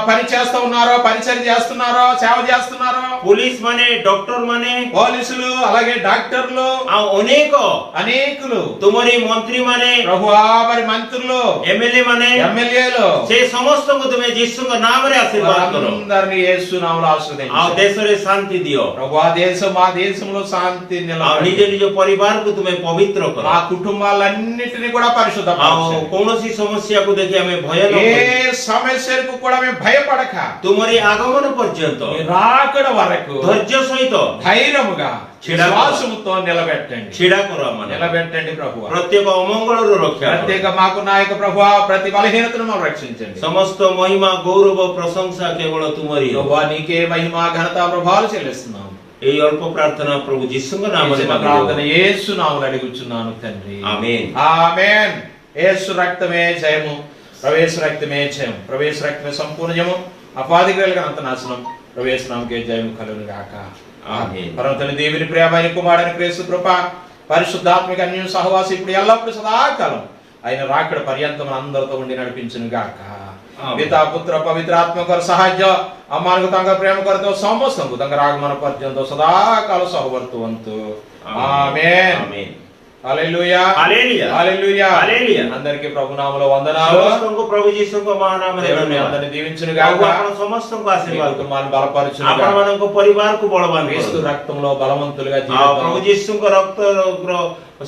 పని చేస్తూ ఉన్నారో పరిచయం చేస్తున్నారో సేవ చేస్తున్నారో पुलिस माने डॉक्टर माने పోలీసులు అలాగే డాక్టర్లు आओ अनेक అనేకులు तुम्हारी मंत्री माने ప్రభువా మరి మంత్రులు एमएलए माने ఎమ్మెల్యేలు से समस्त को तुम्हें यीशु का नाम रे आशीर्वाद करो అందరినీ యేసు నామములో आओ ఆశీర్వదించండి देश रे शांति दियो ప్రభువా మా దేశంలో శాంతి आओ నిలబడి निज निज परिवार को तुम्हें पवित्र మా करो కుటుంబాలన్నిటిని కూడా आओ పరిశుద్ధపరచండి कौनसी समस्या को देखि हमें भय न ఏ करो సమస్యలకు కూడా మేము భయపడక तुम्हारी आगमन पर्यंत మీ రాకడ వరకు धैर्य सहित ధైర్యముగా చిడా విశ్వాసముతో నిలబెట్టండి छिड़ा करो मन నిలబెట్టండి ప్రభువా प्रत्येक अमंगल रो रक्षा करो। ప్రత్యేక మాకు నాయక ప్రభువా ప్రతి బలహీనతను మనం రక్షించండి समस्त महिमा गौरव प्रशंसा केवल तुम्हारी हो। ప్రభువా నీకే మహిమ ఘనత ప్రభావాలు చెల్లిస్తున్నాం এই অল্প ప్రార్థన ప్రభు যিশুଙ୍କ ఈ నామములో చిన్న ప్రార్థన యేసు నామములో అడుగుచున్నాను తండ్రి ఆమేన్ ఆమేన్ యేసు రక్తమే జయము ప్రవేశ రక్తమే జయం ప్రవేశ రక్తమే సంపూర్ణ జయము అపాదిగలుగా అంత నాశనం ప్రవేశ నామకే జయము కలుగును గాక ఆమేన్ పరమతని దేవుని ప్రియమైన కుమారుని క్రీస్తు కృప పరిశుద్ధాత్మిక అన్య సహవాసం ఇప్పుడు ఎల్లప్పుడూ సదాకాలం ఆయన రాకడ పర్యంతం అందరితో ఉండి నడిపించును గాక పితా పుత్ర పవిత్రాత్మ కొర సహాయ అమ్మానికి తంగ ప్రేమ కొరతో సమస్తంకు తంగ రాగమన పర్యంతో సదాకాల సహవర్తువంతు ఆమేన్ ఆమేన్ హల్లెలూయా హల్లెలూయా హల్లెలూయా హల్లెలూయా అందరికీ ప్రభు నామములో వందనాలు సమస్తଙ୍କୁ ప్రభు যিଶୁଙ୍କ ମହାନାମରେ దేవుని ଧନ୍ୟବାଦ అందరిని దీవించును ପ୍ରଭୁ గాక ଆପଣ ସମସ୍ତଙ୍କୁ ଆଶୀର୍ବାଦ କରନ୍ତୁ కుటుంబాన్ని బలపరచును గాక ଆପଣମାନଙ୍କ ପରିବାରକୁ ବଳବାନ క్రీస్తు କରନ୍ତୁ రక్తంలో బలవంతులుగా ଆଉ జీవిద్దాం ପ୍ରଭୁ ଯୀଶୁଙ୍କ ରକ୍ତର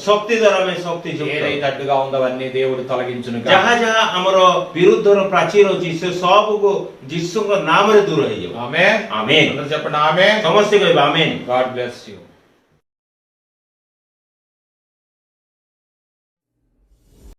ଶକ୍ତି ଦ୍ୱାରା ଆମେ ଶକ୍ତି ଯୁକ୍ତ ఏదైతే అడ్డుగా ఉందో అవన్నీ దేవుడు తొలగించును గాక ଯାହା ଯାହା ଆମର ବିରୁଦ୍ଧର ପ୍ରାଚୀର ଅଛି ସେ ସବୁକୁ ଯୀଶୁଙ୍କ ନାମରେ ଦୂର ହେଇଯିବ ఆమేన్ ଆମେନ୍ అందరూ చెప్పండి ఆమేన్ ସମସ୍ତେ କହିବା ଆମେନ୍ గాడ్ బ్లెస్ యు